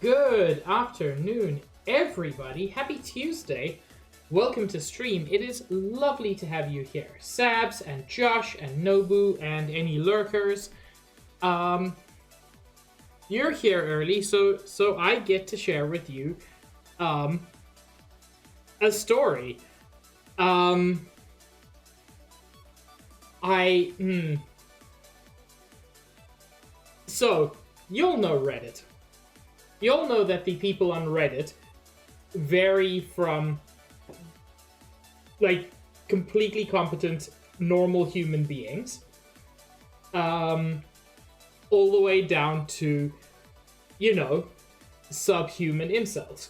Good afternoon, everybody. Happy Tuesday. Welcome to stream. It is lovely to have you here. Sabs and Josh and Nobu and any lurkers. You're here early, so I get to share with you a story. So, you'll know Reddit. You'll know that the people on Reddit vary from, like, completely competent, normal human beings, all the way down to, you know, subhuman incels.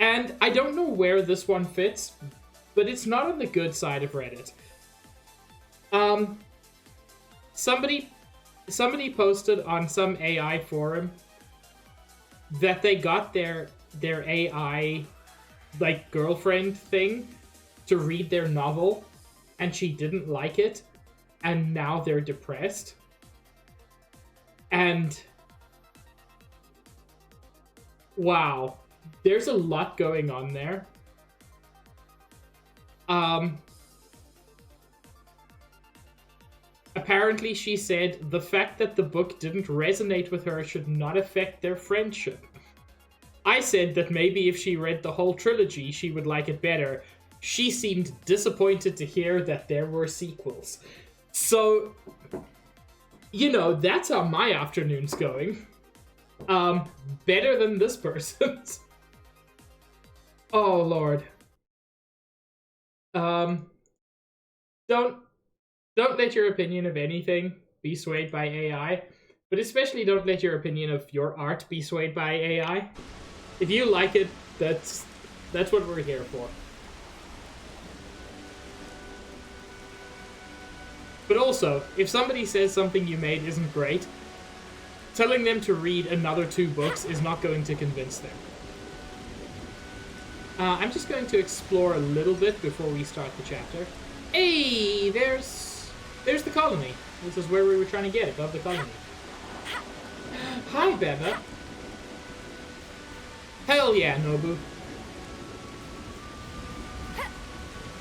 And I don't know where this one fits, but it's not on the good side of Reddit. Somebody posted on some AI forum that they got their AI, like, girlfriend thing to read their novel, and she didn't like it, and now they're depressed. And wow, there's a lot going on there. Apparently, she said the fact that the book didn't resonate with her should not affect their friendship. I said that maybe if she read the whole trilogy, she would like it better. She seemed disappointed to hear that there were sequels. So, you know, that's how my afternoon's going. Better than this person's. Oh, Lord. Don't let your opinion of anything be swayed by AI, but especially don't let your opinion of your art be swayed by AI. If you like it, that's what we're here for. But also, if somebody says something you made isn't great, telling them to read another 2 books is not going to convince them. I'm just going to explore a little bit before we start the chapter. Hey, there's the colony. This is where we were trying to get, above the colony. Hi, Beba. Hell yeah, Nobu.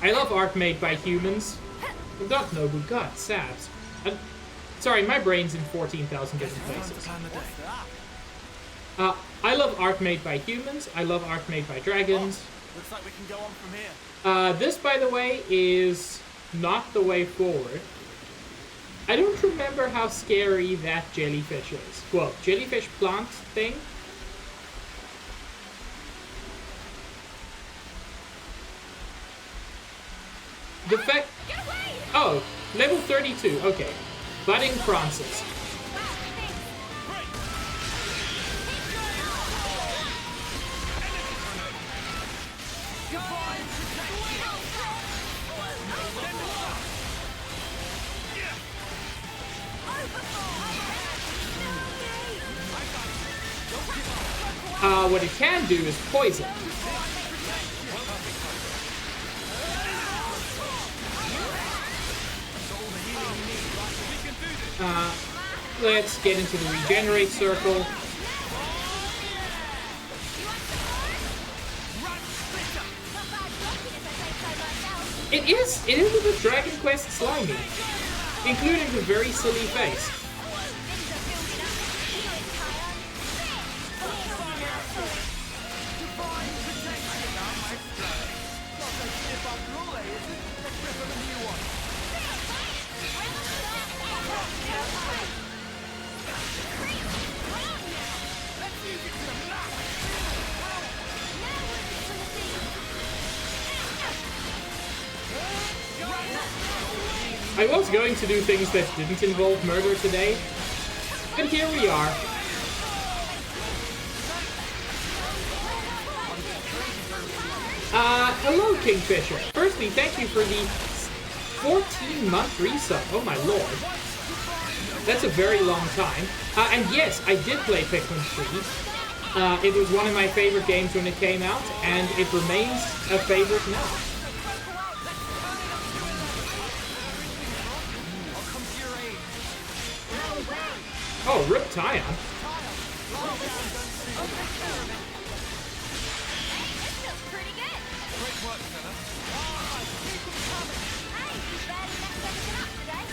I love art made by humans. Not Nobu, God, Sabs. Sorry, my brain's in 14,000 different places. I love art made by humans. I love art made by dragons. Looks like we can go on from here. This, by the way, is not the way forward. I don't remember how scary that jellyfish is. Well, jellyfish plant thing. The fact... Oh, level 32, okay. Budding Francis. What it can do is poison. Let's get into the regenerate circle. It is a bit Dragon Quest slimy, including the very silly face. I was going to do things that didn't involve murder today, but here we are. Hello, Kingfisher. Firstly, thank you for the 14-month resub. Oh my lord. That's a very long time. And yes, I did play Pikmin 3. It was one of my favorite games when it came out, and it remains a favorite now. Oh, Rip Tyon. feels pretty good. Great work, Stella. Hey, you barely messed everything up today.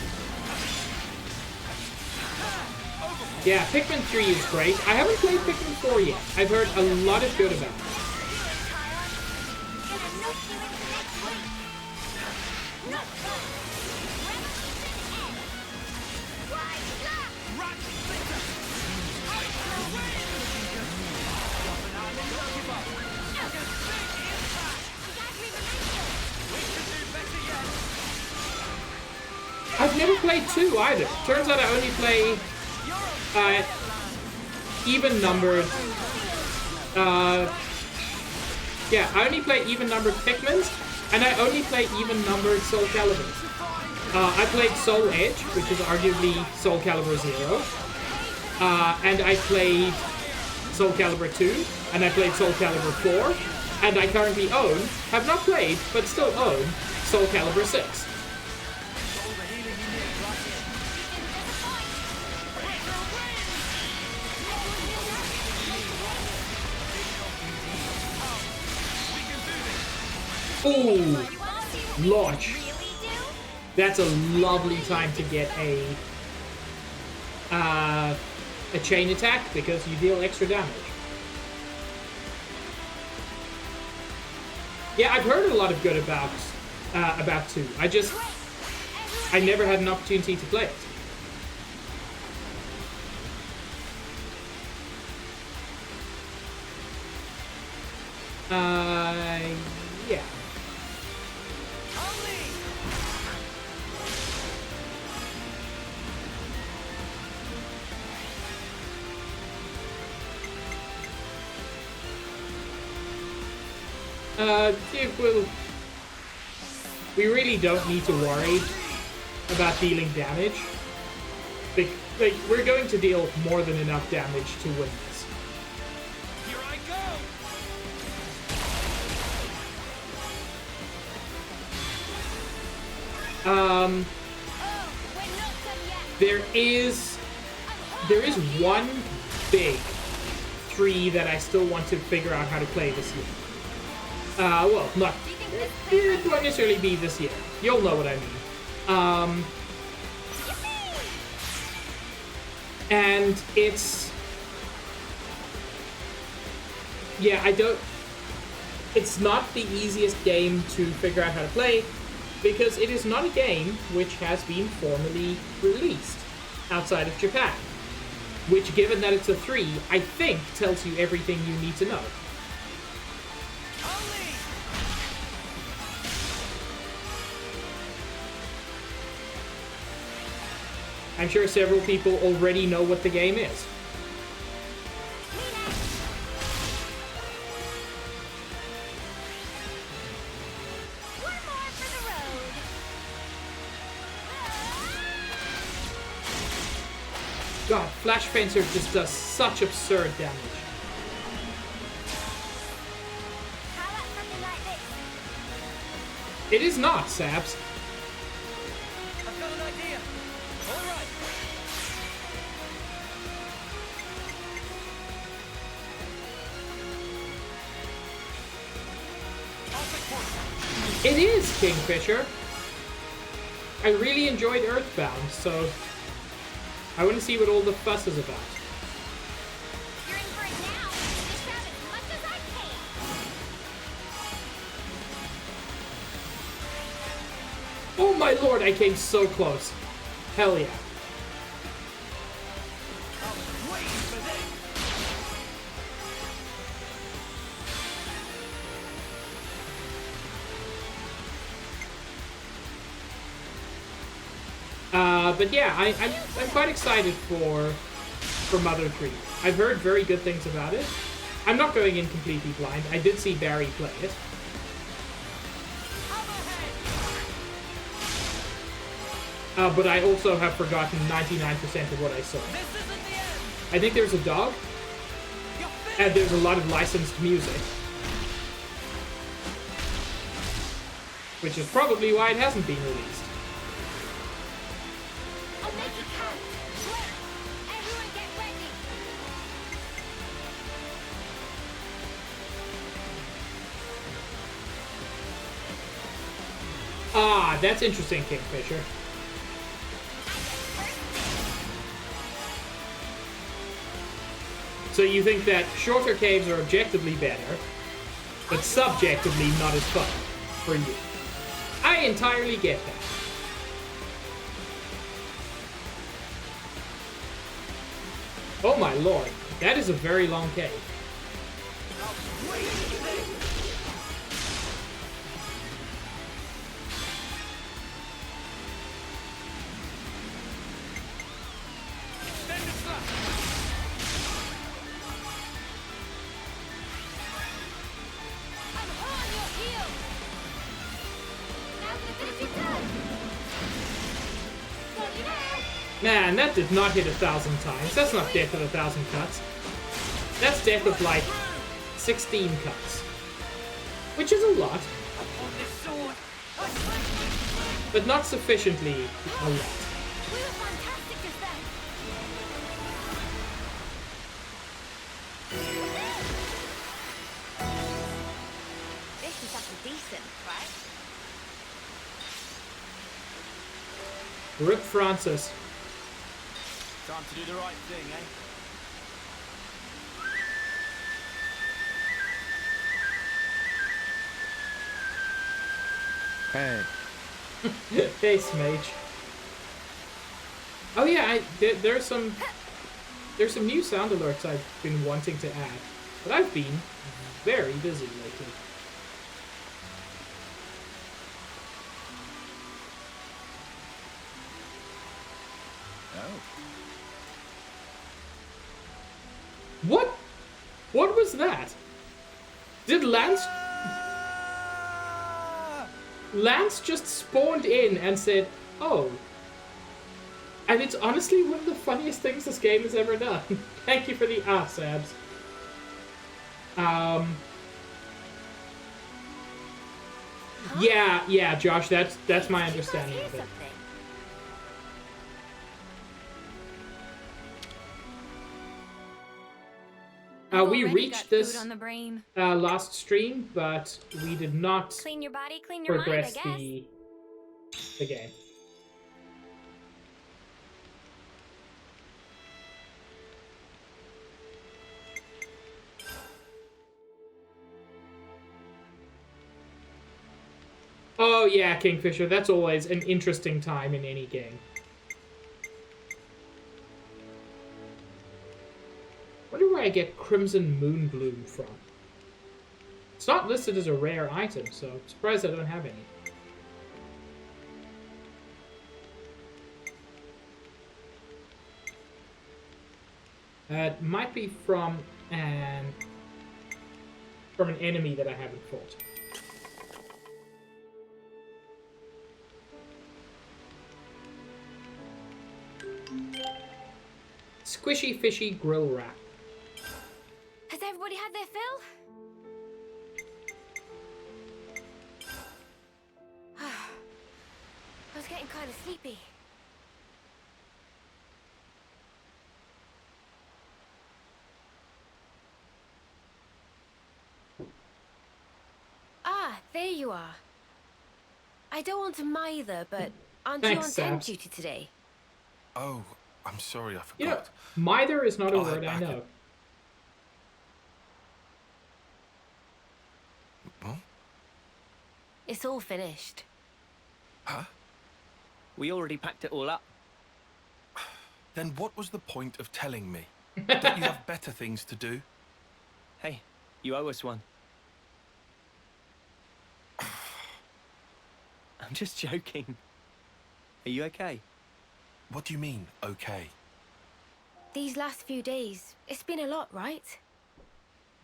Yeah, Pikmin 3 is great. I haven't played Pikmin 4 yet. I've heard a lot of good about it. I've never played 2 either. Turns out I only play even-numbered. Yeah, I only play even-numbered Pikmins, and I only play even-numbered Soul Caliburs. I played Soul Edge, which is arguably Soul Calibur 0. And I played Soul Calibur 2, and I played Soul Calibur 4, and I currently have not played, but still own, Soul Calibur 6. Ooh, launch. That's a lovely time to get a chain attack because you deal extra damage. Yeah, I've heard a lot of good about 2. I never had an opportunity to play it. Yeah. We really don't need to worry about dealing damage. Like, we're going to deal more than enough damage to win this. Here I go. There is one big 3 that I still want to figure out how to play this year. Well, not... It won't necessarily be this year. You'll know what I mean. And it's... Yeah, I don't... It's not the easiest game to figure out how to play, because it is not a game which has been formally released outside of Japan. Which, given that it's a 3, I think tells you everything you need to know. I'm sure several people already know what the game is. One more for the road. God, Flash Fencer just does such absurd damage. How about something like this? It is not, Sabs. I've got an idea. All right. I'll take point. It is, Kingfisher. I really enjoyed Earthbound, so I want to see what all the fuss is about. You're in for it now. Dish out as much as I can. Oh my lord, I came so close. Hell yeah. I was waiting for this. But yeah, I'm quite excited for Mother 3. I've heard very good things about it. I'm not going in completely blind. I did see Barry play it. But I also have forgotten 99% of what I saw. This isn't the end. I think there's a dog, You're and there's a lot of licensed music. Which is probably why it hasn't been released. I'll make it count. Everyone get ready. Ah, that's interesting, Kingfisher. So you think that shorter caves are objectively better, but subjectively not as fun for you. I entirely get that. Oh my lord, that is a very long cave. I'm on your heels. Now for the finishing touch. Got you now. Man, that did not hit 1,000 times. That's not death of 1,000 cuts. That's death of like 16 cuts. Which is a lot, Upon this sword, but not sufficiently a lot. We were fantastic just then. This is actually decent, right? Rip Francis. time to do the right thing, eh? Hey. Face mage. Oh yeah, there's some new sound alerts I've been wanting to add, but I've been very busy lately. Oh. What? What was that? Did Lance just spawned in and said, "Oh." And it's honestly one of the funniest things this game has ever done. Thank you for the Sabs. Yeah, Josh, that's my understanding of it. We reached this on the brain. last stream, but we did not Clean your body, clean your mind, I progress guess. the game. Oh yeah, Kingfisher, that's always an interesting time in any game. Wonder where I get Crimson Moonbloom from. It's not listed as a rare item, so I'm surprised I don't have any. It might be from an enemy that I haven't fought. Squishy Fishy Grill Wrap. Has everybody had their fill? I was getting kind of sleepy. Ah, there you are. I don't want to mither, but aren't you on Thanks, tent Sabs. duty today? Oh, I'm sorry, I forgot. You know, mither is not a I'll word head I back know. Huh? It's all finished. Huh? We already packed it all up. Then what was the point of telling me? Don't you have better things to do? Hey, you owe us one. I'm just joking. Are you okay? What do you mean, okay? These last few days, it's been a lot, right?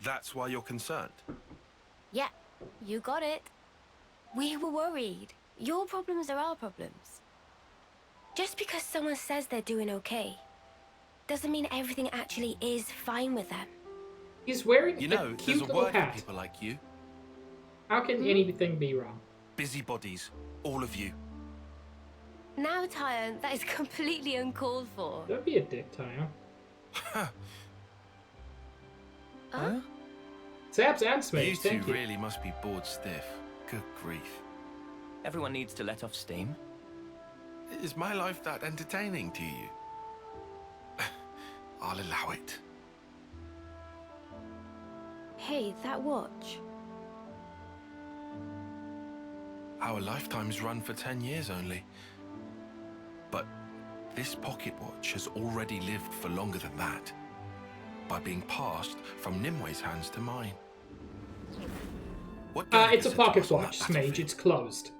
That's why you're concerned? Yeah, you got it. We were worried. Your problems are our problems. Just because someone says they're doing okay, doesn't mean everything actually is fine with them. He's wearing You a know, cute there's a little word for hat. people like you. How can anything be wrong? Busybodies, all of you. Now, Tyon, that is completely uncalled for. Don't be a dick, Tyon. Huh? Sabs and You Smage, two thank you. really must be bored stiff. Good grief. Everyone needs to let off steam. Is my life that entertaining to you? I'll allow it. Hey, that watch. Our lifetimes run for 10 years only. But this pocket watch has already lived for longer than that, by being passed from Nimwe's hands to mine. What It's a delicacy pocket was on watch, that Smage. battlefield? It's closed.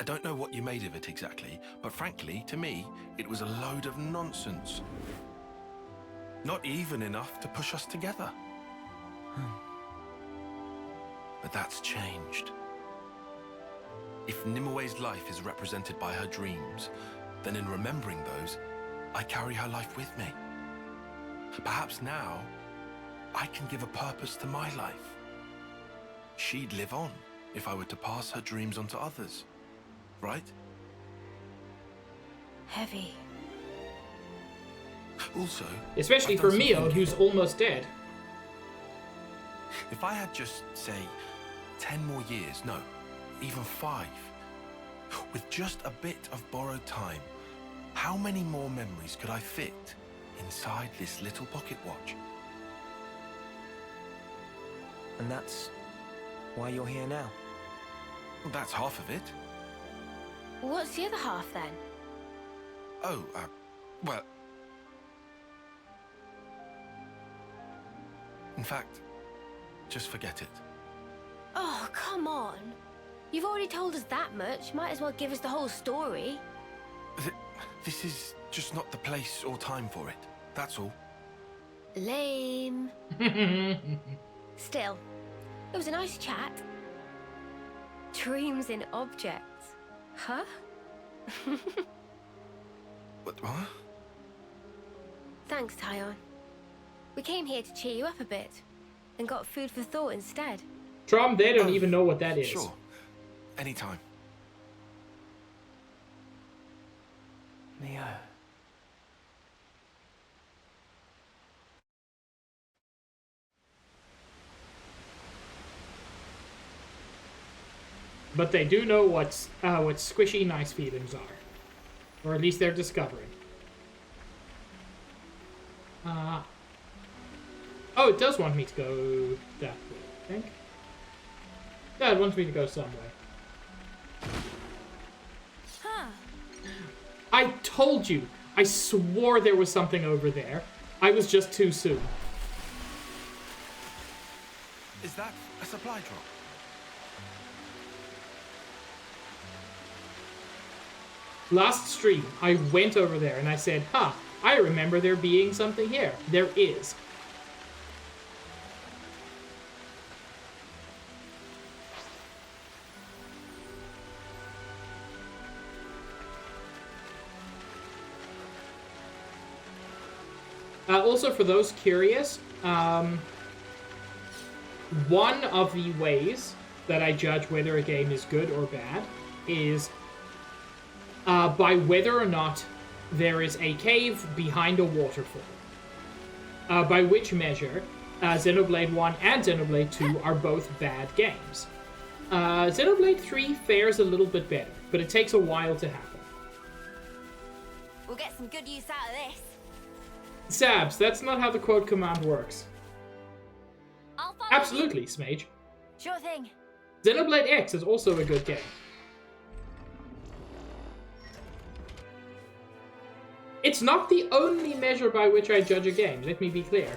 I don't know what you made of it exactly, but frankly, to me, it was a load of nonsense. Not even enough to push us together. But that's changed. If Nimwe's life is represented by her dreams, then in remembering those, I carry her life with me. Perhaps now, I can give a purpose to my life. She'd live on if I were to pass her dreams on to others, right? Heavy. Also, Especially I've for done some Mio, thinking. who's almost dead. If I had just, say, 10 more years, no, even 5, with just a bit of borrowed time, how many more memories could I fit inside this little pocket watch? And that's why you're here now. Well, that's half of it. What's the other half then? Oh, well... In fact, just forget it. Oh, come on. You've already told us that much. Might as well give us the whole story. This is just not the place or time for it. That's all. Lame. Still, it was a nice chat. Dreams in objects. Huh? What? Thanks, Tyon. We came here to cheer you up a bit, and got food for thought instead. Trom, they don't even know what that is. Sure. Anytime. Mio. But they do know what squishy nice feelings are. Or at least they're discovering. Oh, it does want me to go that way, I think. Yeah, it wants me to go some way. Huh. I told you! I swore there was something over there. I was just too soon. Is that a supply drop? Last stream, I went over there and I said, huh, I remember there being something here. There is. Also, for those curious, one of the ways that I judge whether a game is good or bad is by whether or not there is a cave behind a waterfall. By which measure, Xenoblade 1 and Xenoblade 2 are both bad games. Xenoblade 3 fares a little bit better, but it takes a while to happen. We'll get some good use out of this. Sabs, that's not how the quote command works. I'll follow Absolutely, Smage. you. Sure thing. Xenoblade X is also a good game. It's not the only measure by which I judge a game, let me be clear.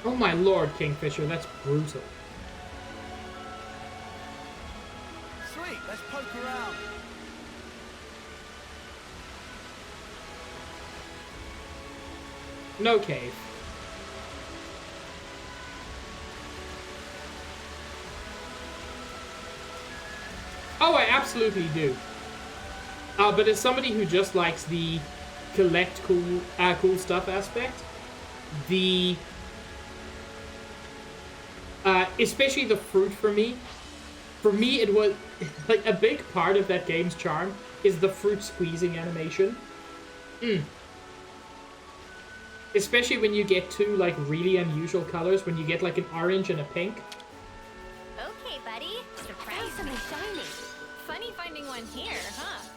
Oh my lord, Kingfisher, that's brutal. Sweet, let's poke around. No cave. Oh, I absolutely do. But as somebody who just likes the collect cool stuff aspect, the especially the fruit for me. For me, it was like a big part of that game's charm is the fruit squeezing animation. Especially when you get two like really unusual colors, when you get like an orange and a pink. Okay, buddy. Surprise Something shiny. Funny finding one here, huh?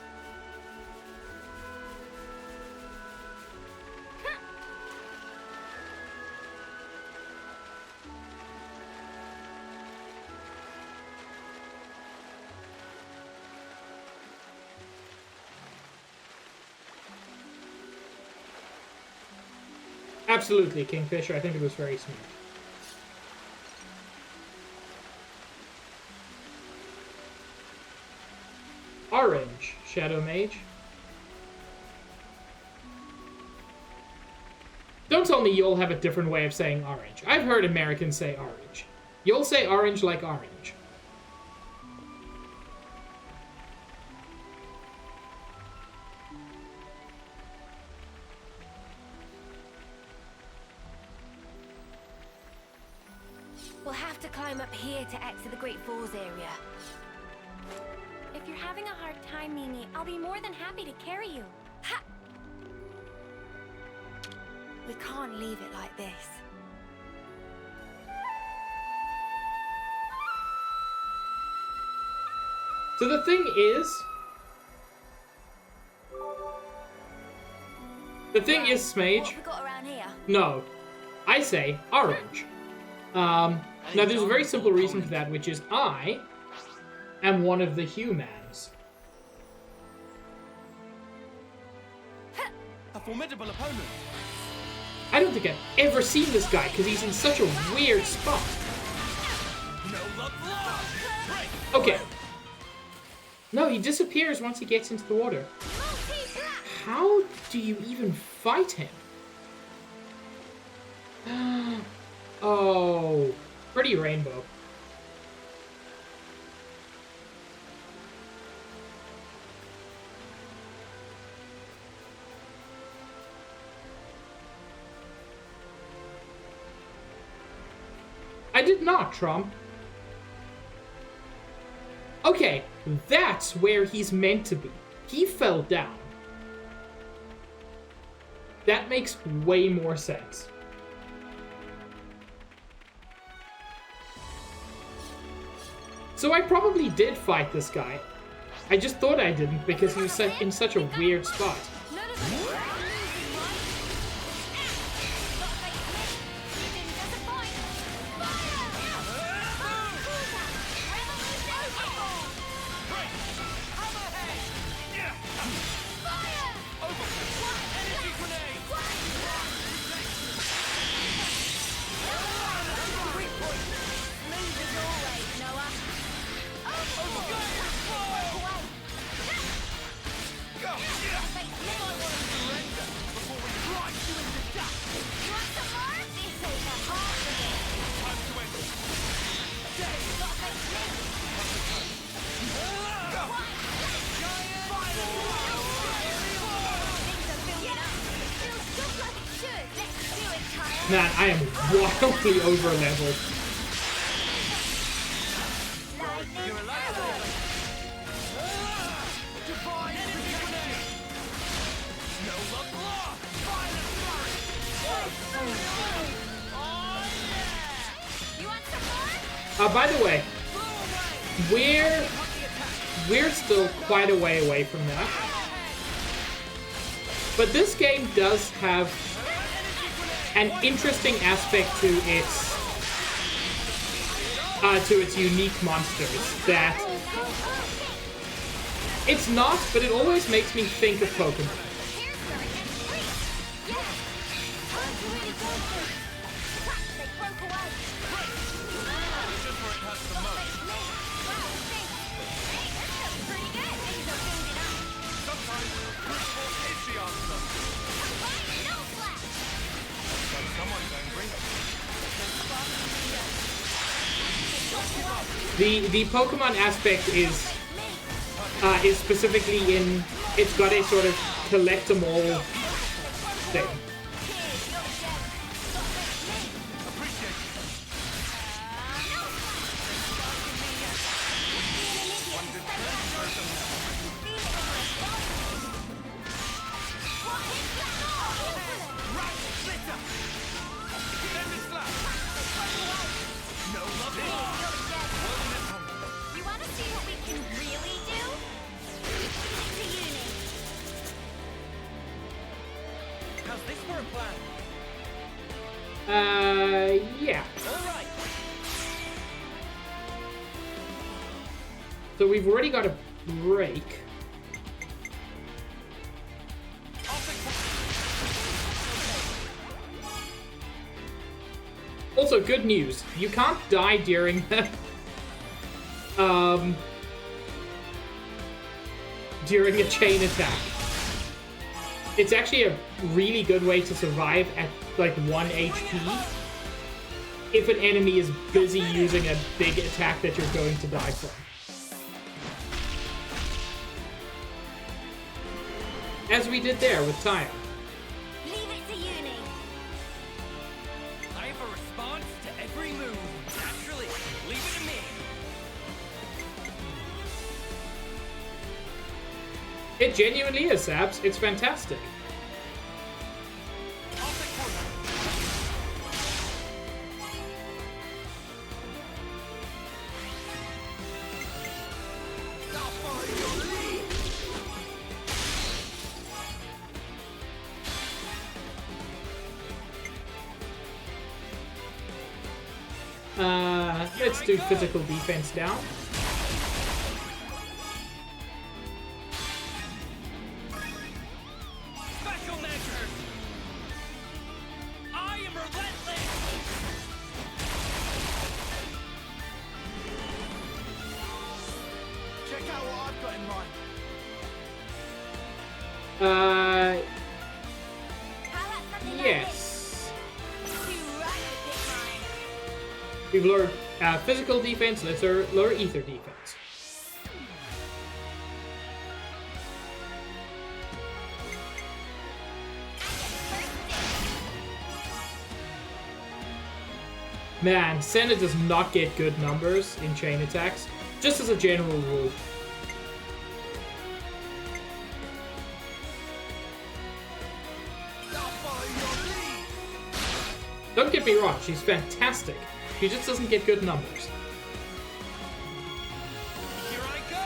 Absolutely, Kingfisher. I think it was very smart. Orange, Shadow Mage. Don't tell me you'll have a different way of saying orange. I've heard Americans say orange. You'll say orange like orange. We'll have to climb up here to exit the Great Falls area. If you're having a hard time, Mimi, I'll be more than happy to carry you. Ha! We can't leave it like this. So the thing is... Smage... What have we got around here? No. I say orange. Now, there's a very simple reason for that, which is I am one of the humans. A formidable opponent. I don't think I've ever seen this guy, because he's in such a weird spot. No luck lost. Okay. No, he disappears once he gets into the water. How do you even fight him? Oh, pretty rainbow. I did not, Trump. Okay, that's where he's meant to be. He fell down. That makes way more sense. So I probably did fight this guy. I just thought I didn't because he was in such a weird spot. Man, I am wildly over-leveled. By the way, we're still quite a way away from that. But this game does have an interesting aspect to its unique monsters that it's not, but it always makes me think of Pokemon. The Pokemon aspect is specifically in, it's got a sort of collect 'em all thing. Yeah. All right. So we've already got a break. Also, good news. You can't die during the... during a chain attack. It's actually a really good way to survive at, like, 1 HP. If an enemy is busy using a big attack that you're going to die from. As we did there with Tyre. Leave it to uni. I have a response to every move. Naturally, leave it to me. It genuinely is, Sabs. It's fantastic. I'll take one. I'll follow your lead. Let's do physical defense down. Special measures. I am relentless. Check out what I've got in mind. How about something Yes. like this? You right to pick mine. We've lowered physical defense, let's lower ether defense. Man, Senna does not get good numbers in chain attacks, just as a general rule. I'll follow your lead. Don't get me wrong, she's fantastic. She just doesn't get good numbers. Here I go.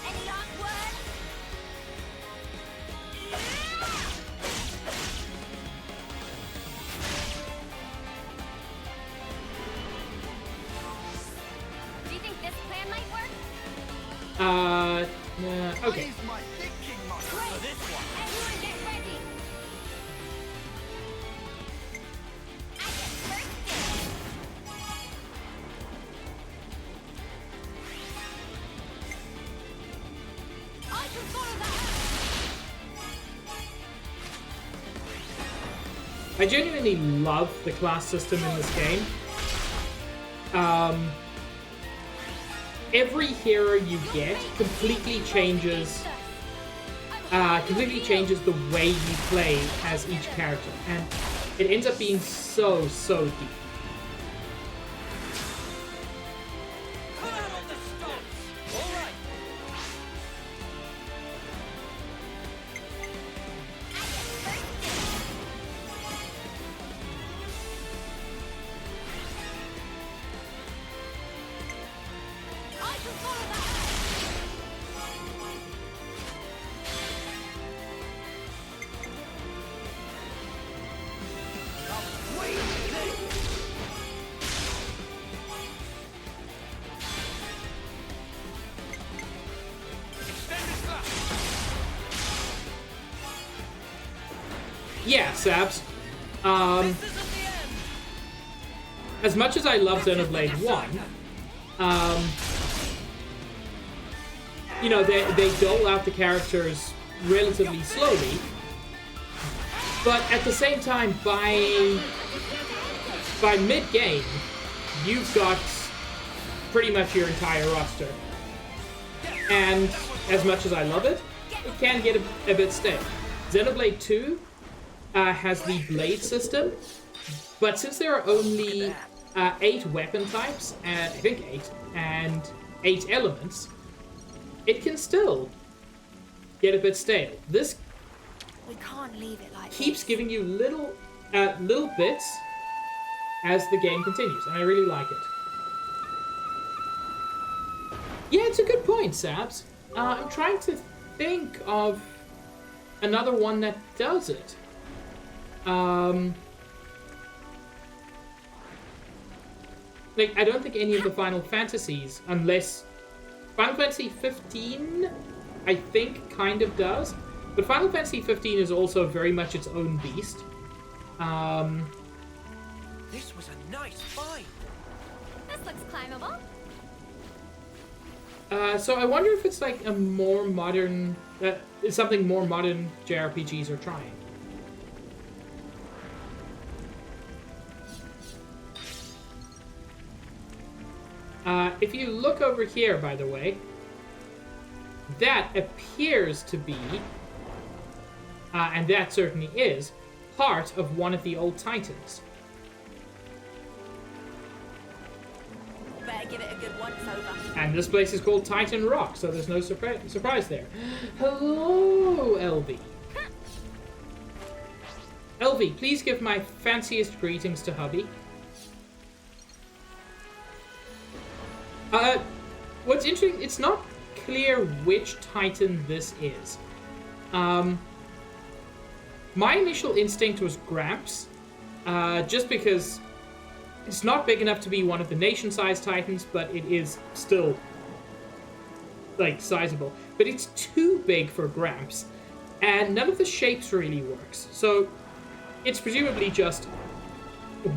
Any last words? Do you think this plan might work? Okay. Use my thinking muscle for this one. Everyone get ready. I get first dibs. I can follow that. I genuinely love the class system in this game. Every hero you get completely changes the way you play as each character, and it ends up being so deep. Cut out all the stops. All right. I get first dibs. I can follow that. Wait a minute. Extended slap. Yeah, Sabs. This isn't the end. As much as I love Xenoblade 1, you know, they dole out the characters relatively slowly, but at the same time, by mid-game, you've got pretty much your entire roster. And as much as I love it, it can get a bit stale. Xenoblade 2 has the blade system, but since there are only 8 weapon types, I think 8, and 8 elements, it can still get a bit stale. This We can't leave it like keeps this. giving you little bits as the game continues, and I really like it. Yeah, it's a good point, Sabs. I'm trying to think of another one that does it. Like, I don't think any of the Final Fantasies, unless Final Fantasy 15, I think, kind of does. But Final Fantasy 15 is also very much its own beast. This was a nice find. This looks climbable. So I wonder if it's like a more modern, it's something more modern JRPGs are trying. If you look over here, by the way, that appears to be, and that certainly is, part of one of the old Titans. Better give it a good once over. And this place is called Titan Rock, so there's no surprise there. Hello, LV. LV, please give my fanciest greetings to hubby. What's interesting, it's not clear which Titan this is. My initial instinct was Gramps, just because it's not big enough to be one of the nation-sized Titans, but it is still, like, sizable. But it's too big for Gramps, and none of the shapes really works. So it's presumably just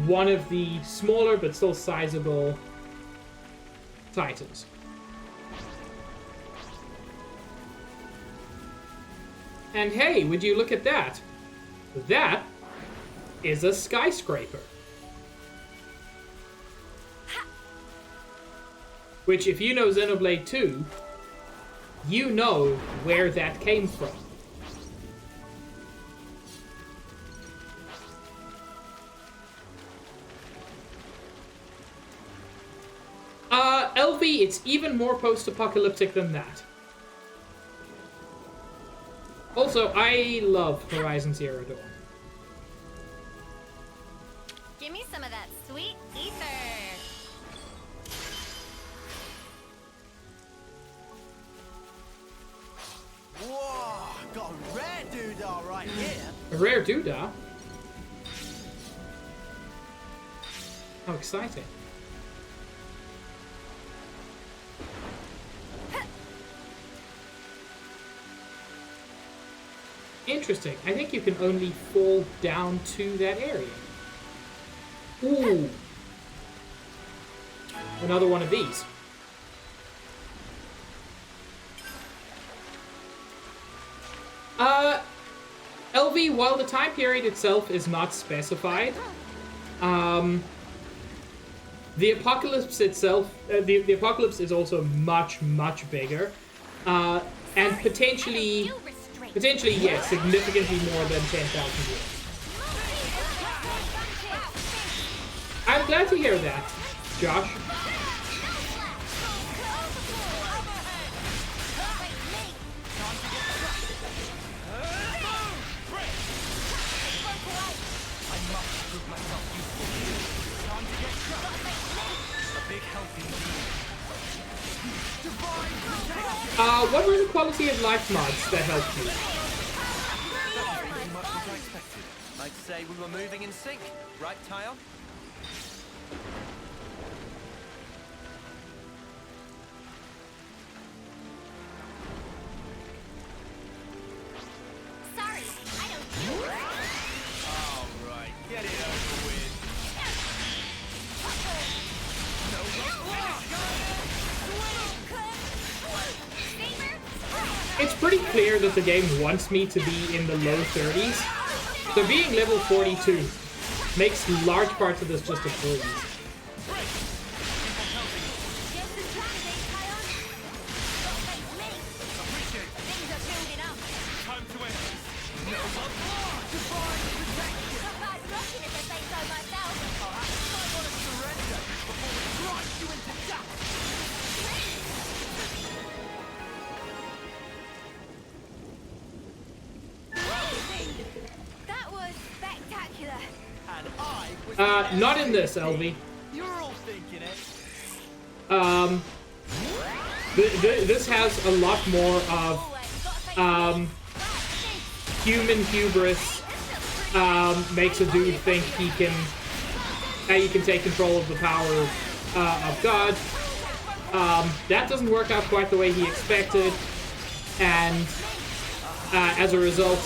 one of the smaller but still sizable Titans. And hey, would you look at that? That is a skyscraper. Which, if you know Xenoblade 2, you know where that came from. LV, it's even more post-apocalyptic than that. Also, I love Horizon Zero Dawn. Give me some of that sweet ether. Whoa, got a rare doodah right here. A rare doodah? How exciting. Interesting. I think you can only fall down to that area. Ooh. Another one of these. LV, while the time period itself is not specified, the apocalypse itself, the apocalypse is also much, much bigger, and potentially, yes, significantly more than 10,000 years. I'm glad to hear that, Josh. What were the quality of life mods that helped you? Pretty much as I expected. I'd say we were moving in sync, right, Tile? Sorry, I don't. All right, get it over with. It's pretty clear that the game wants me to be in the low 30s, so being level 42 makes large parts of this just a breeze. Not in this, LV. You're all thinking it. This has a lot more of Human hubris makes a dude think he can take control of the power of God. That doesn't work out quite the way he expected, and as a result,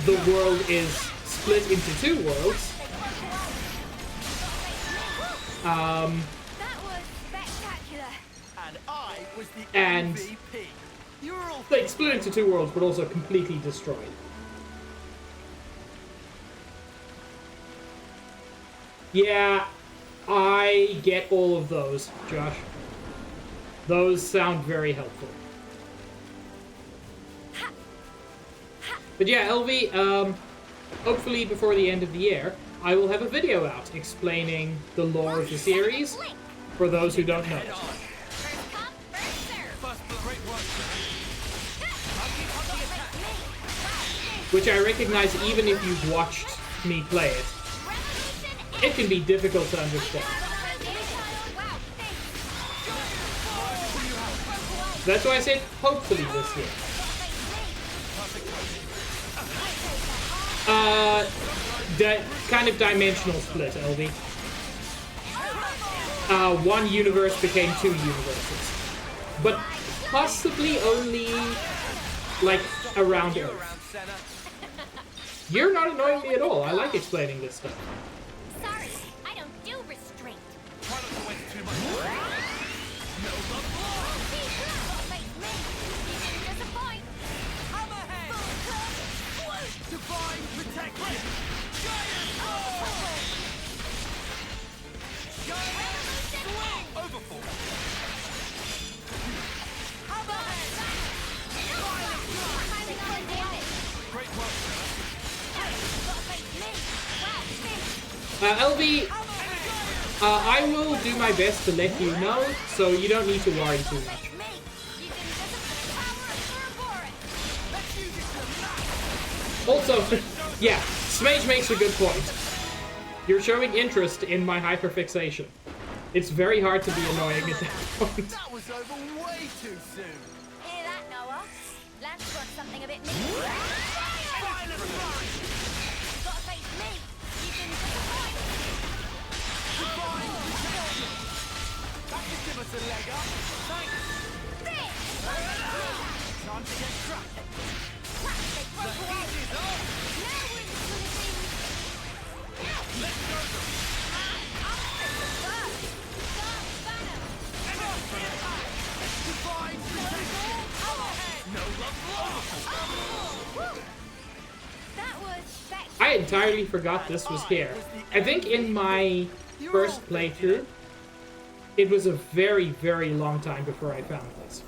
the world is split into two worlds. That was spectacular. And I was the And- MVP. You're all Like, split into two worlds, but also completely destroyed. Yeah, I get all of those, Josh. Those sound very helpful. But yeah, LV, hopefully before the end of the year, I will have a video out explaining the lore of the series for those who don't know it. First come, first serve. first blood. Great work, sir. I'll keep on the attack. Which I recognize even if you've watched me play it. It can be difficult to understand. That's why I said hopefully this year. That kind of dimensional split, LV. One universe became two universes. But possibly only, like, around Earth. Around center. You're not annoying me at all. I like explaining this stuff. Sorry, I don't do restraint. Try not to waste too much time. No love lost. You didn't disappoint. Hammerhead. Divine protection. Giant roll. Giant swing. Overforce. Hammerhead. Violent blast. Great work, sir. LV, I will do my best to let you know, so you don't need to worry too much. Also, yeah, Smage makes a good point. You're showing interest in my hyperfixation. It's very hard to be annoying at that point. That was over way too soon. Hear that, Noah? Lance got something a bit mean. Violent blast. You gotta face me. You didn't disappoint. Divine protection. That could give us a leg up. Thanks. This! Time to get cracking. They broke away. Heat is on. Now we're just gonna see. Let's go them. I'll fix the first. Start Venom. Divine protection. No love lost. Woo! That was spectacular. I entirely forgot this was here. I think in my first playthrough, it was a very, very long time before I found this.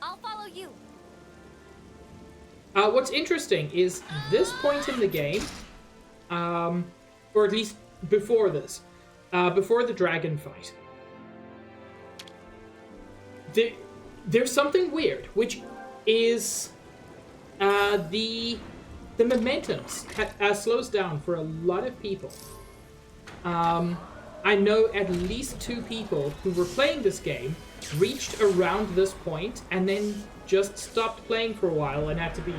I'll follow you. What's interesting is this point in the game, or at least before this, before the dragon fight, there's something weird, which is the momentum slows down for a lot of people. I know at least 2 people who were playing this game, reached around this point, and then just stopped playing for a while and had to be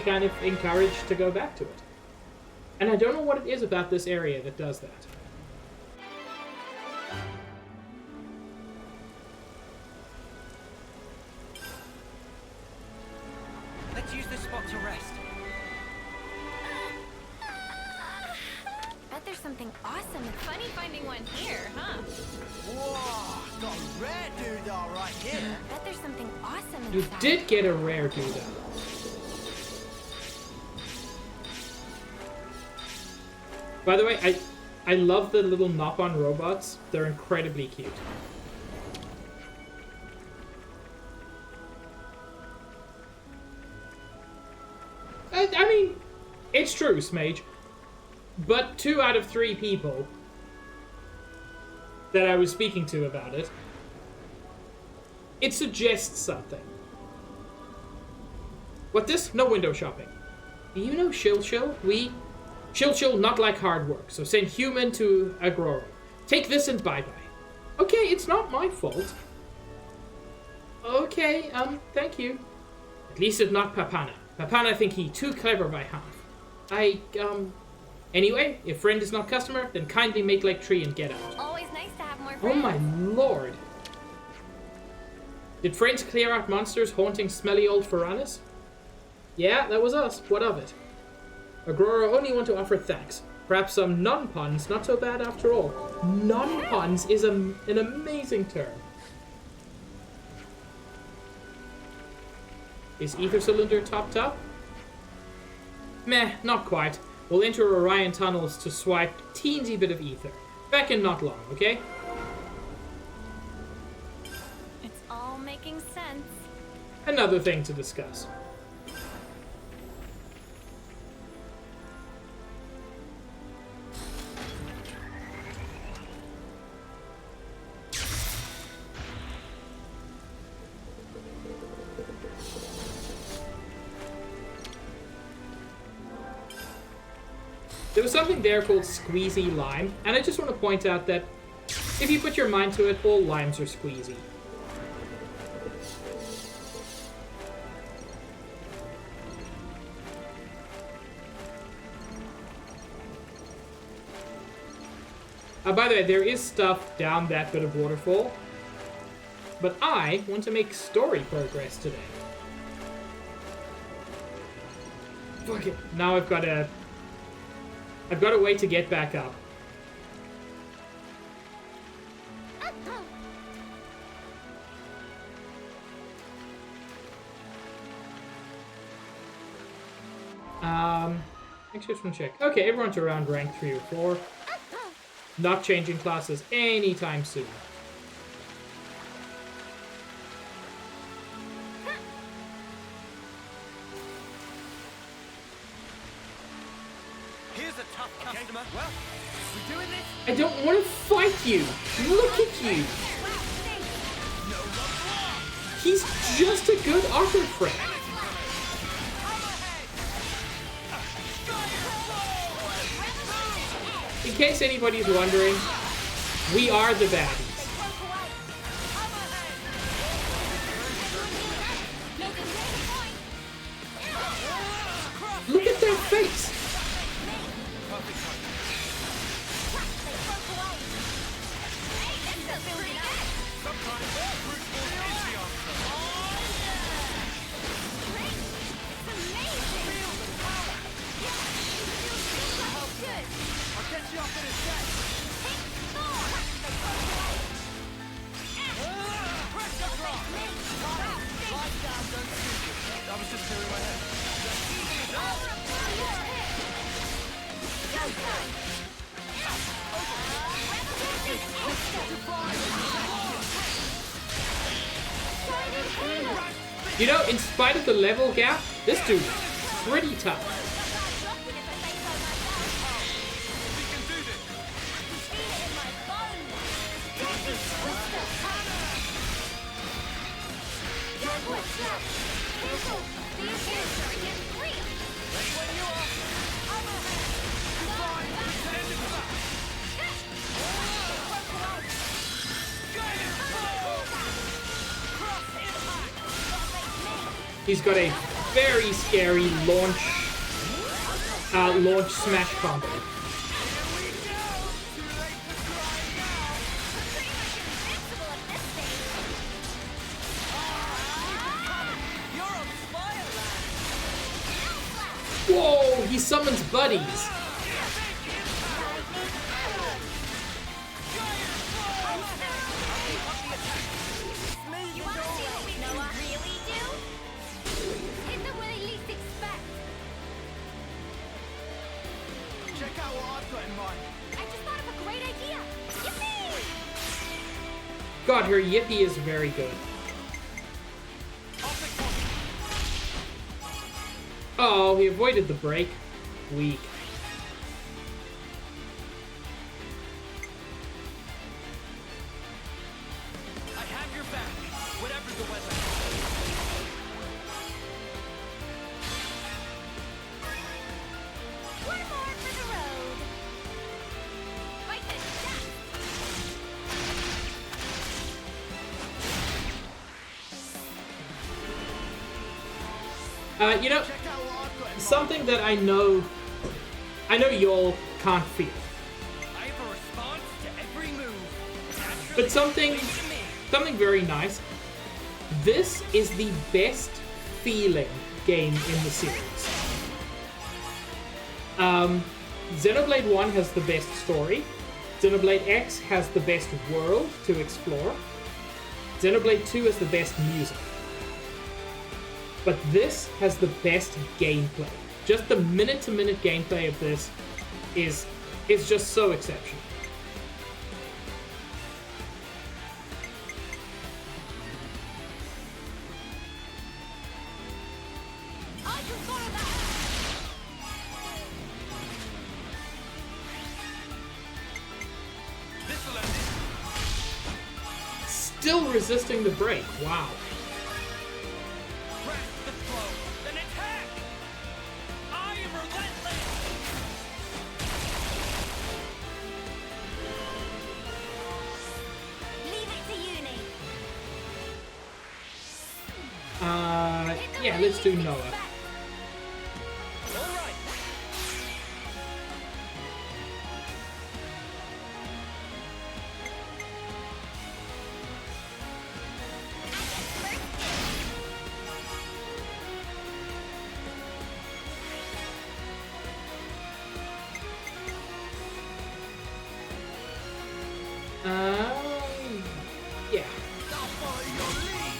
kind of encouraged to go back to it. And I don't know what it is about this area that does that. Let's use this spot to rest. Bet there's something awesome and funny finding one here, huh? Whoa, got a rare dude all right here. Bet there's something awesome You inside. did get a rare Duda. By the way, I love the little Nop-on robots. They're incredibly cute. I mean, it's true, Smage. But 2 out of 3 people that I was speaking to about it, it suggests something. What this? No window shopping. You know Shill Shill? We Chill, not like hard work, so send human to Agroro. Take this and bye-bye. Okay, it's not my fault. Okay, thank you. At least it's not Papana. Papana think he too clever by half. Anyway, if friend is not customer, then kindly make like tree and get out. Always nice to have more Oh friends. my lord. Did friends clear out monsters haunting smelly old Faranas? Yeah, that was us. What of it? Agrora only want to offer thanks. Perhaps some non-puns, not so bad after all. Non-puns is an amazing term. Is ether cylinder topped up? Meh, not quite. We'll enter Orion tunnels to swipe teensy bit of ether. Back in not long, okay? It's all making sense. Another thing to discuss. There was something there called squeezy lime, and I just want to point out that if you put your mind to it, all limes are squeezy. By the way, there is stuff down that bit of waterfall, but I want to make story progress today. Fuck it. Now I've got a way to get back up. Actually, just want to check. Okay, everyone's around rank 3 or 4. Not changing classes anytime soon. Here's a tough customer. Well, we doing this? I don't want to fight you! Look at you! He's just a good offer friend. In case anybody's wondering, we are the baddies. Look at their face! I was just clearing my head. You know, in spite of the level gap, this dude's pretty tough. He's got a very scary launch smash combo. Whoa, he summons buddies. God, her yippee is very good. Oh, he avoided the break. Weak. I have your back, whatever the weather. One more for the You know, something that I know y'all can't feel, I have a response to every move. but something very nice. This is the best feeling game in the series. Xenoblade 1 has the best story. Xenoblade X has the best world to explore. Xenoblade 2 has the best music. But this has the best gameplay. Just the minute-to-minute gameplay of this is just so exceptional. I can follow that. This'll end it. Still resisting the break. Wow. Grasp the throw, then attack! I am relentless! Leave it to uni. Yeah, let's do Noah. All right. Yeah. I'll follow your lead.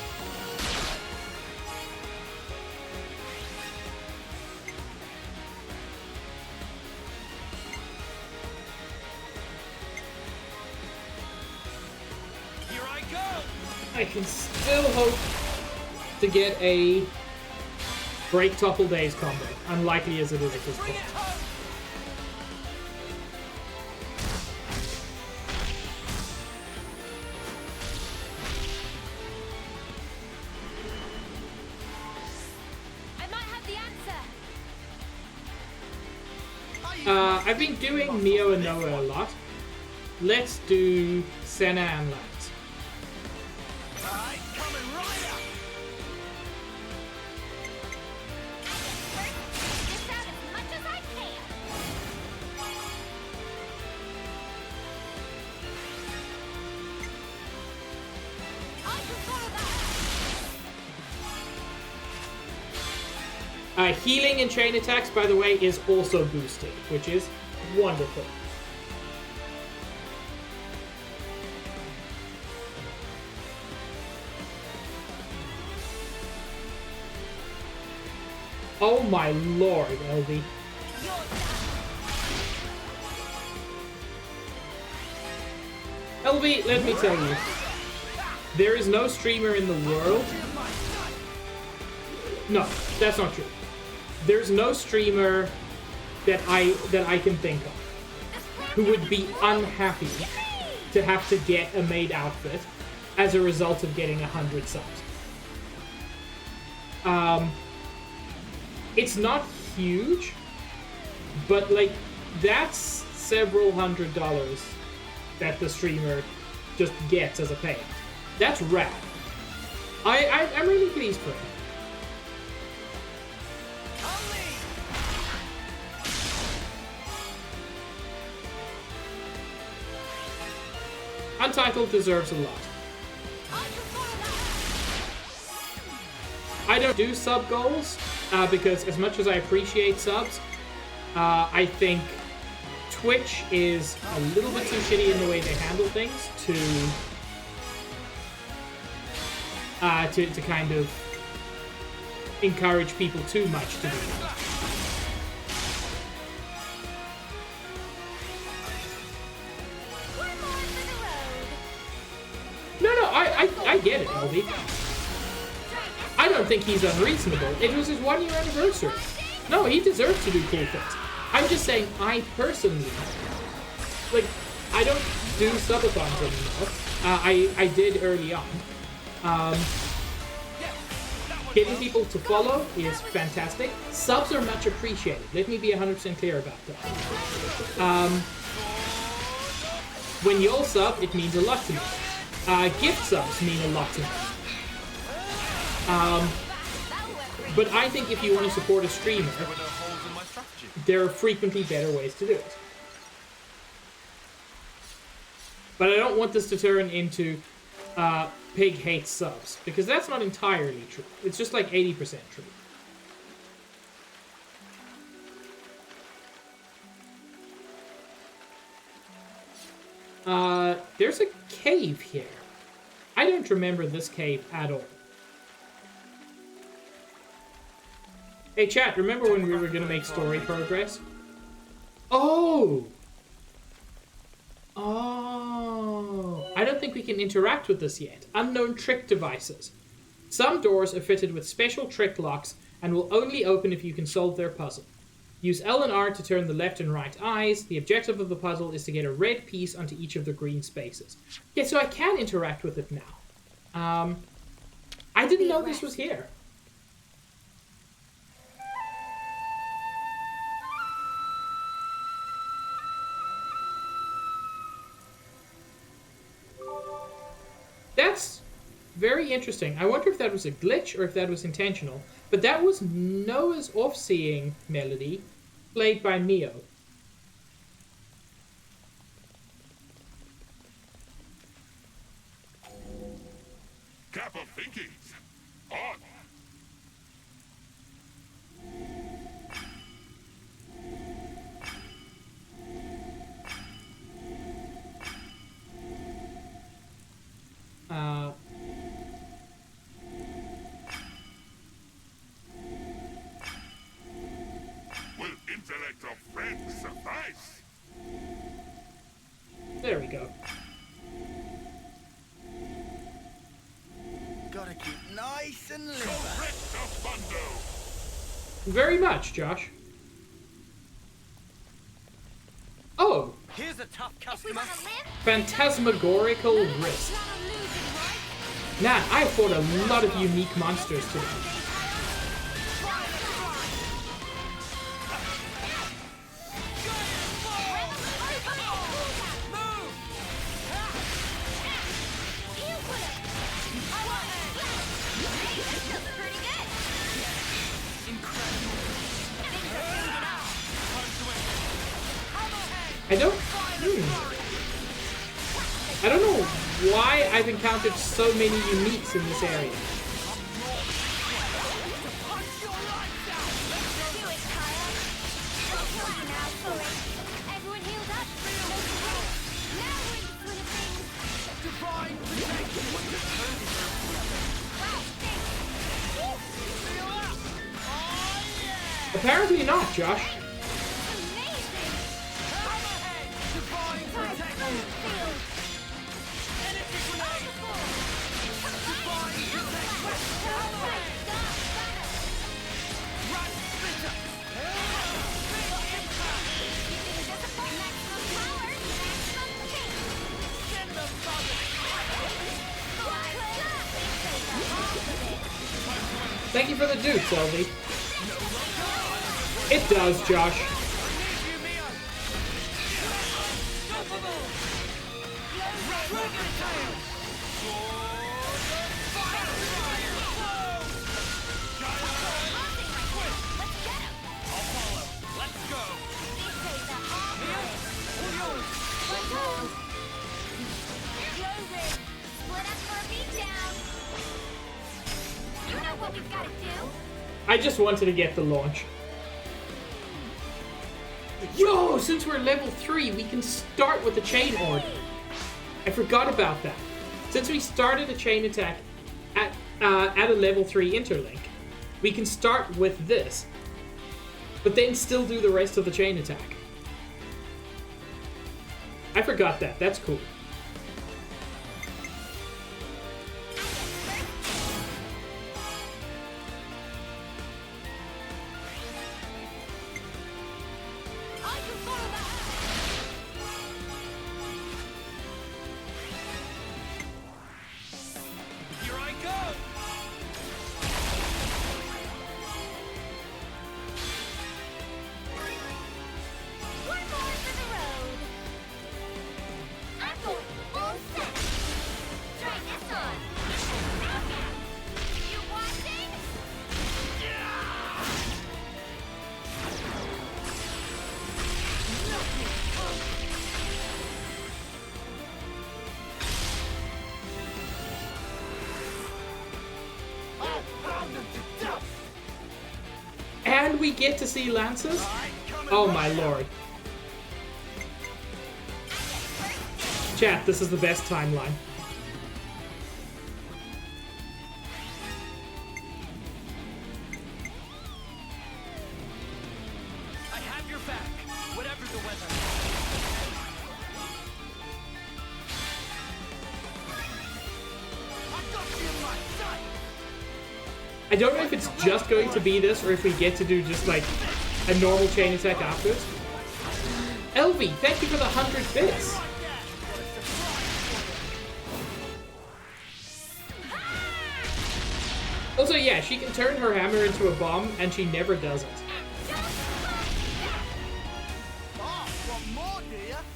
Here I go. I can still hope to get a break topple days combo, unlikely as it is at this Bring point. it home. I might have the answer. I've been doing Neo and Noah a lot. Let's do Senna and Lance. Alright, coming right up. This out as much as I can. I can follow that. Healing and chain attacks, by the way, is also boosted, which is wonderful. Oh my lord, LV. LV, let me tell you, there is no streamer in the world. No, that's not true. There's no streamer that I can think of who would be unhappy to have to get a maid outfit as a result of getting 100 subs. It's not huge, but like that's several $100s that the streamer just gets as a payout. That's rad. I'm really pleased for him. Untitled deserves a lot. I don't do sub goals because as much as I appreciate subs, I think Twitch is a little bit too shitty in the way they handle things to kind of encourage people too much to do that. No, I get it, LV. I don't think he's unreasonable. It was his 1 year anniversary. No, he deserves to do cool things. I'm just saying, I personally, like, I don't do subathons anymore. I did early on. Getting people to follow is fantastic. Subs are much appreciated. Let me be 100% clear about that. When you'll sub, it means a lot to me. Gift subs mean a lot to me. But I think if you want to support a streamer, Were there holes in my strategy? there are frequently better ways to do it. But I don't want this to turn into Pig hates subs, because that's not entirely true. It's just like 80% true. There's a cave here. I don't remember this cave at all. Hey chat, remember when we were gonna make story progress? Oh! Oh! I don't think we can interact with this yet. Unknown trick devices. Some doors are fitted with special trick locks and will only open if you can solve their puzzle. Use L and R to turn the left and right eyes. The objective of the puzzle is to get a red piece onto each of the green spaces. Yeah, so I can interact with it now. I didn't know this was here. That's very interesting. I wonder if that was a glitch or if that was intentional. But that was Noah's off-seeing melody, played by Neo. Cap of thinkings. On. Will intellect of friends suffice? There we go. Gotta keep nice and limber. Correctamundo. Very much, Josh. Oh, Here's a tough If we customer. want to live, phantasmagorical wrist. not a losing, right? Nah, I fought a lot of unique monsters today. I don't know why I've encountered so many uniques in this area. Everyone healed up. Now we're in the swing of things. Apparently not, Josh. Thank you for the dude, Selby. It does, Josh. I just wanted to get the launch. Yo, since we're level 3, we can start with the chain order. I forgot about that. Since we started a chain attack at a level 3 interlink, we can start with this, but then still do the rest of the chain attack. I forgot that. That's cool. Here I go. One more for the road. I'm going we get to see Lances? Oh my lord. Chat, this is the best timeline. I have your back, whatever the weather. I've got you in my sight. I don't know if it's just going to be this or if we get to do just like a normal chain attack afterwards. Elvie, thank you for the 100 bits. Also, yeah, she can turn her hammer into a bomb, and she never does it.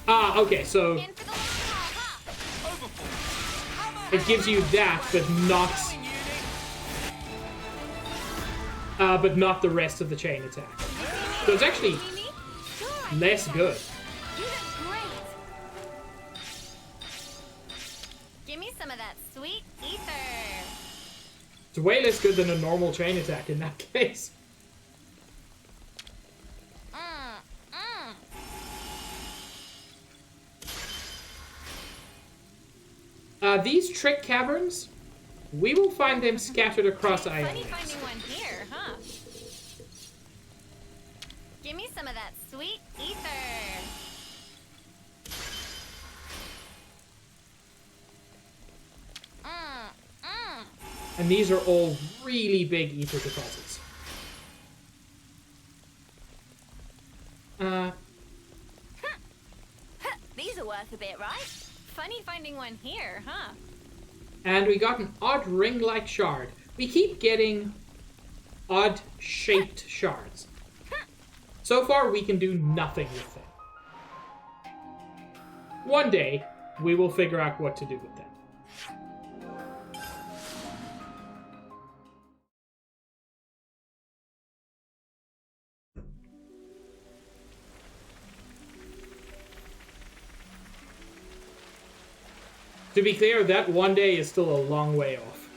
Ah, okay, so it gives you that, but not the rest of the chain attack. So it's actually less good. You did great. Give me some of that sweet ether. It's way less good than a normal chain attack in that case. These trick caverns, we will find them scattered across Funny Ionia. finding one here, huh? Give me some of that sweet ether. And these are all really big ether deposits. These are worth a bit, right? Funny finding one here, huh? And we got an odd ring-like shard. We keep getting odd-shaped shards. So far, we can do nothing with them. One day, we will figure out what to do with them. To be clear, that one day is still a long way off.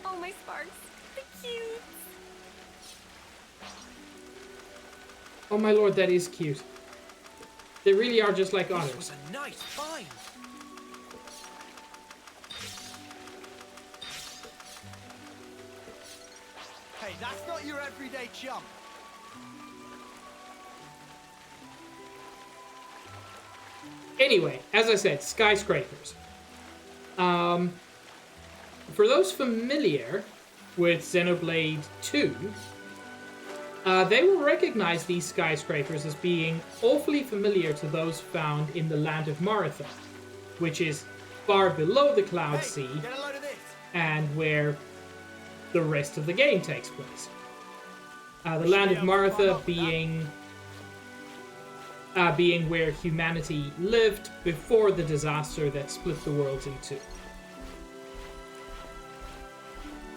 Oh, my sparks. The cute. Oh my lord, that is cute. They really are just like This otters. was a nice find. Hey, that's not your everyday chump. Anyway, as I said, skyscrapers. For those familiar with Xenoblade 2, they will recognize these skyscrapers as being awfully familiar to those found in the land of Maratha, which is far below the Cloud Sea Get a load of this. and where the rest of the game takes place. The land of Maratha being where humanity lived before the disaster that split the world in two.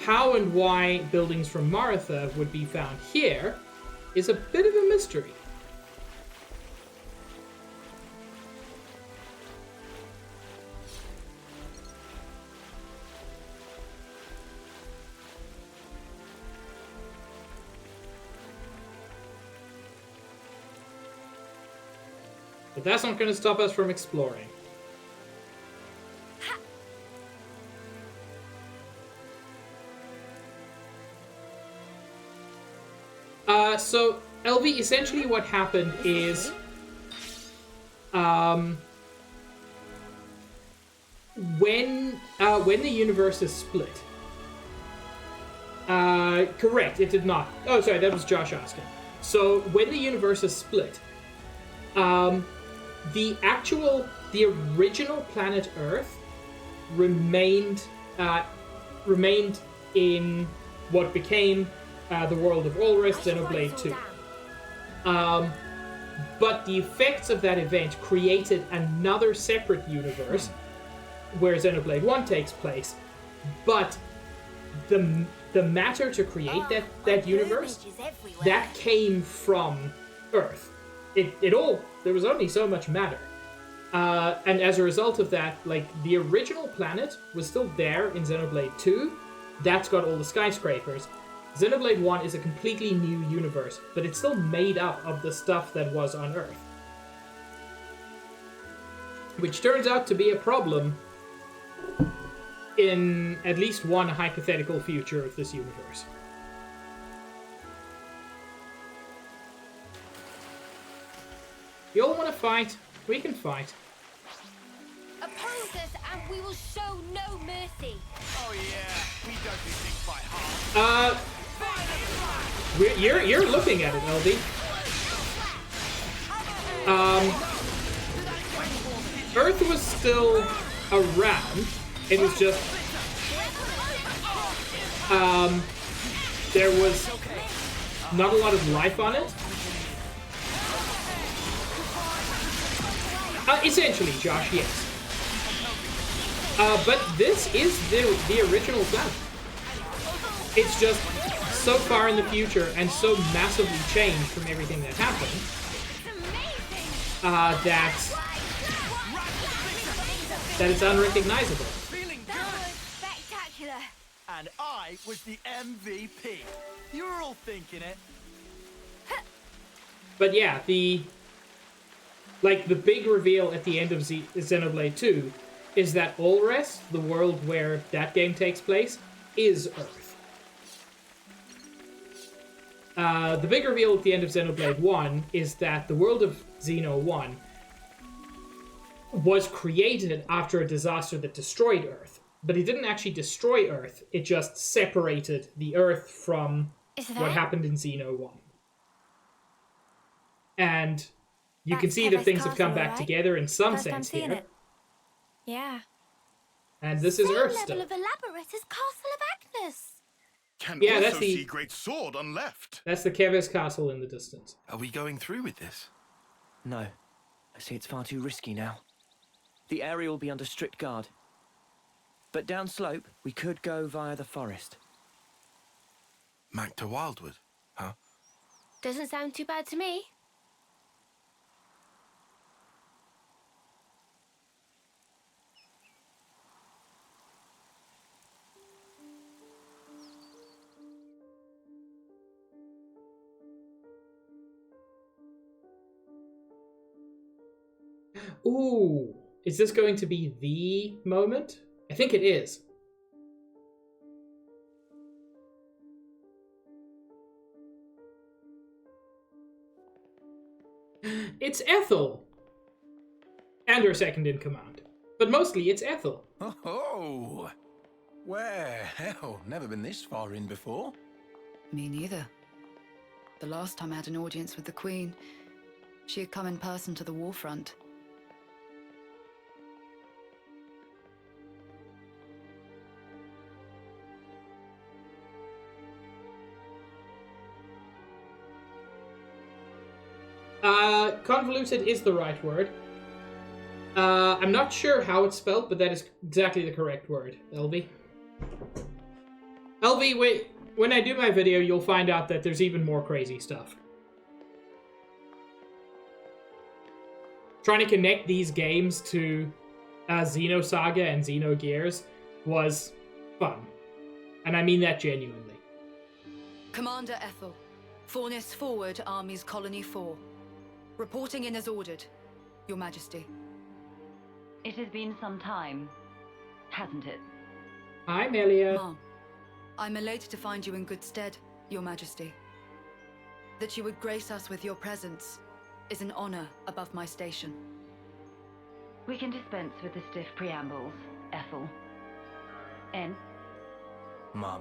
How and why buildings from Maratha would be found here is a bit of a mystery. But that's not going to stop us from exploring. So, LV, essentially what happened is... when the universe is split... correct, it did not. Oh, sorry, that was Josh asking. So, when the universe is split... the original planet Earth remained in what became the world of Ulrich, Xenoblade 2. But the effects of that event created another separate universe where Xenoblade 1 takes place. But the matter to create that universe, that came from Earth. There was only so much matter. And as a result of that, like, the original planet was still there in Xenoblade 2, that's got all the skyscrapers. Xenoblade 1 is a completely new universe, but it's still made up of the stuff that was on Earth. Which turns out to be a problem in at least one hypothetical future of this universe. You all want to fight? We can fight. Oppose us and we will show no mercy. Oh yeah, we don't do things by heart. You're looking at it, LD. Earth was still around. It was just there was not a lot of life on it. Essentially, Josh, yes. But this is the original plan. It's just so far in the future and so massively changed from everything that happened that it's unrecognizable. That was spectacular. And I was the MVP. You were all thinking it. But yeah, the big reveal at the end of Xenoblade 2 is that Allrest, the world where that game takes place, is Earth. The big reveal at the end of Xenoblade 1 is that the world of Xeno 1 was created after a disaster that destroyed Earth. But it didn't actually destroy Earth, it just separated the Earth from what happened in Xeno 1. And you can see that things have come back together in some sense here. It. Yeah. And this is Earth Same still. level of elaborate as Castle of Agnes. Can Yeah, also that's the- see great sword on left. That's the Keves Castle in the distance. Are we going through with this? No. I see it's far too risky now. The area will be under strict guard. But downslope, we could go via the forest. Mac to Wildwood, huh? Doesn't sound too bad to me. Ooh, is this going to be the moment? I think it is. It's Ethel! And her second in command. But mostly it's Ethel. Oh, where? Hell, never been this far in before. Me neither. The last time I had an audience with the Queen, she had come in person to the war front. Convoluted is the right word. I'm not sure how it's spelled, but that is exactly the correct word, LV. LV, wait, when I do my video, you'll find out that there's even more crazy stuff. Trying to connect these games to Xenosaga and Xenogears was fun. And I mean that genuinely. Commander Ethel, Fornis forward, Armies Colony 4. Reporting in as ordered, Your Majesty. It has been some time, hasn't it? Hi, Melia. Mom, I'm elated to find you in good stead, Your Majesty. That you would grace us with your presence is an honor above my station. We can dispense with the stiff preambles, Ethel. N. Mom.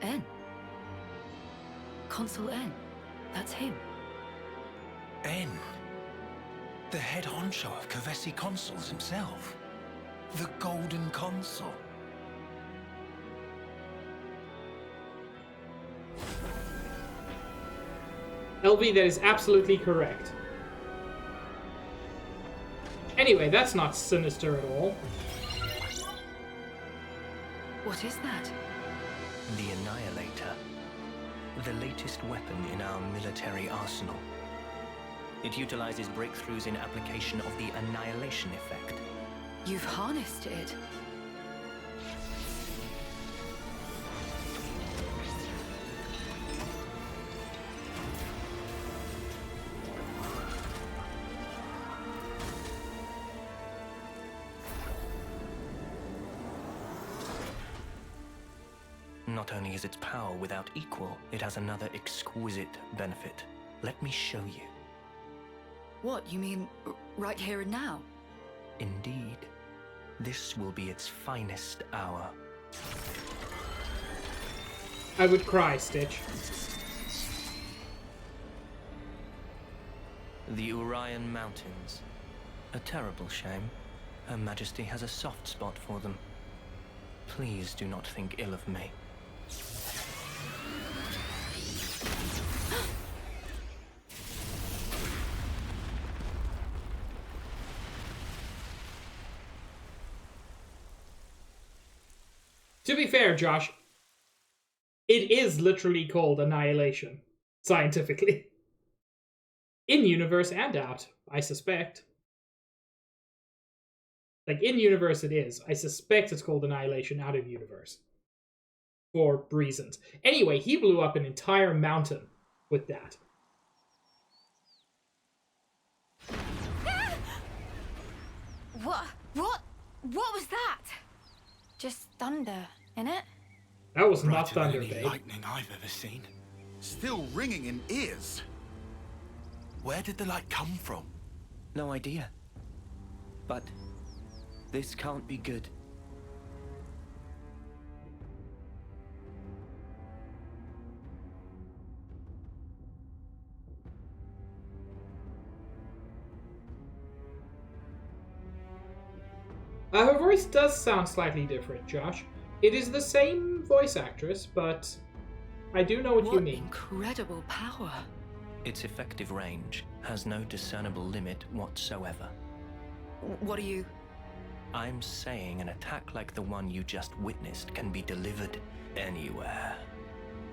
N. Consul N. That's him. N. The head honcho of Kavesi Consuls himself. The Golden Consul. LV, that is absolutely correct. Anyway, that's not sinister at all. What is that? The Annihilator. The latest weapon in our military arsenal. It utilizes breakthroughs in application of the annihilation effect, You've harnessed it. Not only is its power without equal, it has another exquisite benefit. Let me show you. What, you mean right here and now? Indeed. This will be its finest hour. I would cry, Stitch. The Orion Mountains. A terrible shame. Her Majesty has a soft spot for them. Please do not think ill of me. To be fair, Josh, it is literally called annihilation, scientifically. In-universe and out, I suspect. Like, in-universe it is. I suspect it's called annihilation out of universe. For reasons. Anyway, he blew up an entire mountain with that. What was that? Just thunder, innit? That was not Brighter than thunder, any babe. lightning I've ever seen. Still ringing in ears. Where did the light come from? No idea. But this can't be good. Her voice does sound slightly different, Josh. It is the same voice actress, but I do know what you mean. Incredible power. Its effective range has no discernible limit whatsoever. What are you... I'm saying an attack like the one you just witnessed can be delivered anywhere.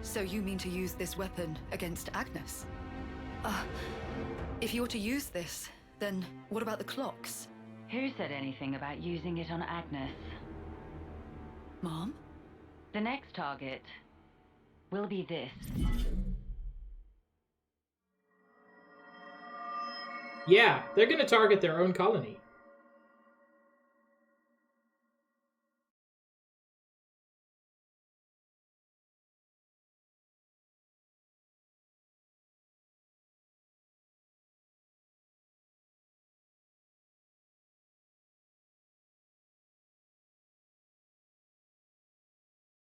So you mean to use this weapon against Agnes? If you were to use this, then what about the clocks? Who said anything about using it on Agnes? Mom? The next target will be this. Yeah, they're gonna target their own colony.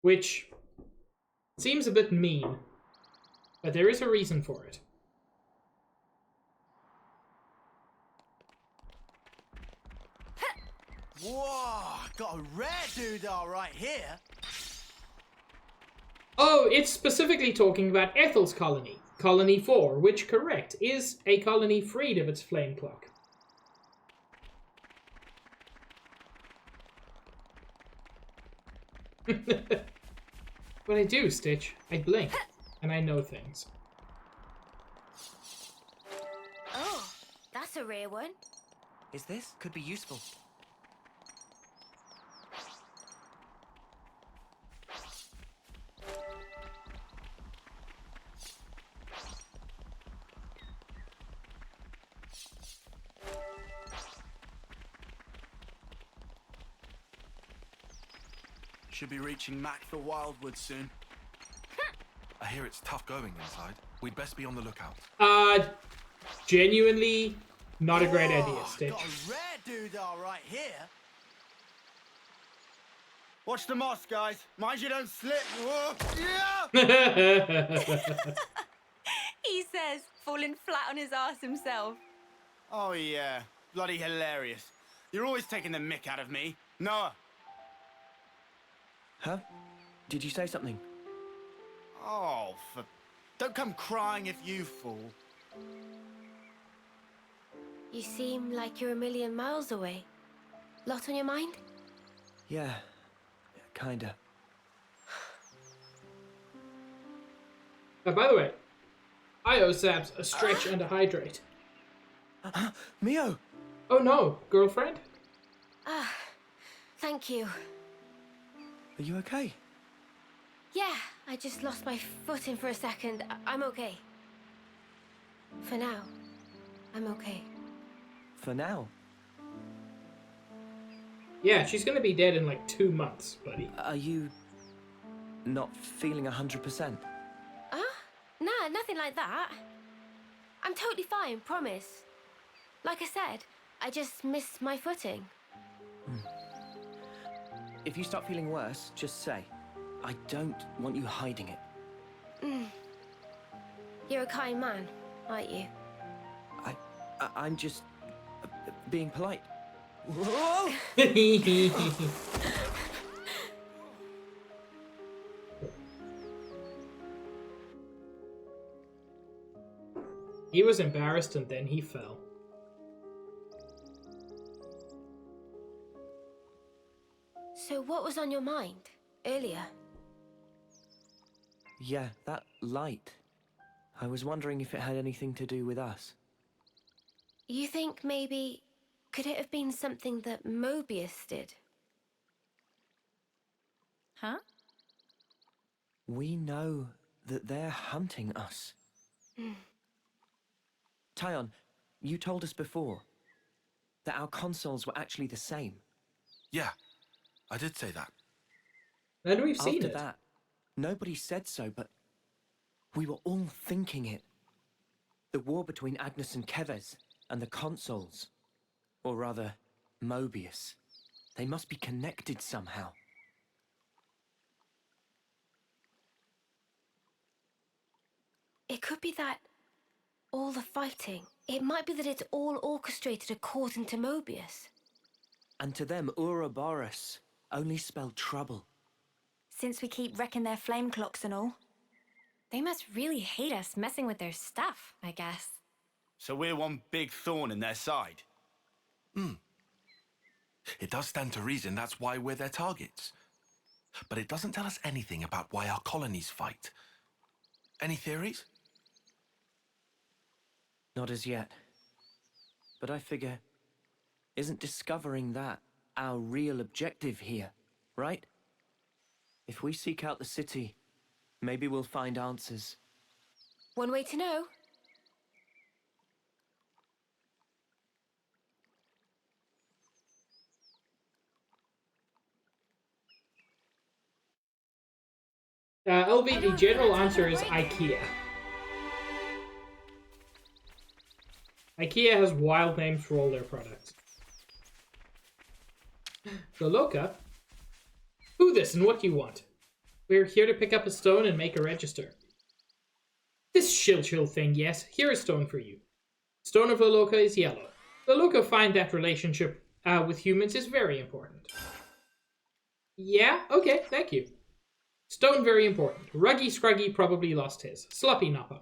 Which seems a bit mean, but there is a reason for it. Whoa, got a rare doodah right here. Oh, it's specifically talking about Ethel's colony, Colony 4, which, correct, is a colony freed of its flame cloak. What I do, Stitch, I blink, and I know things. Oh, that's a rare one. Is this? Could be useful. Should be reaching Macville Wildwood soon. I hear it's tough going inside. We'd best be on the lookout. Genuinely not a great idea, Whoa, Stitch. got a rare doodah right here. Watch the moss, guys. Mind you don't slip. Whoa. Yeah! He says, falling flat on his ass himself. Oh, yeah. Bloody hilarious. You're always taking the mick out of me. Noah. Huh? Did you say something? Oh, don't come crying if you fall. You seem like you're a million miles away. Lot on your mind? Yeah, kinda. By the way, I owe Sabs a stretch and a hydrate. Mio! Oh no, girlfriend? Ah, thank you. Are you okay? Yeah, I just lost my footing for a second. I'm okay. For now, I'm okay. For now. Yeah, she's gonna be dead in like 2 months, buddy. Are you not feeling 100%? Nah, nothing like that. I'm totally fine, promise. Like I said, I just missed my footing. If you start feeling worse, just say. I don't want you hiding it. You're a kind man, aren't you? I'm just being polite. Whoa! He was embarrassed and then he fell. So what was on your mind earlier? Yeah, that light. I was wondering if it had anything to do with us. You think maybe... could it have been something that Mobius did? Huh? We know that they're hunting us. Tyon, you told us before that our consoles were actually the same. Yeah, I did say that. And we've seen After it. that, nobody said so, but we were all thinking it. The war between Agnes and Kevez and the consoles. Or rather, Mobius. They must be connected somehow. It could be that... all the fighting. It might be that it's all orchestrated according to Mobius. And to them, Ouroboros only spelled trouble. Since we keep wrecking their flame clocks and all. They must really hate us messing with their stuff, I guess. So we're one big thorn in their side. It does stand to reason that's why we're their targets. But it doesn't tell us anything about why our colonies fight. Any theories? Not as yet. But I figure, isn't discovering that our real objective here, right? If we seek out the city, maybe we'll find answers. One way to know. LV, the general answer is IKEA. IKEA has wild names for all their products. So Loka, who this and what do you want? We're here to pick up a stone and make a register. This shill thing, yes. Here is stone for you. Stone of Loloka is yellow. Loloka find that relationship with humans is very important. Yeah, okay, thank you. Stone very important. Ruggy Scruggy probably lost his. Sloppy Noppa.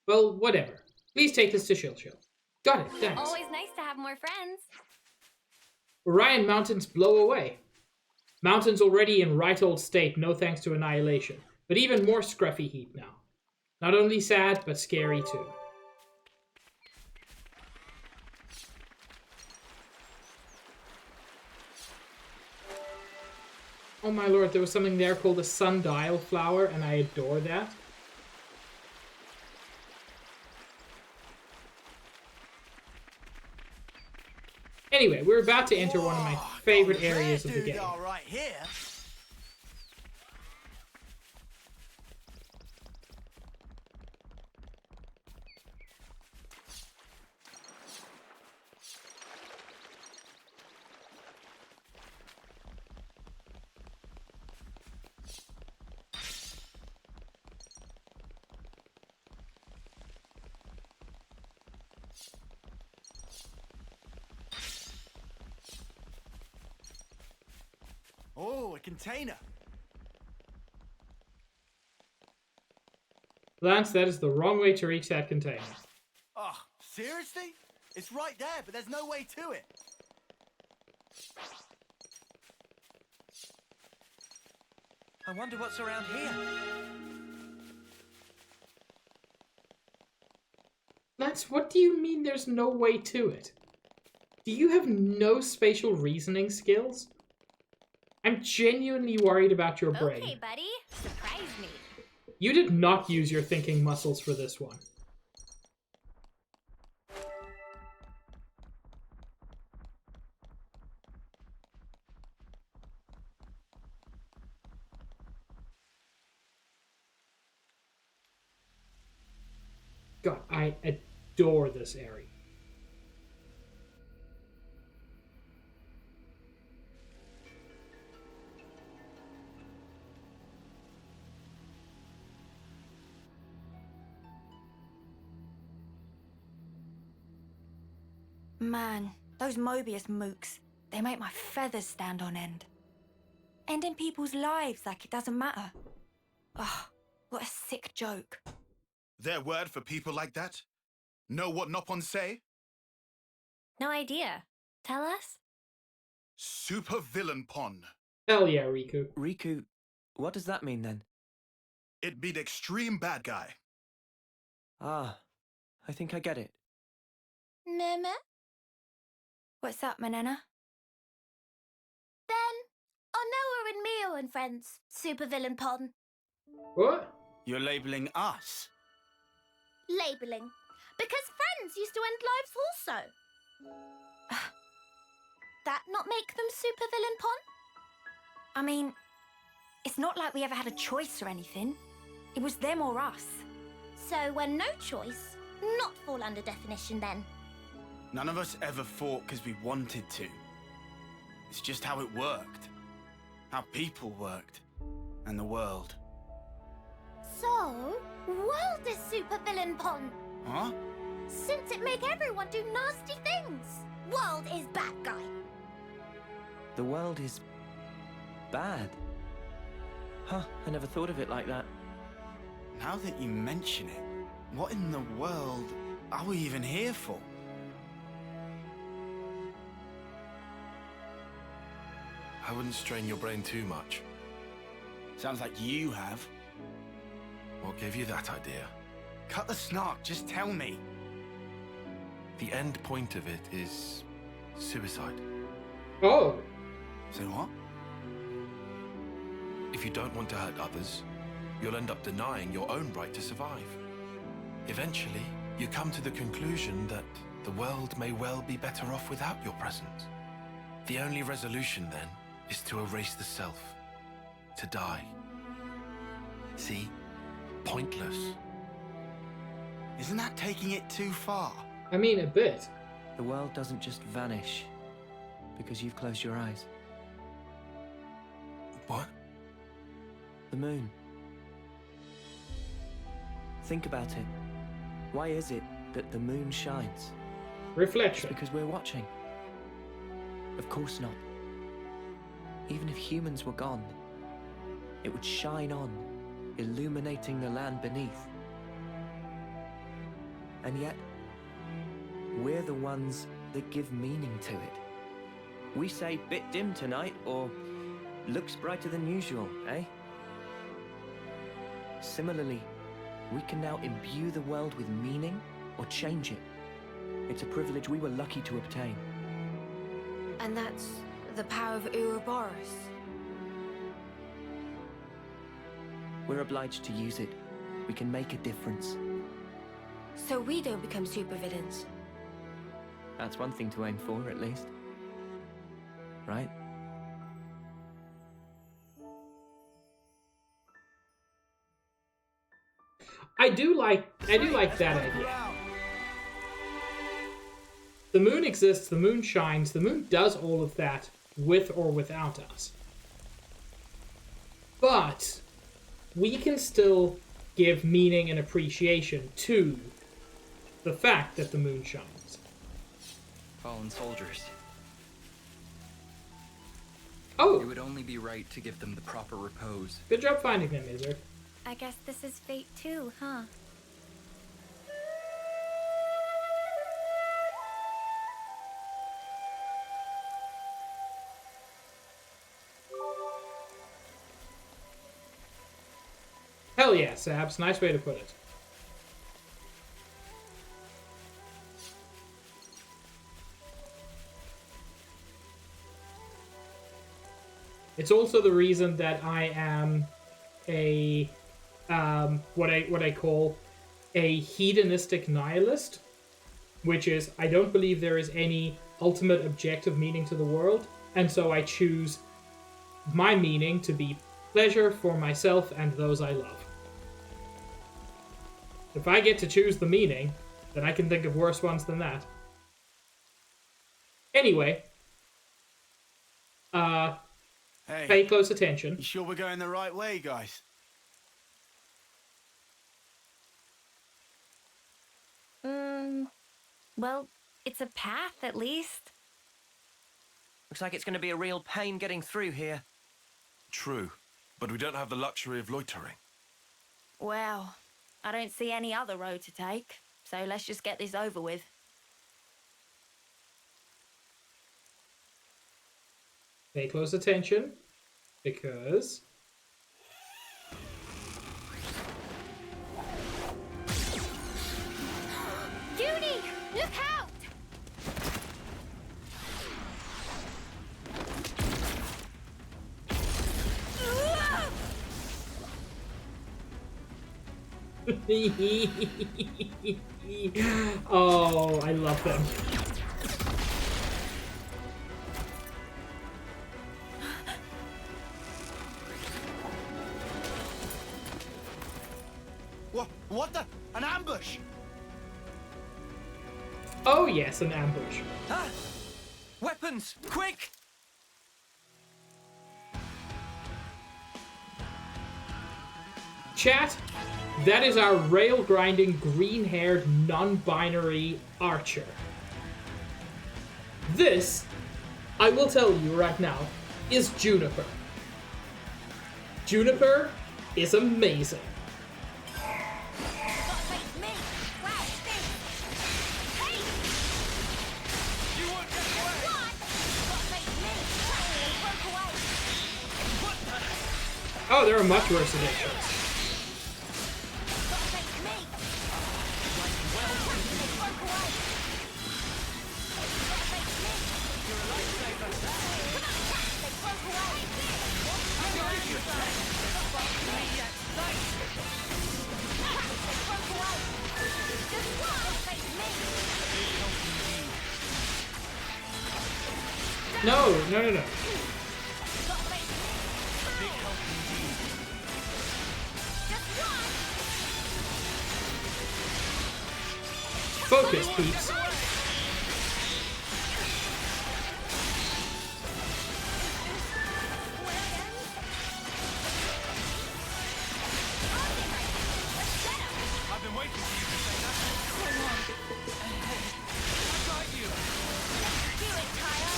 Well, whatever. Please take this to Shill. Got it, thanks. Always nice to have more friends. Orion Mountains blow away. Mountains already in right old state, no thanks to annihilation. But even more scruffy heat now. Not only sad, but scary too. Oh my lord, there was something there called a sundial flower, and I adore that. Anyway, we're about to enter one of my favorite areas of the game. Right here. Oh, a container. Lance, that is the wrong way to reach that container. Oh, seriously? It's right there, but there's no way to it. I wonder what's around here. Lance, what do you mean there's no way to it? Do you have no spatial reasoning skills? I'm genuinely worried about your brain. Okay, buddy. Surprise me. You did not use your thinking muscles for this one. God, I adore this area. Man, those Mobius mooks, they make my feathers stand on end. Ending people's lives like it doesn't matter. Ugh, what a sick joke. Their word for people like that? Know what Nopon say? No idea. Tell us? Super villain pon. Hell yeah, Riku. Riku, what does that mean then? It be the extreme bad guy. Ah, I think I get it. Meme? What's up, Manana? Ben, Onoa and Mio and friends. Supervillain Pon. What? You're labeling us? Labeling. Because friends used to end lives also. That not make them supervillain Pon? I mean, it's not like we ever had a choice or anything. It was them or us. So when no choice, not fall under definition then. None of us ever fought because we wanted to. It's just how it worked. How people worked. And the world. So, world is supervillain Pon. Huh? Since it make everyone do nasty things. World is bad guy. The world is bad. Huh, I never thought of it like that. Now that you mention it, what in the world are we even here for? I wouldn't strain your brain too much. Sounds like you have. What gave you that idea? Cut the snark, just tell me. The end point of it is suicide. Oh. So what? If you don't want to hurt others, you'll end up denying your own right to survive. Eventually, you come to the conclusion that the world may well be better off without your presence. The only resolution then is to erase the self, to die. See? Pointless. Isn't that taking it too far? I mean, a bit. The world doesn't just vanish because you've closed your eyes. What? The moon. Think about it. Why is it that the moon shines? Reflection. Because we're watching. Of course not. Even if humans were gone, it would shine on, illuminating the land beneath. And yet, we're the ones that give meaning to it. We say bit dim tonight, or looks brighter than usual, eh? Similarly, we can now imbue the world with meaning or change it. It's a privilege we were lucky to obtain. And that's the power of Ouroboros. We're obliged to use it. We can make a difference. So we don't become supervillains. That's one thing to aim for, at least. Right? I do like that idea. The moon exists, the moon shines, the moon does all of that with or without us. But we can still give meaning and appreciation to the fact that the moon shines. Fallen soldiers. Oh! It would only be right to give them the proper repose. Good job finding them, Izard. I guess this is fate too, huh? Hell yeah, Sabs. Nice way to put it. It's also the reason that I am a what I call a hedonistic nihilist, which is I don't believe there is any ultimate objective meaning to the world, and so I choose my meaning to be pleasure for myself and those I love. If I get to choose the meaning, then I can think of worse ones than that. Anyway, Hey, pay close attention. you sure we're going the right way, guys? Well, it's a path at least. Looks like it's going to be a real pain getting through here. True, but we don't have the luxury of loitering. Well, I don't see any other road to take, so let's just get this over with. Pay close attention, because... Judy, look out! Oh, I love them. What the? An ambush? Oh yes, an ambush. Ah! Weapons! Quick! Chat, that is our rail-grinding, green-haired, non-binary archer. This, I will tell you right now, is Juniper. Juniper is amazing. Oh, there are much worse editions. No. Focus, peeps. I've been waiting for you to say that. Come on. I got you. Do it, Tyler.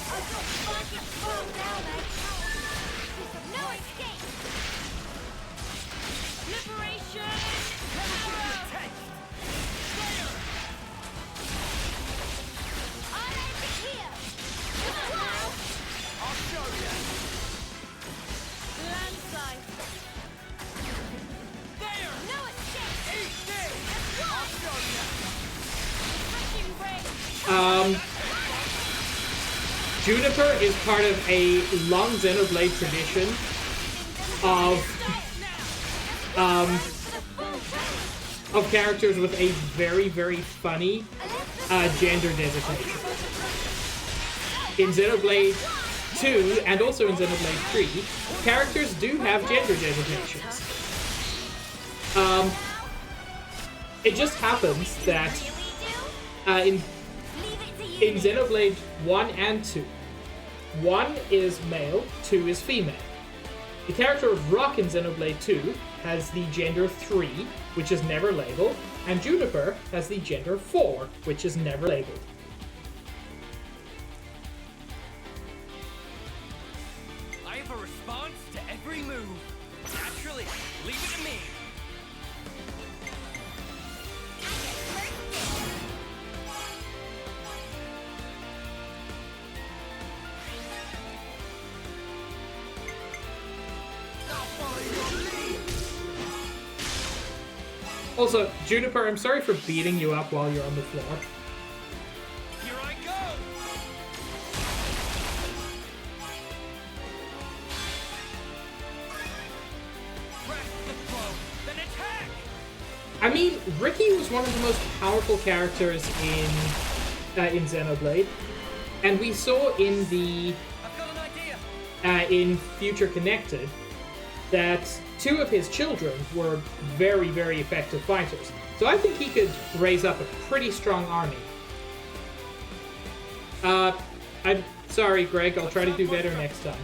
I've got fucking fun now, mate. No escape. Liberation. I'll end it here. I'll show you. Landside. There. No escape. Eat this. I'll show you. Freaking range. Juniper is part of a long Xenoblade tradition of characters with a very, very funny gender designation. In Xenoblade 2 and also in Xenoblade 3, characters do have gender designations. It just happens that in Xenoblade 1 and 2, 1 is male, 2 is female. The character of Rock in Xenoblade 2 has the gender 3, which is never labeled, and Juniper has the gender 4, which is never labeled. I have a response to every move. Naturally, leave it to me. Also, Juniper, I'm sorry for beating you up while you're on the floor. Here I go. I mean, Ricky was one of the most powerful characters in Xenoblade, and we saw in the in Future Connected that 2 of his children were very, very effective fighters. So I think he could raise up a pretty strong army. I'm sorry, Greg. I'll try to do better next time.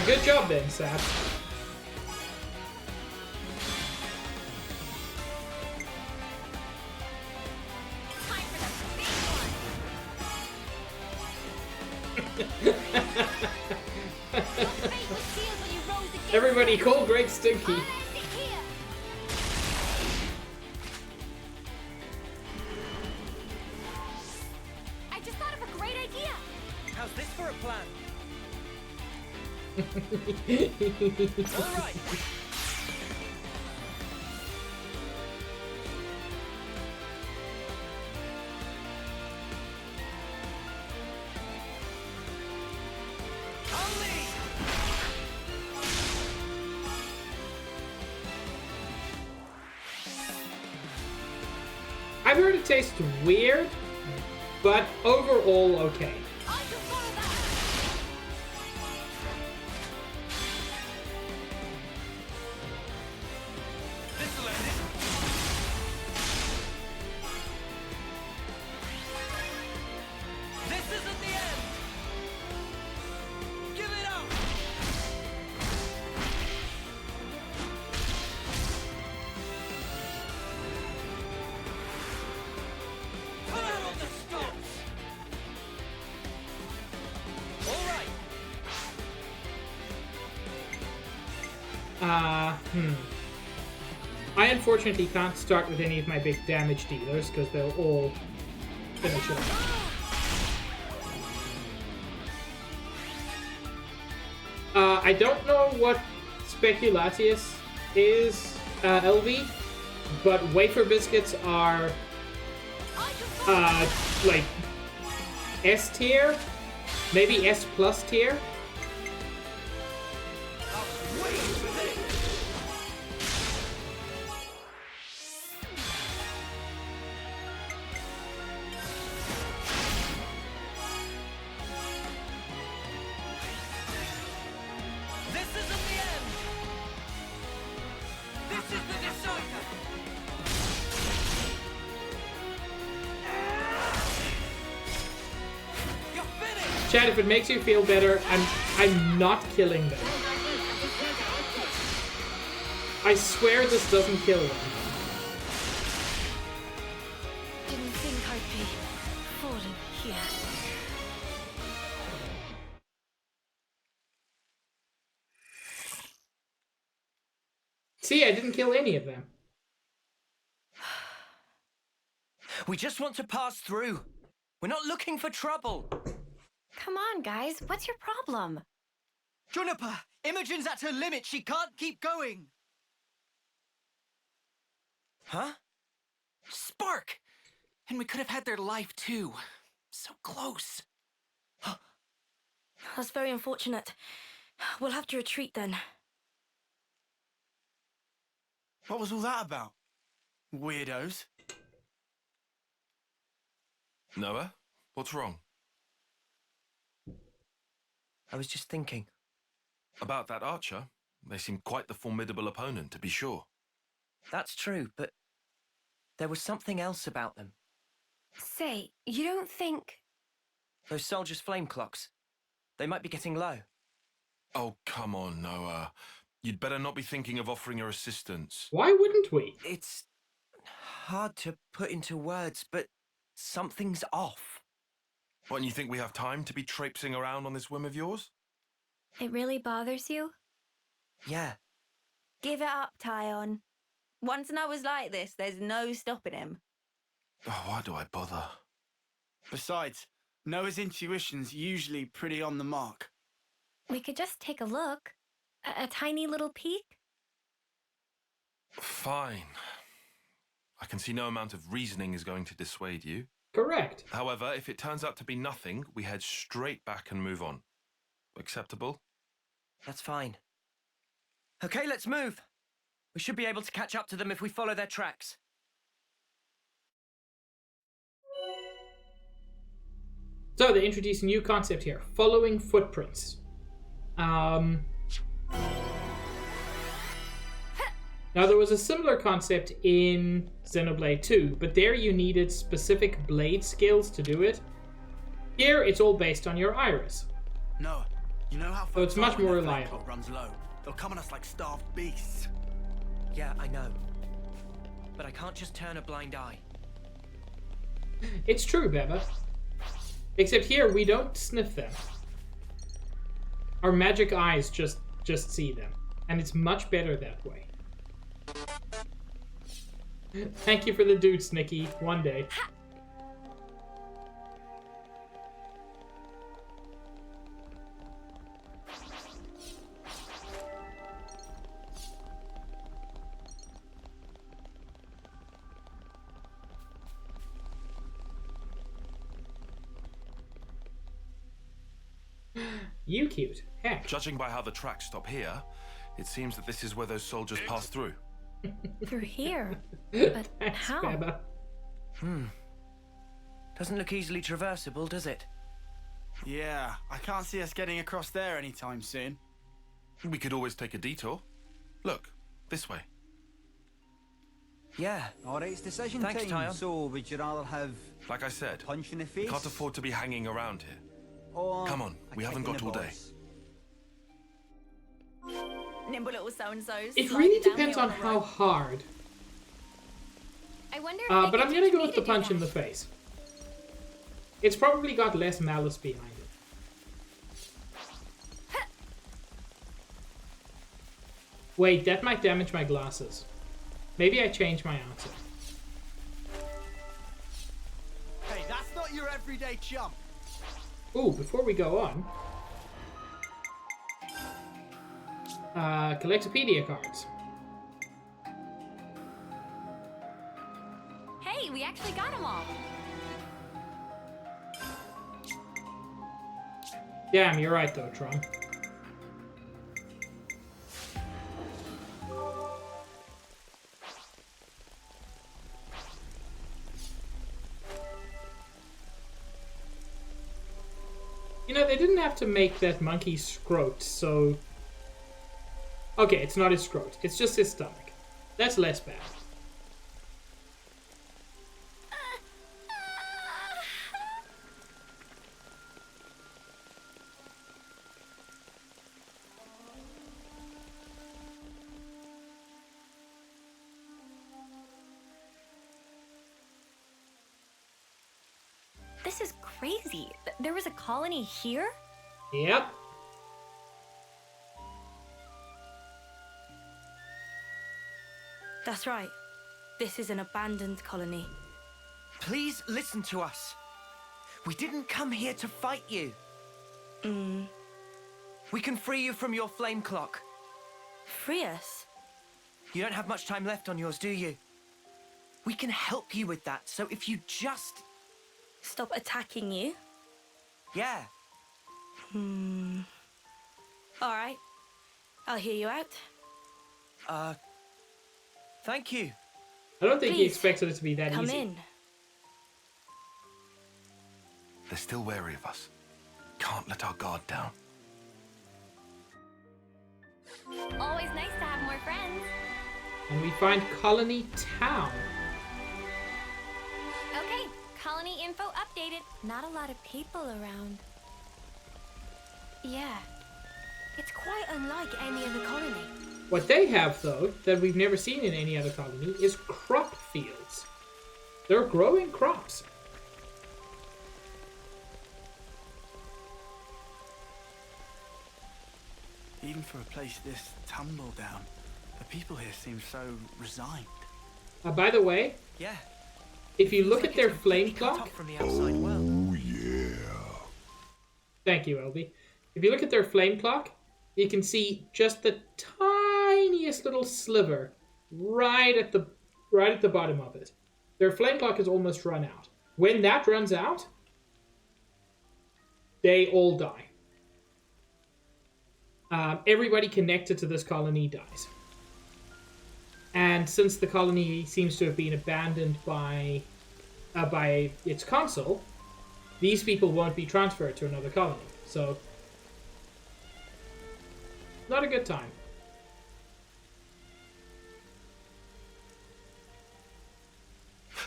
Good job then, Sap. Everybody call Greg Stinky. I just thought of a great idea. How's this for a plan? All right. I've heard it tastes weird, but overall okay. I unfortunately can't start with any of my big damage dealers because they'll all finish it off. I don't know what Speculatius is, LV, but wafer biscuits are like S tier, maybe S plus tier. Chad, if it makes you feel better, I'm not killing them. I swear this doesn't kill them. Didn't think I'd be falling here. See, I didn't kill any of them. We just want to pass through. We're not looking for trouble. Come on, guys. What's your problem? Juniper, Imogen's at her limit. She can't keep going. Huh? Spark! And we could have had their life too. So close. That's very unfortunate. We'll have to retreat then. What was all that about? Weirdos. Noah, what's wrong? I was just thinking. About that archer? They seem quite the formidable opponent, to be sure. That's true, but there was something else about them. Say, you don't think... Those soldiers' flame clocks. They might be getting low. Oh, come on, Noah. You'd better not be thinking of offering her assistance. Why wouldn't we? It's hard to put into words, but something's off. What, and you think we have time to be traipsing around on this whim of yours? It really bothers you? Yeah. Give it up, Tyon. Once Noah's like this, there's no stopping him. Oh, why do I bother? Besides, Noah's intuition's usually pretty on the mark. We could just take a look. A tiny little peek? Fine. I can see no amount of reasoning is going to dissuade you. Correct. However, if it turns out to be nothing, we head straight back and move on. Acceptable? That's fine. Okay, let's move. We should be able to catch up to them if we follow their tracks. So they introduce a new concept here, following footprints. Now there was a similar concept in Xenoblade 2, but there you needed specific blade skills to do it. Here it's all based on your iris. Noah, you know how So it's much more when that flame reliable. clock runs low? They'll come on us like starved beasts. Yeah, I know. But I can't just turn a blind eye. It's true, Beba. Except here we don't sniff them. Our magic eyes just see them. And it's much better that way. Thank you for the dudes, Nikki. One day. You cute. Heck. Judging by how the tracks stop here, it seems that this is where those soldiers passed through. Through here? But Thanks, how? Beba. Doesn't look easily traversable, does it? Yeah, I can't see us getting across there anytime soon. We could always take a detour. Look, this way. Yeah. All right, it's decision Thanks, time. Tyon. So, would you rather have Like I said, punch in the we face? can't afford to be hanging around here. Or Come on, a we kick haven't in got the all day. balls? Nimble little so-and-sos. It really depends on how hard. I wonder if But I'm gonna go with the punch in the face. It's probably got less malice behind it. Wait, that might damage my glasses. Maybe I change my answer. Hey, that's not your everyday chump. Ooh, before we go on... Collectopedia cards. Hey, we actually got them all. Damn, you're right though, Tron. You know, they didn't have to make that monkey scrote, so... Okay, it's not his scrote. It's just his stomach. That's less bad. This is crazy. There was a colony here? Yep. That's right. This is an abandoned colony. Please listen to us. We didn't come here to fight you. We can free you from your flame clock. Free us? You don't have much time left on yours, do you? We can help you with that, so if you just... Stop attacking you? Yeah. All right. I'll hear you out. Thank you. I don't think he Please, expected it to be that come easy. in. They're still wary of us. Can't let our guard down. Always nice to have more friends. And we find Colony Town. Okay, colony info updated. Not a lot of people around. Yeah, it's quite unlike any other colony. What they have, though, that we've never seen in any other colony, is crop fields. They're growing crops. Even for a place this tumble down, the people here seem so resigned. By the way, Yeah. if you look It's at their it's flame completely cut clock... off from the outside world. Oh, yeah. Thank you, LB. If you look at their flame clock, you can see just the tiniest little sliver right at the bottom of it. Their flame clock has almost run out. When that runs out, they all die. Everybody connected to this colony dies. And since the colony seems to have been abandoned by its consul, these people won't be transferred to another colony. So, not a good time.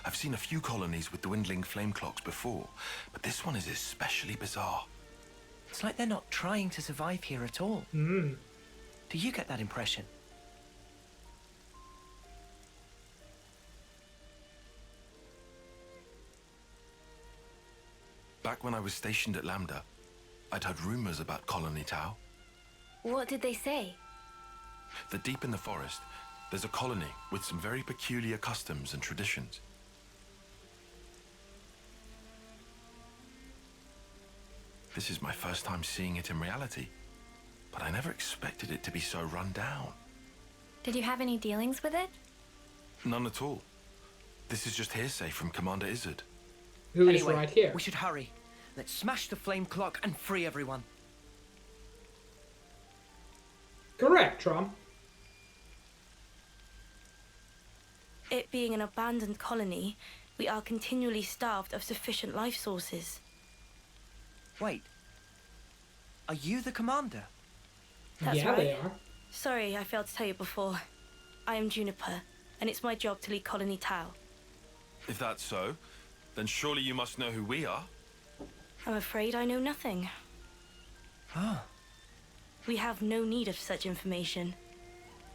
I've seen a few colonies with dwindling flame clocks before, but this one is especially bizarre. It's like they're not trying to survive here at all. Mm. Do you get that impression? Back when I was stationed at Lambda, I'd heard rumors about Colony Tau. What did they say? That deep in the forest, there's a colony with some very peculiar customs and traditions. This is my first time seeing it in reality, but I never expected it to be so run down. Did you have any dealings with it? None at all. This is just hearsay from Commander Izzard. Who is Anyway, right here. we should hurry. Let's smash the flame clock and free everyone. Correct, Trom. It being an abandoned colony, we are continually starved of sufficient life sources. Wait. Are you the commander? That's yeah, right. they are. Sorry, I failed to tell you before. I am Juniper, and it's my job to lead Colony Tau. If that's so, then surely you must know who we are. I'm afraid I know nothing. Ah. We have no need of such information.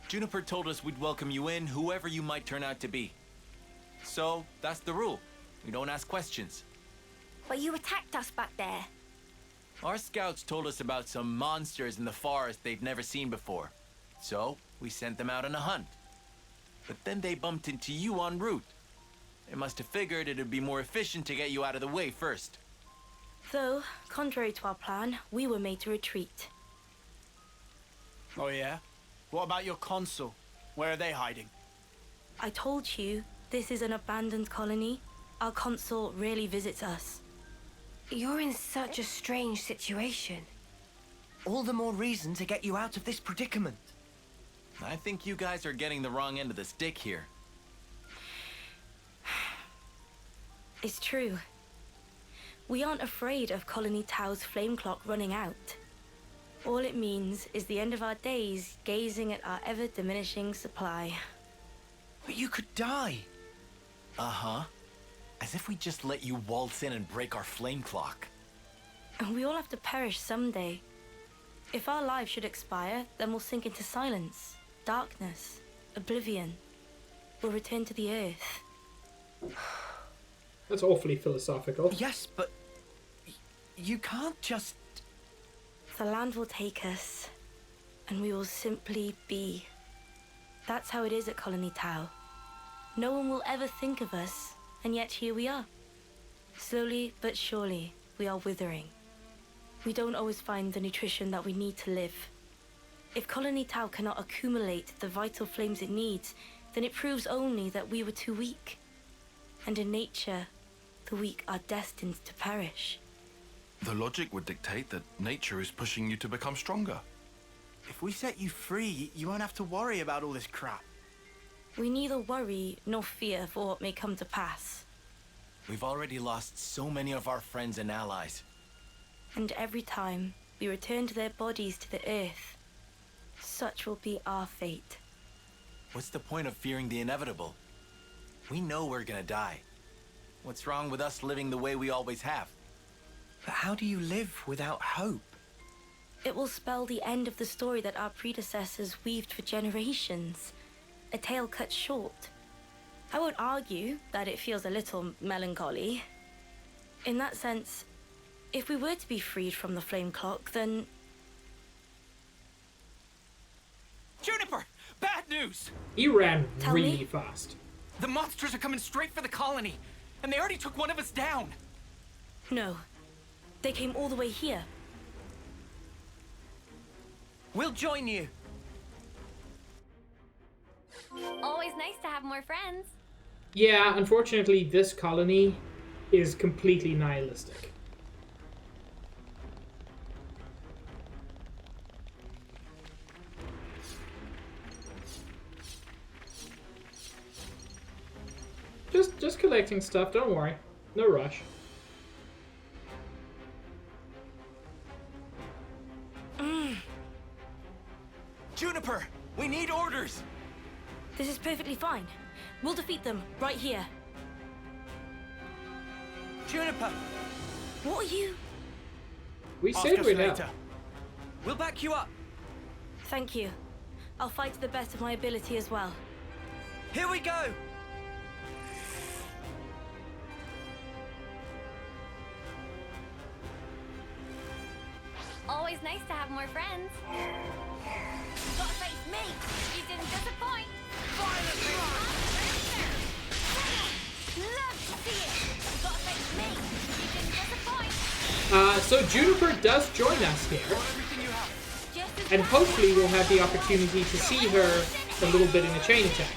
Juniper told us we'd welcome you in, whoever you might turn out to be. So, that's the rule. We don't ask questions. But you attacked us back there. Our scouts told us about some monsters in the forest they'd never seen before. So, we sent them out on a hunt. But then they bumped into you en route. They must have figured it'd be more efficient to get you out of the way first. Though, contrary to our plan, we were made to retreat. Oh yeah? What about your consul? Where are they hiding? I told you, this is an abandoned colony. Our consul rarely visits us. You're in such a strange situation. All the more reason to get you out of this predicament. I think you guys are getting the wrong end of the stick here. It's true. We aren't afraid of Colony Tau's flame clock running out. All it means is the end of our days gazing at our ever-diminishing supply. But you could die. Uh-huh. As if we just let you waltz in and break our flame clock. And we all have to perish someday. If our lives should expire, then we'll sink into silence, darkness, oblivion. We'll return to the earth. That's awfully philosophical. Yes, but you can't just... The land will take us, and we will simply be. That's how it is at Colony Tau. No one will ever think of us, and yet here we are. Slowly but surely, we are withering. We don't always find the nutrition that we need to live. If Colony Tau cannot accumulate the vital flames it needs, then it proves only that we were too weak. And in nature, the weak are destined to perish. The logic would dictate that nature is pushing you to become stronger. If we set you free, you won't have to worry about all this crap. We neither worry nor fear for what may come to pass. We've already lost so many of our friends and allies. And every time we return to their bodies to the earth, such will be our fate. What's the point of fearing the inevitable? We know we're gonna die. What's wrong with us living the way we always have? But how do you live without hope? It will spell the end of the story that our predecessors weaved for generations. A tale cut short. I won't argue that it feels a little melancholy. In that sense, if we were to be freed from the flame clock, then... Juniper! Bad news! He ran Tell really me. fast. The monsters are coming straight for the colony, and they already took one of us down. No. They came all the way here. We'll join you. Always nice to have more friends. Yeah, unfortunately, this colony is completely nihilistic. Just collecting stuff, don't worry. No rush. Juniper, we need orders! This is perfectly fine. We'll defeat them right here. Juniper, What are you? We Ask said us we're now. later. we'll back you up. Thank you. I'll fight to the best of my ability as well. Here we go. Always nice to have more friends. You gotta face me. You didn't disappoint. Love to see it. You gotta face me. You didn't disappoint. So Juniper does join us here, and hopefully we'll have the opportunity to see her a little bit in a chain attack.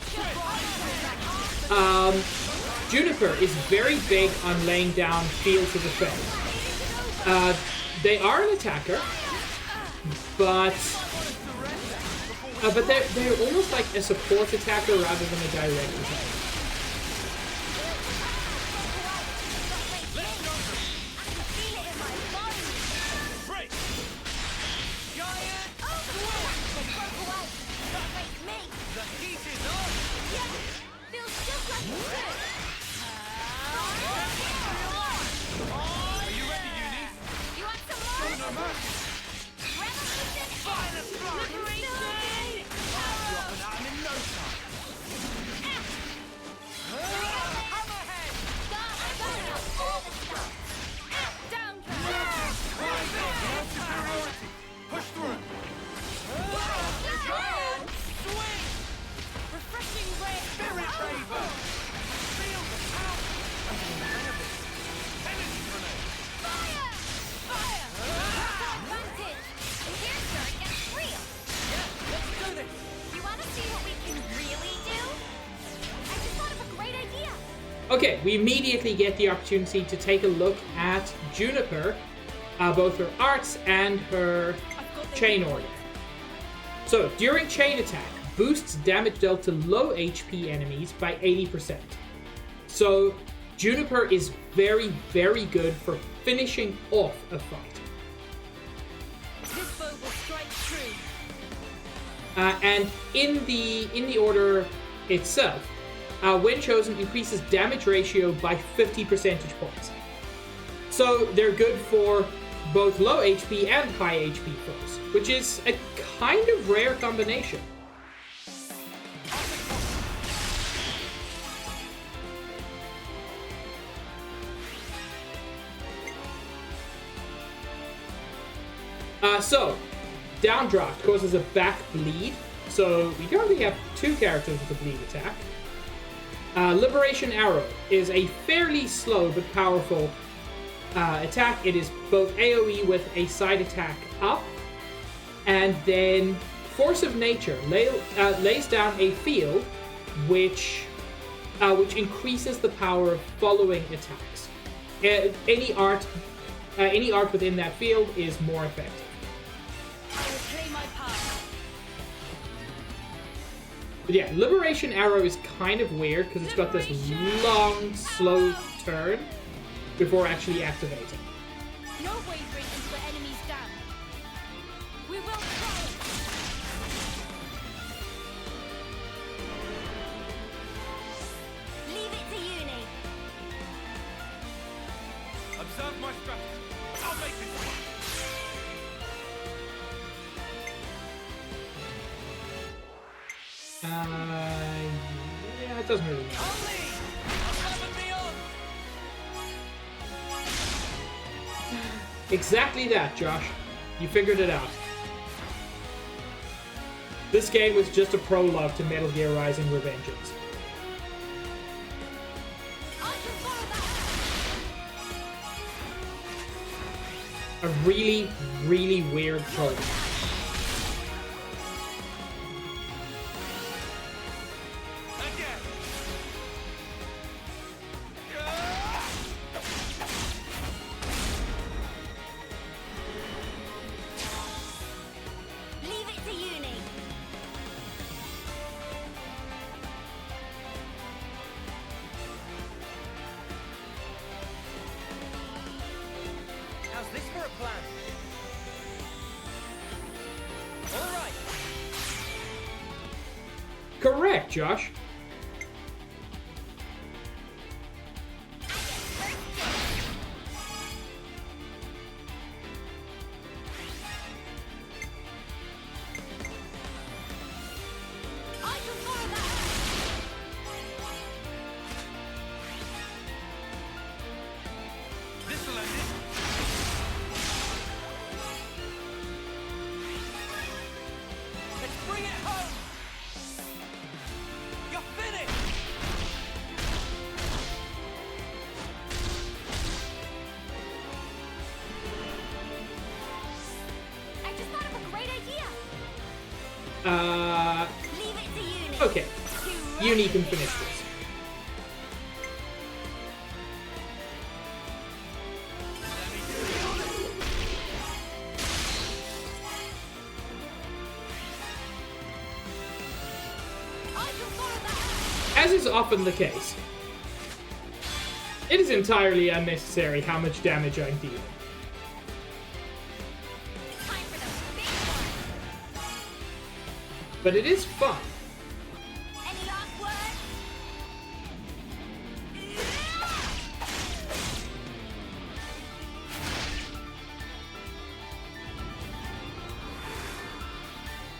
Juniper is very big on laying down fields of defense. They are an attacker, but they're almost like a support attacker rather than a direct attacker. Okay, we immediately get the opportunity to take a look at Juniper, both her arts and her chain order. So, during chain attack, boosts damage dealt to low HP enemies by 80%. So, Juniper is very, very good for finishing off a fight. This bow will strike true. And in the order itself, when chosen, increases damage ratio by 50 percentage points. So they're good for both low HP and high HP foes, which is a kind of rare combination. So, Downdraft causes a back bleed, so we currently have two characters with a bleed attack. Liberation Arrow is a fairly slow but powerful attack. It is both AoE with a side attack up, and then Force of Nature lays down a field which increases the power of following attacks. Any art within that field is more effective. I will play my part. But yeah, Liberation Arrow is kind of weird because it's got this long, slow turn before actually activating. No wavering until the enemy's down. We will try. Leave it to Uni. Observe my strategy. I'll make this work. Yeah, it doesn't really matter. Exactly that, Josh. You figured it out. This game was just a prologue to Metal Gear Rising: Revengeance. A really, really weird prologue. Leave it to Uni. How's this for a plan? All right. Correct, Josh. This'll end it. Let's bring it home. You're finished. I just thought of a great idea. Leave it to Uni. Okay. Uni can finish this. As is often the case, it is entirely unnecessary how much damage I'm dealing. But it is fun. Any last words?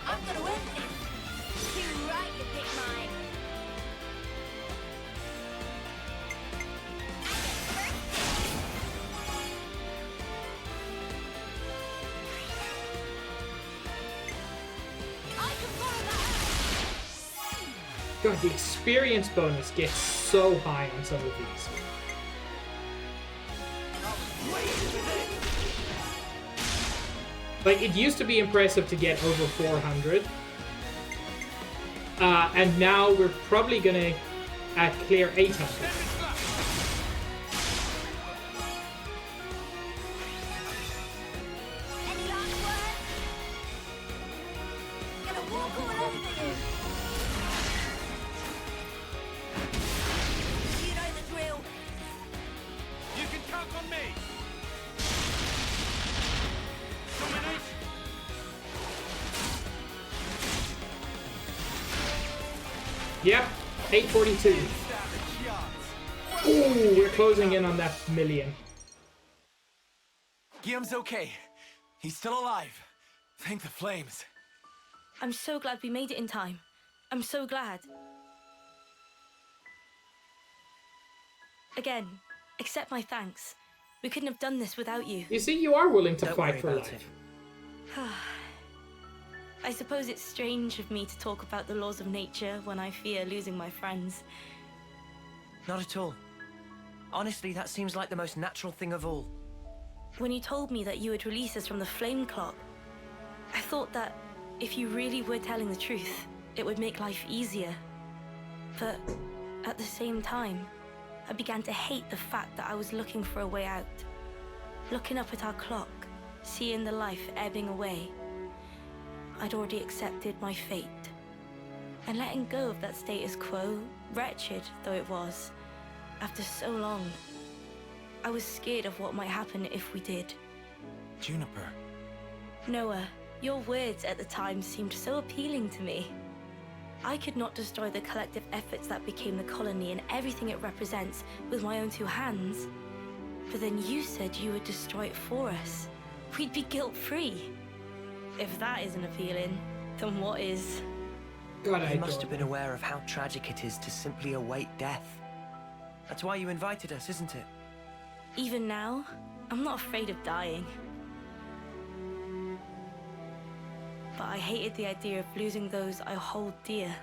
I'm gonna win this. Too right, you pick mine. God, the experience bonus gets so high on some of these. Like, it used to be impressive to get over 400. And now we're probably gonna clear 800. Any last words? Gonna walk all over you. You know the drill. You can count on me. Dominate. Yep, 842. Ooh, we're closing in on that million. Guillaume's okay. He's still alive. Thank the flames. I'm so glad we made it in time. I'm so glad. Again, accept my thanks. We couldn't have done this without you. You see, you are willing to Don't fight worry for about life. I suppose it's strange of me to talk about the laws of nature when I fear losing my friends. Not at all. Honestly, that seems like the most natural thing of all. When you told me that you would release us from the flame clock, I thought that if you really were telling the truth, it would make life easier. But at the same time, I began to hate the fact that I was looking for a way out. Looking up at our clock, seeing the life ebbing away, I'd already accepted my fate. and letting go of that status quo, wretched though it was, after so long. I was scared of what might happen if we did. Juniper. Noah, your words at the time seemed so appealing to me. I could not destroy the collective efforts that became the colony and everything it represents with my own two hands. But then you said you would destroy it for us. We'd be guilt-free. If that isn't appealing, then what is? God, you must have been aware of how tragic it is to simply await death. That's why you invited us, isn't it? Even now, I'm not afraid of dying. But I hated the idea of losing those I hold dear.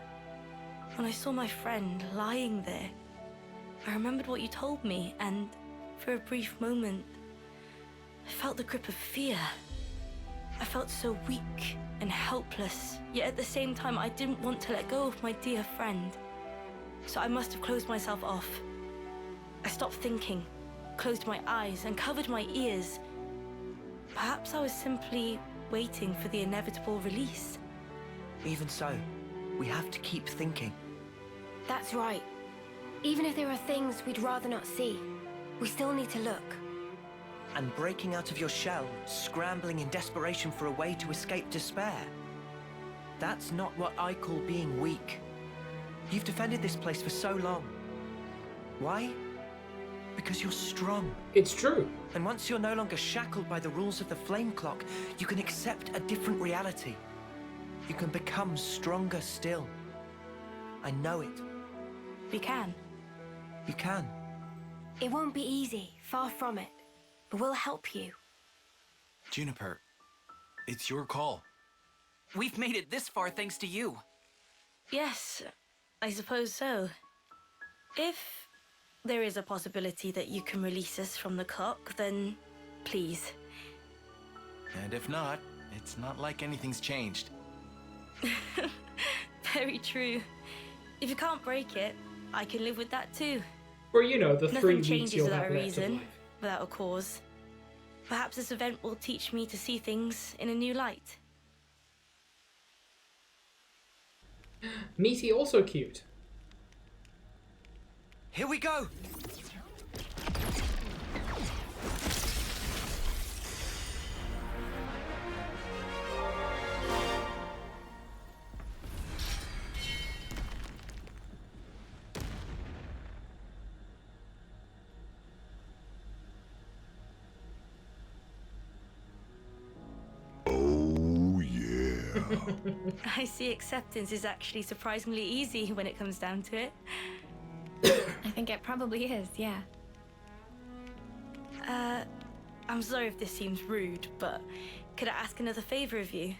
When I saw my friend lying there, I remembered what you told me, and for a brief moment, I felt the grip of fear. I felt so weak and helpless, yet at the same time I didn't want to let go of my dear friend. So I must have closed myself off. I stopped thinking, closed my eyes, and covered my ears. Perhaps I was simply waiting for the inevitable release. Even so, we have to keep thinking. That's right. Even if there are things we'd rather not see, we still need to look. And breaking out of your shell, scrambling in desperation for a way to escape despair. That's not what I call being weak. You've defended this place for so long. Why? Because you're strong. It's true. And once you're no longer shackled by the rules of the flame clock, you can accept a different reality. You can become stronger still. I know it. We can. You can. It won't be easy, far from it. But we'll help you. Juniper, it's your call. We've made it this far thanks to you. Yes, I suppose so. If there is a possibility that you can release us from the clock, then please. And if not, it's not like anything's changed. Very true. If you can't break it, I can live with that too. Or, you know, the 3 Nothing weeks changes you'll without have a left of reason, life. without a cause. Perhaps this event will teach me to see things in a new light. Meaty also cute. Here we go! Oh, yeah. I see acceptance is actually surprisingly easy when it comes down to it. I think it probably is, yeah. I'm sorry if this seems rude, but could I ask another favor of you?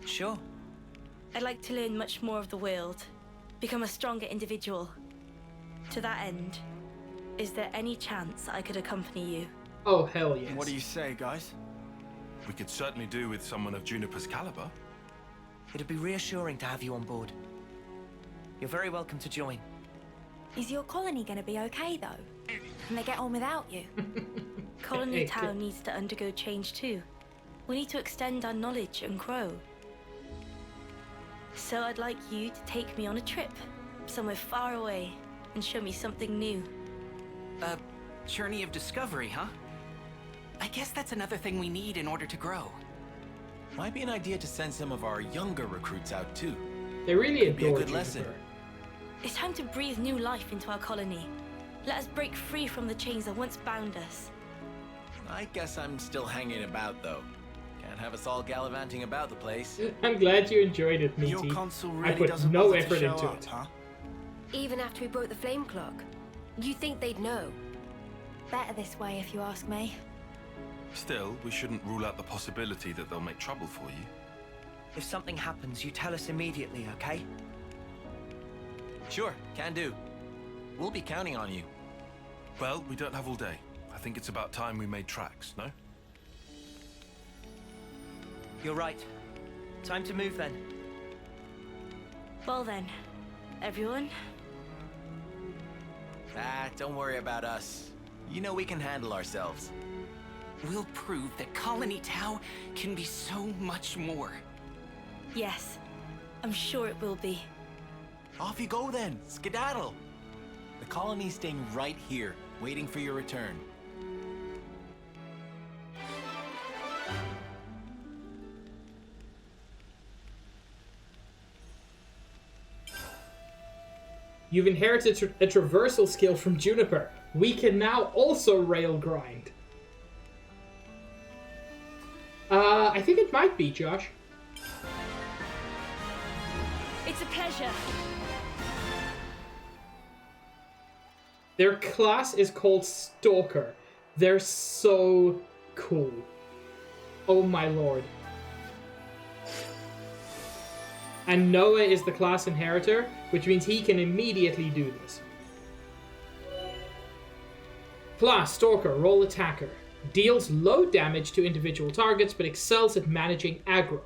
Sure. I'd like to learn much more of the world, become a stronger individual. To that end, is there any chance I could accompany you? Oh, hell yes. What do you say, guys? We could certainly do with someone of Juniper's caliber. It'd be reassuring to have you on board. You're very welcome to join. Is your colony gonna be okay, though? Can they get on without you? Colony Town needs to undergo change too. We need to extend our knowledge and grow. So I'd like you to take me on a trip, somewhere far away, and show me something new. A journey of discovery, huh? I guess that's another thing we need in order to grow. Might be an idea to send some of our younger recruits out too. They really Could be a adore good Juniper. lesson. It's time to breathe new life into our colony. Let us break free from the chains that once bound us. I guess I'm still hanging about though. Can't have us all gallivanting about the place. I'm glad you enjoyed it, Meaty. Your console I really put doesn't no bother to effort show into up, it. huh? Even after we broke the flame clock, you think they'd know? Better this way, if you ask me. Still, we shouldn't rule out the possibility that they'll make trouble for you. If something happens, you tell us immediately, okay? Sure, can do. We'll be counting on you. Well, we don't have all day. I think it's about time we made tracks, no? You're right. Time to move then. Well then, everyone. Ah, don't worry about us. You know we can handle ourselves. We'll prove that Colony Tau can be so much more. Yes, I'm sure it will be. Off you go then. Skedaddle. The colony's staying right here, waiting for your return. You've inherited a traversal skill from Juniper. We can now also rail grind. I think it might be, Josh. It's a pleasure. Their class is called Stalker. They're so cool. Oh my lord. And Noah is the class inheritor, which means he can immediately do this. Class Stalker, role attacker. Deals low damage to individual targets, but excels at managing aggro.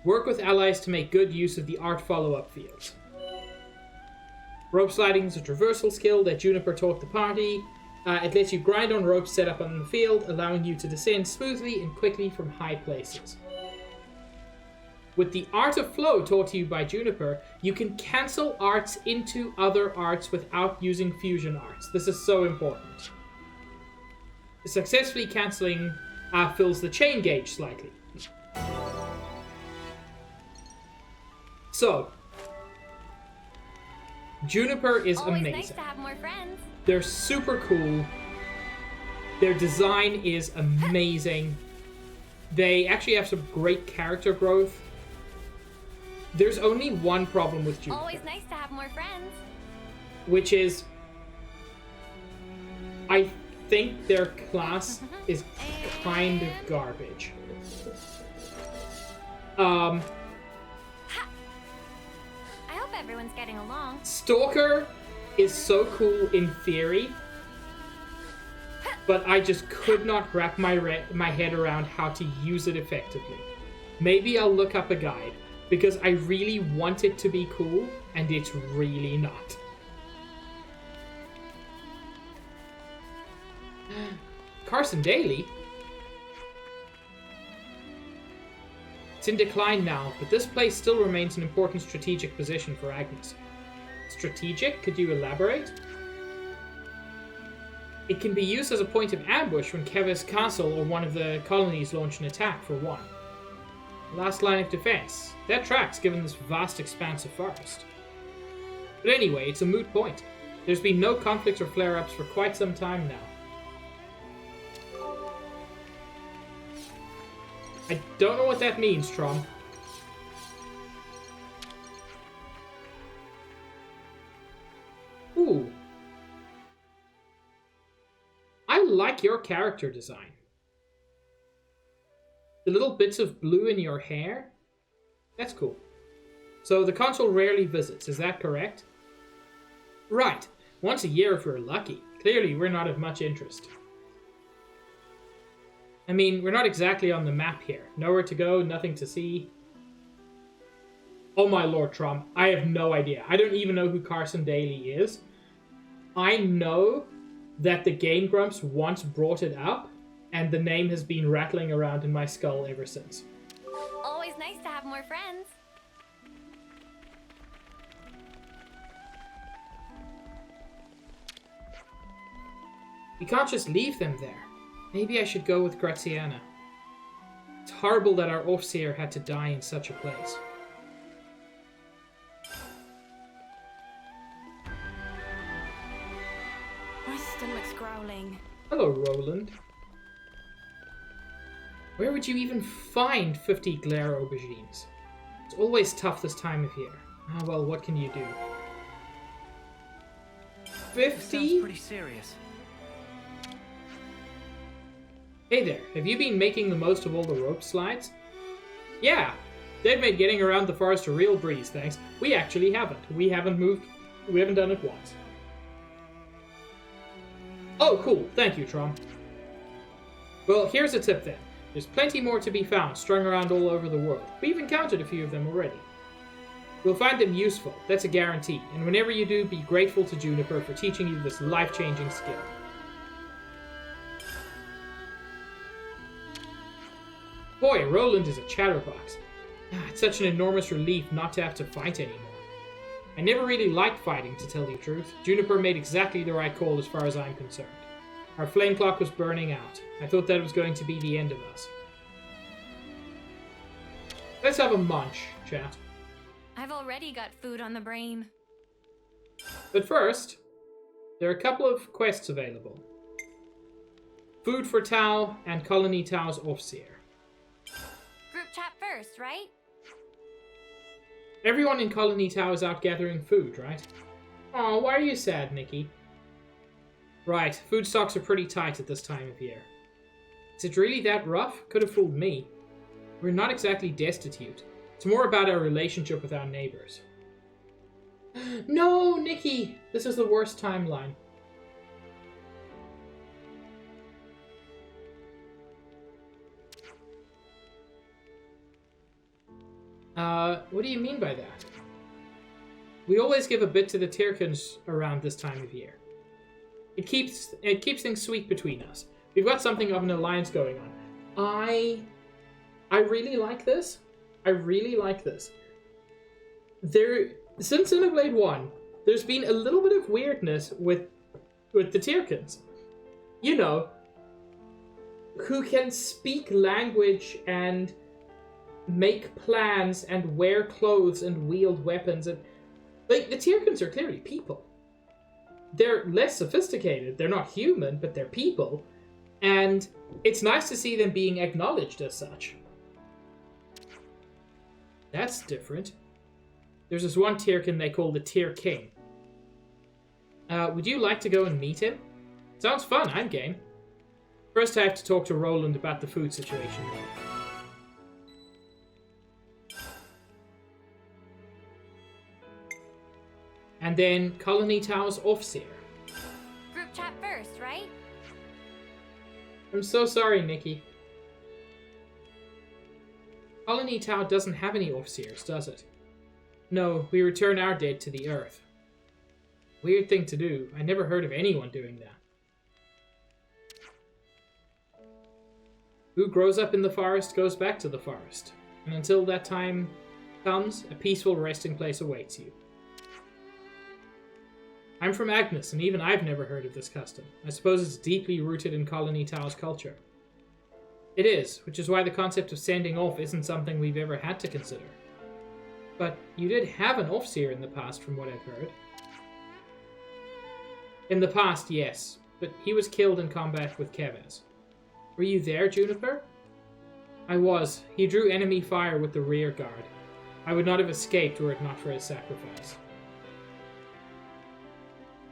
Work with allies to make good use of the art follow-up fields. Rope sliding is a traversal skill that Juniper taught the party. It lets you grind on ropes set up on the field, allowing you to descend smoothly and quickly from high places. With the Art of Flow taught to you by Juniper, you can cancel arts into other arts without using fusion arts. This is so important. Successfully cancelling fills the chain gauge slightly. So, Juniper is Always amazing. Nice to have more friends. They're super cool. Their design is amazing. They actually have some great character growth. There's only one problem with Juniper. Always nice to have more friends. Which is, I think their class is kind of garbage. I hope everyone's getting along. Stalker is so cool in theory, but I just could not wrap my head around how to use it effectively. Maybe I'll look up a guide, because I really want it to be cool, and it's really not. Carson Daly? It's in decline now, but this place still remains an important strategic position for Agnes. Strategic? Could you elaborate? It can be used as a point of ambush when Kevis Castle or one of the colonies launch an attack, for one. Last line of defense. That tracks, given this vast expanse of forest. But anyway, it's a moot point. There's been no conflicts or flare-ups for quite some time now. I don't know what that means, Trom. Ooh. I like your character design. The little bits of blue in your hair? That's cool. So the consul rarely visits, is that correct? Right. Once a year if we're lucky. Clearly, we're not of much interest. I mean, we're not exactly on the map here. Nowhere to go, nothing to see. Oh my lord, Trom. I have no idea. I don't even know who Carson Daly is. I know that the Game Grumps once brought it up, and the name has been rattling around in my skull ever since. Always nice to have more friends. We can't just leave them there. Maybe I should go with Graziana. It's horrible that our Overseer had to die in such a place. My stomach's growling. Hello, Roland. Where would you even find 50 glare aubergines? It's always tough this time of year. Ah, well, what can you do? 50? Sounds pretty serious. Hey there, have you been making the most of all the rope slides? Yeah, they've made getting around the forest a real breeze, thanks. We actually haven't. We haven't done it once. Oh, cool. Thank you, Trom. Well, here's a tip then. There's plenty more to be found strung around all over the world. We've encountered a few of them already. We'll find them useful, that's a guarantee. And whenever you do, be grateful to Juniper for teaching you this life-changing skill. Boy, Roland is a chatterbox. It's such an enormous relief not to have to fight anymore. I never really liked fighting, to tell you the truth. Juniper made exactly the right call as far as I'm concerned. Our flame clock was burning out. I thought that was going to be the end of us. Let's have a munch, chat. I've already got food on the brain. But first, there are a couple of quests available. Food for Tau and Colony Tau's Offseer. Group chat first, right? Everyone in Colony Tau is out gathering food, right? Aw, why are you sad, Nikki? Right, food stocks are pretty tight at this time of year. Is it really that rough? Could have fooled me. We're not exactly destitute. It's more about our relationship with our neighbors. No, Nikki! This is the worst timeline. What do you mean by that? We always give a bit to the Tyrkans around this time of year. It keeps things sweet between us. We've got something of an alliance going on. I really like this. I really like this. Since Xenoblade 1, there's been a little bit of weirdness with the Tyrkans. You know, who can speak language and make plans and wear clothes and wield weapons. And like, the Tyrkans are clearly people. They're less sophisticated. They're not human, but they're people. And it's nice to see them being acknowledged as such. That's different. There's this one Tyrkan they call the Tyr King. Would you like to go and meet him? Sounds fun, I'm game. First I have to talk to Roland about the food situation. And then Colony Tau's Offseer. Group chat first, right? I'm so sorry, Nikki. Colony Tau doesn't have any Offseers, does it? No, we return our dead to the Earth. Weird thing to do. I never heard of anyone doing that. Who grows up in the forest goes back to the forest. And until that time comes, a peaceful resting place awaits you. I'm from Agnes, and even I've never heard of this custom. I suppose it's deeply rooted in Colony Tau's culture. It is, which is why the concept of sending off isn't something we've ever had to consider. But you did have an Offseer in the past, from what I've heard. In the past, yes, but he was killed in combat with Kevez. Were you there, Juniper? I was. He drew enemy fire with the rear guard. I would not have escaped were it not for his sacrifice.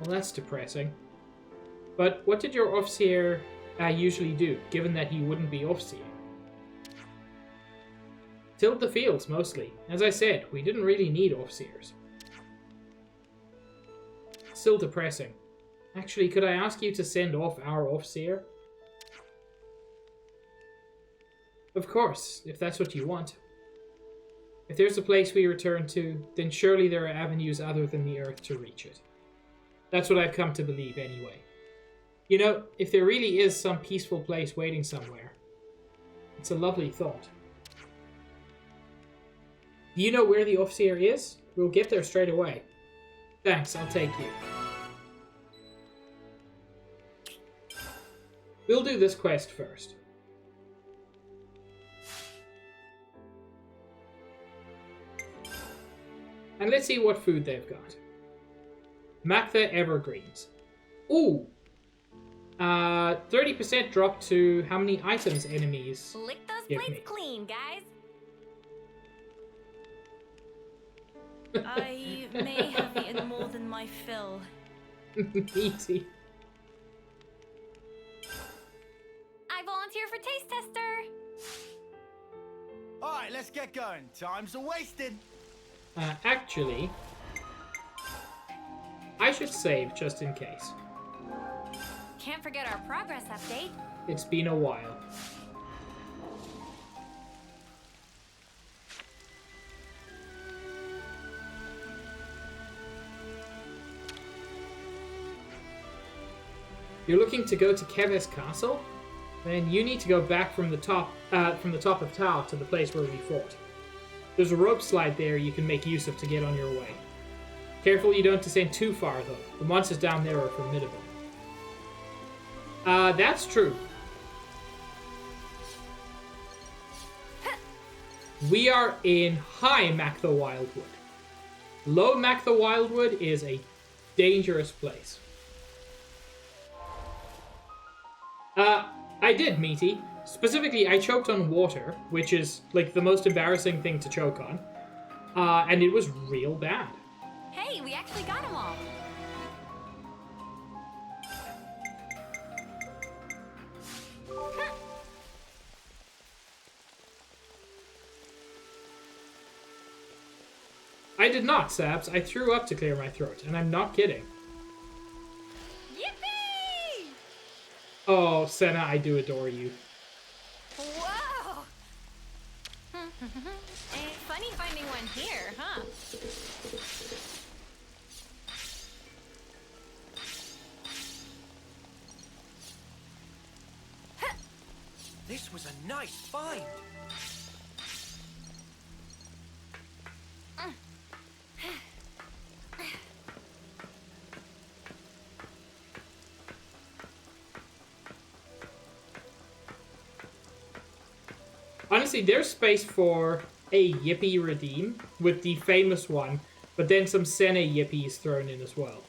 Well, that's depressing. But what did your Offseer usually do, given that he wouldn't be Offseer? Tilled the fields, mostly. As I said, we didn't really need Offseers. Still depressing. Actually, could I ask you to send off our Offseer? Of course, if that's what you want. If there's a place we return to, then surely there are avenues other than the Earth to reach it. That's what I've come to believe, anyway. You know, if there really is some peaceful place waiting somewhere, it's a lovely thought. Do you know where the Offseer is? We'll get there straight away. Thanks, I'll take you. We'll do this quest first. And let's see what food they've got. Mactha Evergreens. Ooh! 30% drop to how many items enemies Lick those give plates me. clean, guys. I may have eaten more than my fill. Easy. I volunteer for taste tester. All right, let's get going. Time's wasted. Actually, I should save just in case. Can't forget our progress update. It's been a while. You're looking to go to Kevez Castle? Then you need to go back from the top of Tau to the place where we fought. There's a rope slide there you can make use of to get on your way. Careful you don't descend too far, though. The monsters down there are formidable. That's true. We are in high Maktha Wildwood. Low Maktha Wildwood is a dangerous place. I did, Meaty. Specifically, I choked on water, which is, like, the most embarrassing thing to choke on. And it was real bad. Hey, we actually got them all. I did not, Sabs. I threw up to clear my throat, and I'm not kidding. Yippee! Oh, Senna, I do adore you. Whoa! Funny finding one here, huh? This was a nice find. Honestly, there's space for a Yippee redeem with the famous one, but then some Senna Yippies thrown in as well.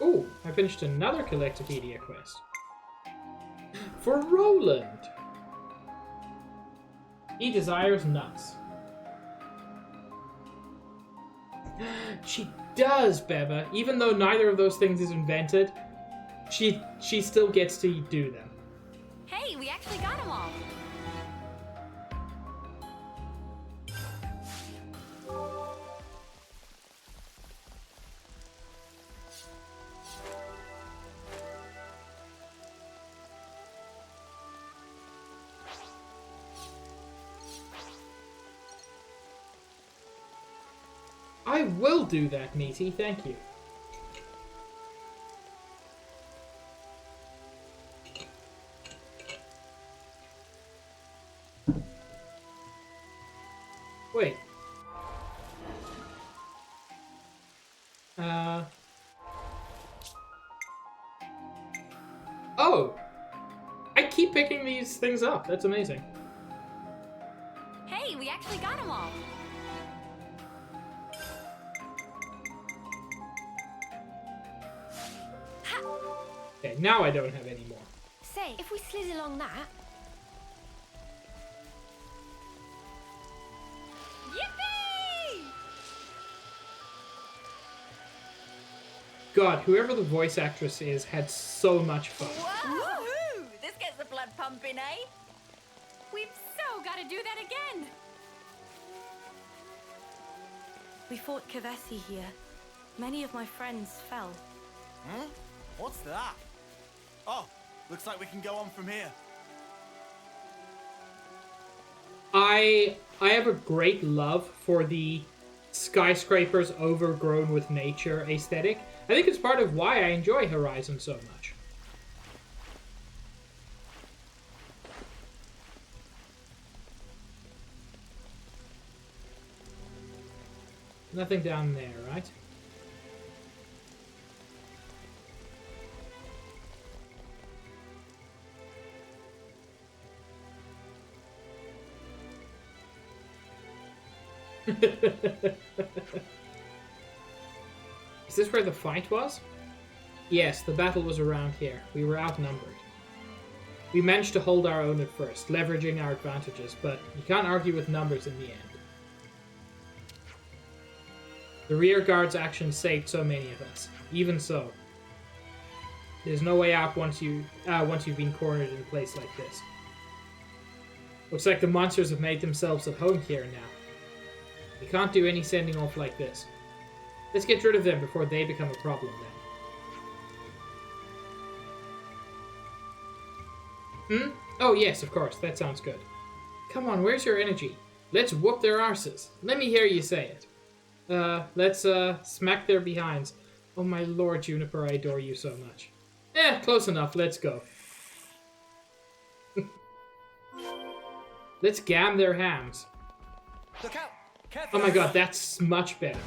Oh, I finished another Collectopedia quest. For Roland. He desires nuts. She does, Beba. Even though neither of those things is invented, she still gets to do them. Hey, we actually got them all. I will do that, Meaty. Thank you. Wait. Oh! I keep picking these things up. That's amazing. Hey, we actually got them all. Okay, now I don't have any more. Say, if we slid along that... Yippee! God, whoever the voice actress is had so much fun. Woohoo! This gets the blood pumping, eh? We've so got to do that again. We fought Kavesi here. Many of my friends fell. Hmm? What's that? Oh, looks like we can go on from here. I have a great love for the skyscrapers overgrown with nature aesthetic. I think it's part of why I enjoy Horizon so much. Nothing down there, right? Is this where the fight was? Yes, the battle was around here. We were outnumbered. We managed to hold our own at first, leveraging our advantages, but you can't argue with numbers in the end. The rear guard's actions saved so many of us. Even so, there's no way out once you've been cornered in a place like this. Looks like the monsters have made themselves at home here now. We can't do any sending off like this. Let's get rid of them before they become a problem then. Hmm? Oh, yes, of course. That sounds good. Come on, where's your energy? Let's whoop their arses. Let me hear you say it. Let's smack their behinds. Oh my lord, Juniper, I adore you so much. Close enough. Let's go. Let's gam their hams. Look out! Oh my god, that's much better.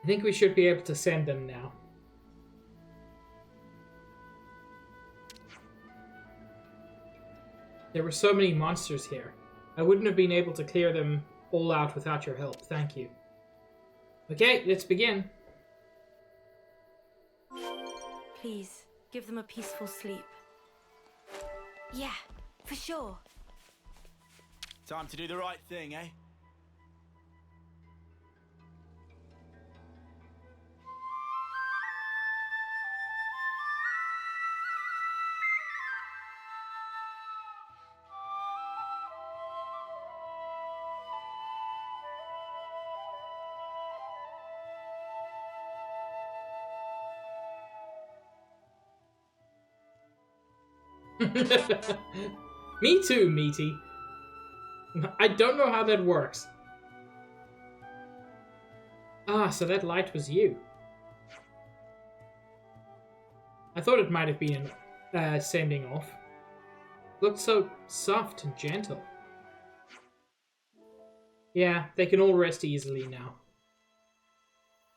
I think we should be able to send them now. There were so many monsters here. I wouldn't have been able to clear them all out without your help. Thank you. Okay, let's begin. Please, give them a peaceful sleep. Yeah, for sure. Time to do the right thing, eh? Me too, Meaty. I don't know how that works. Ah, so that light was you. I thought it might have been sending off. Looked so soft and gentle. Yeah, they can all rest easily now.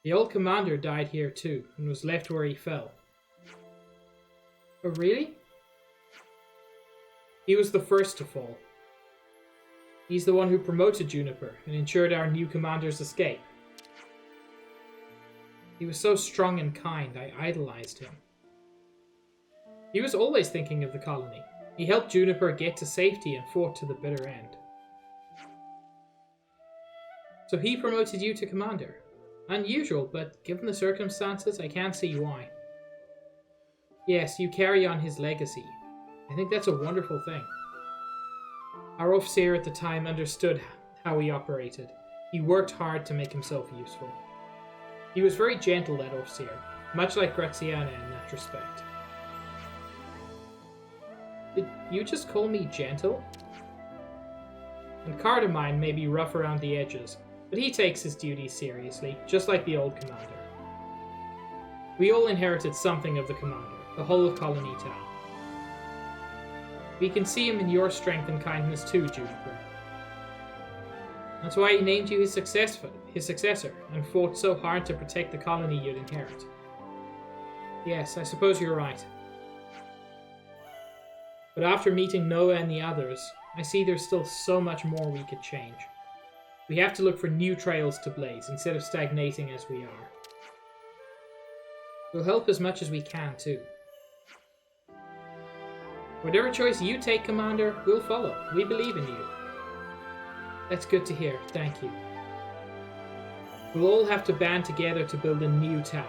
The old commander died here too, and was left where he fell. Oh, really? He was the first to fall. He's the one who promoted Juniper and ensured our new commander's escape. He was so strong and kind, I idolized him. He was always thinking of the colony. He helped Juniper get to safety and fought to the bitter end. So he promoted you to commander. Unusual, but given the circumstances, I can't see why. Yes, you carry on his legacy. I think that's a wonderful thing. Our overseer at the time understood how he operated. He worked hard to make himself useful. He was very gentle, that overseer, much like Graziana in that respect. Did you just call me gentle? And Cardamine may be rough around the edges, but he takes his duties seriously, just like the old commander. We all inherited something of the commander, the whole of Colony Town. We can see him in your strength and kindness too, Juniper. That's why he named you his successor, and fought so hard to protect the colony you'd inherit. Yes, I suppose you're right. But after meeting Noah and the others, I see there's still so much more we could change. We have to look for new trails to blaze, instead of stagnating as we are. We'll help as much as we can, too. Whatever choice you take, Commander, we'll follow. We believe in you. That's good to hear. Thank you. We'll all have to band together to build a new Tau,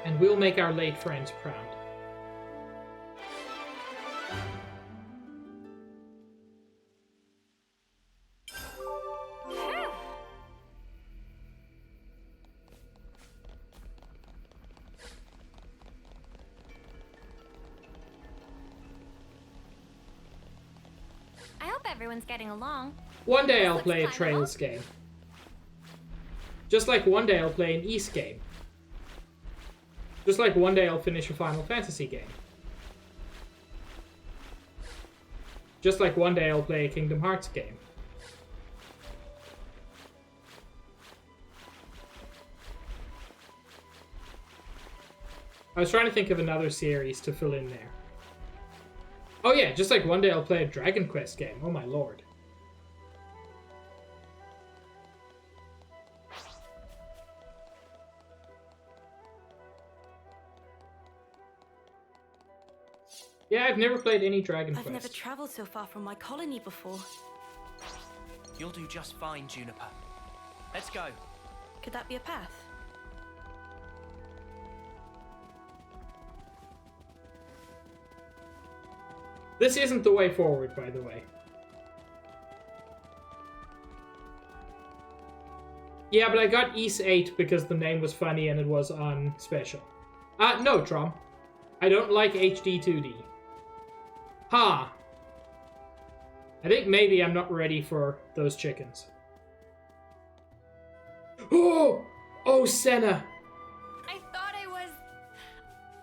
and we'll make our late friends proud. I hope everyone's getting along. One day I'll play a Trails game. Just like one day I'll play an East game. Just like one day I'll finish a Final Fantasy game. Just like one day I'll play a Kingdom Hearts game. I was trying to think of another series to fill in there. Oh yeah, just like one day I'll play a Dragon Quest game. Oh my lord. Yeah, I've never played any Dragon Quest. I've never traveled so far from my colony before. You'll do just fine, Juniper. Let's go. Could that be a path? This isn't the way forward, by the way. Yeah, but I got East 8 because the name was funny and it was on special. No, Trom. I don't like HD 2D. Ha! I think maybe I'm not ready for those chickens. Oh! Oh, Senna! I thought I was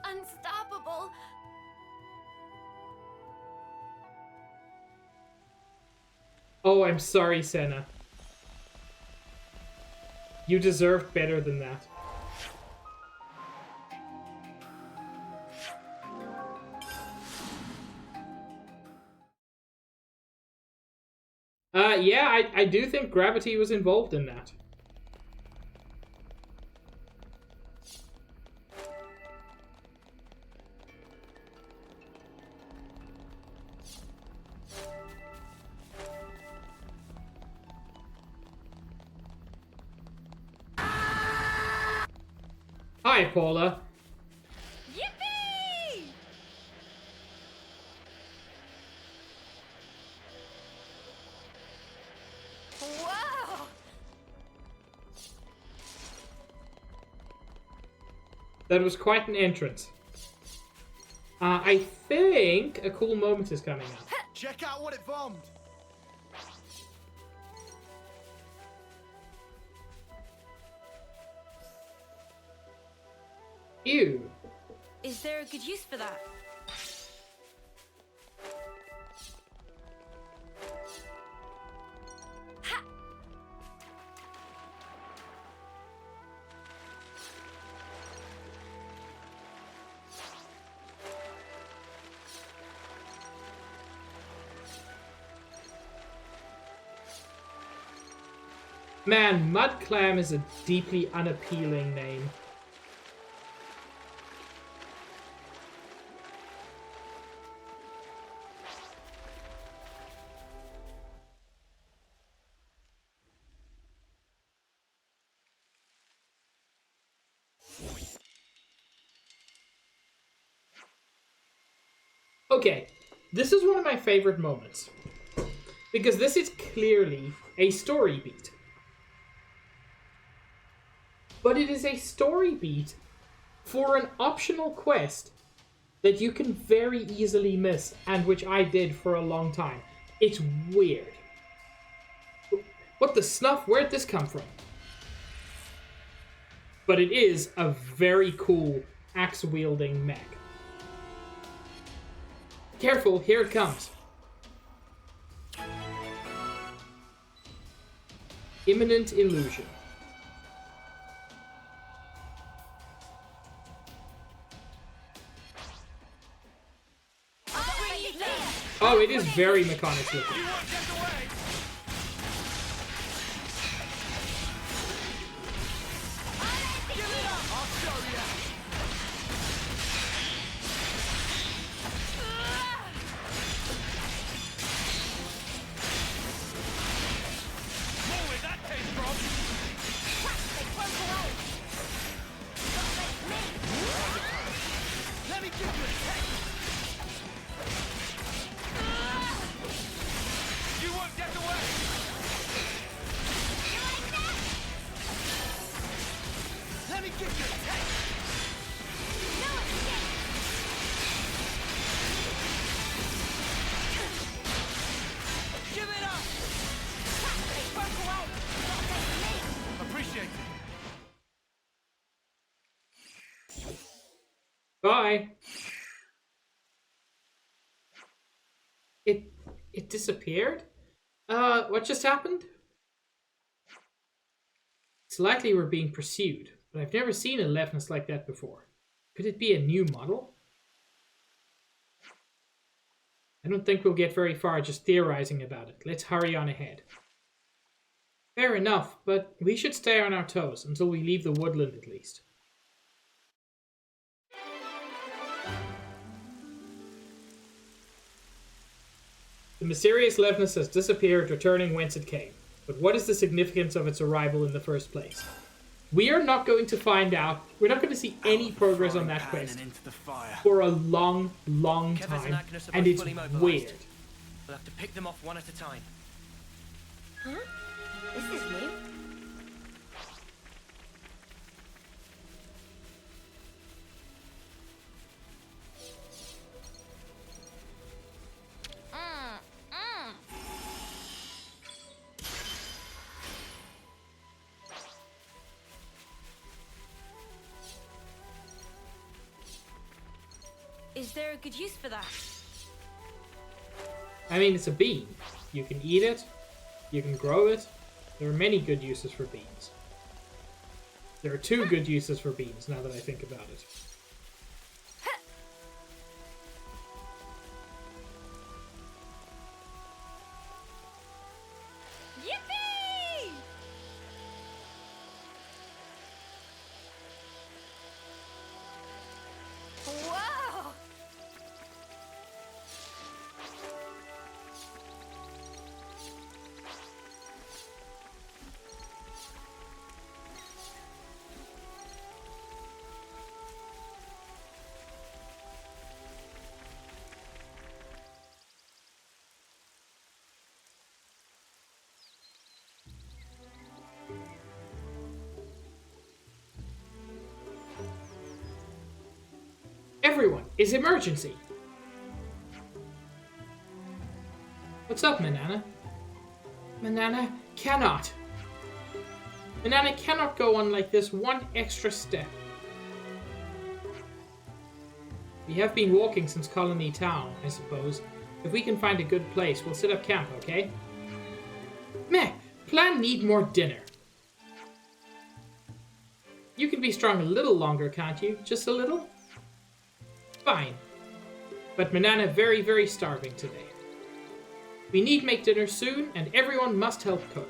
unstoppable. Oh, I'm sorry, Senna. You deserved better than that. Yeah, I do think gravity was involved in that. Hi, Paula. Yippee! Whoa! That was quite an entrance. I think a cool moment is coming up. Check out what it bombed. Ew. Is there a good use for that? Man, Mud Clam is a deeply unappealing name. Okay, this is one of my favorite moments. Because this is clearly a story beat. But it is a story beat for an optional quest that you can very easily miss, and which I did for a long time. It's weird. What the snuff? Where'd this come from? But it is a very cool axe-wielding mech. Careful, here it comes. Imminent illusion. Oh, it is very mechanics looking. Bye. It disappeared? What just happened? It's likely we're being pursued, but I've never seen a leftness like that before. Could it be a new model? I don't think we'll get very far just theorizing about it. Let's hurry on ahead. Fair enough, but we should stay on our toes until we leave the woodland at least. The mysterious Levness has disappeared, returning whence it came. But what is the significance of its arrival in the first place? We are not going to find out. We're not going to see any progress on that quest for a long, long time, and it's weird. We'll have to pick them off one at a time. Huh? This is new. Is there a good use for that? I mean, it's a bean. You can eat it. You can grow it. There are many good uses for beans. There are two good uses for beans, now that I think about it. Yippee! Whoa! Everyone, is emergency! What's up, Manana? Manana cannot. Manana cannot go on like this one extra step. We have been walking since Colony Town, I suppose. If we can find a good place, we'll set up camp, okay? Meh! Plan need more dinner. You can be strong a little longer, can't you? Just a little? Fine. But Manana very, very starving today. We need make dinner soon, and everyone must help cook.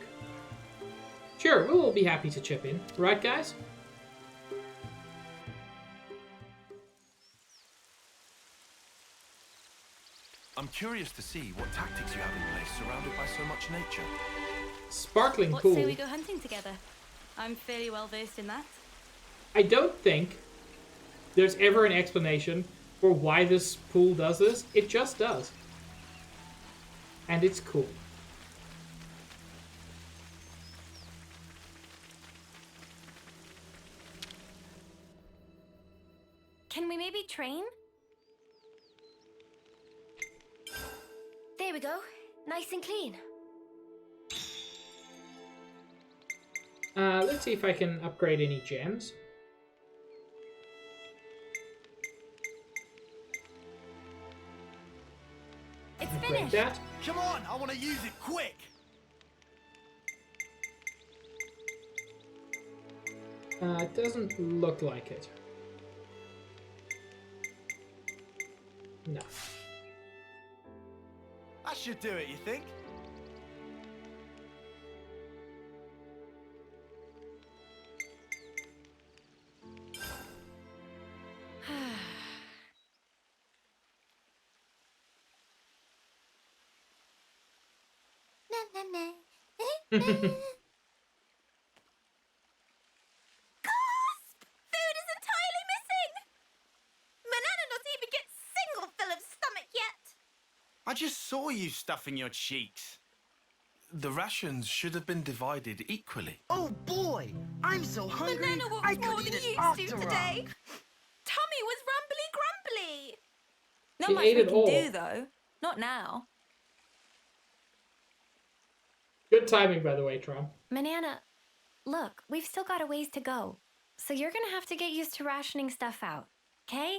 Sure, we'll all be happy to chip in. Right, guys? I'm curious to see what tactics you have in place surrounded by so much nature. Sparkling What pool. say we go hunting together? I'm fairly well versed in that. I don't think there's ever an explanation for why this pool does this. It just does. And it's cool. Can we maybe train? There we go. Nice and clean. Let's see if I can upgrade any gems. It's Upgrade finished. that. Come on, I want to use it quick. It doesn't look like it. No. That should do it, you think? Gasp! Food is entirely missing! Manana not even get single fill of stomach yet! I just saw you stuffing your cheeks. The rations should have been divided equally. Oh boy, I'm so hungry. Manana walked I more could than eat you it used to after today. Tummy was rumbly grumbly. Not She much ate we it can all. do, though. Not now. Good timing, by the way, Trom. Manana, look, we've still got a ways to go. So you're gonna have to get used to rationing stuff out, okay?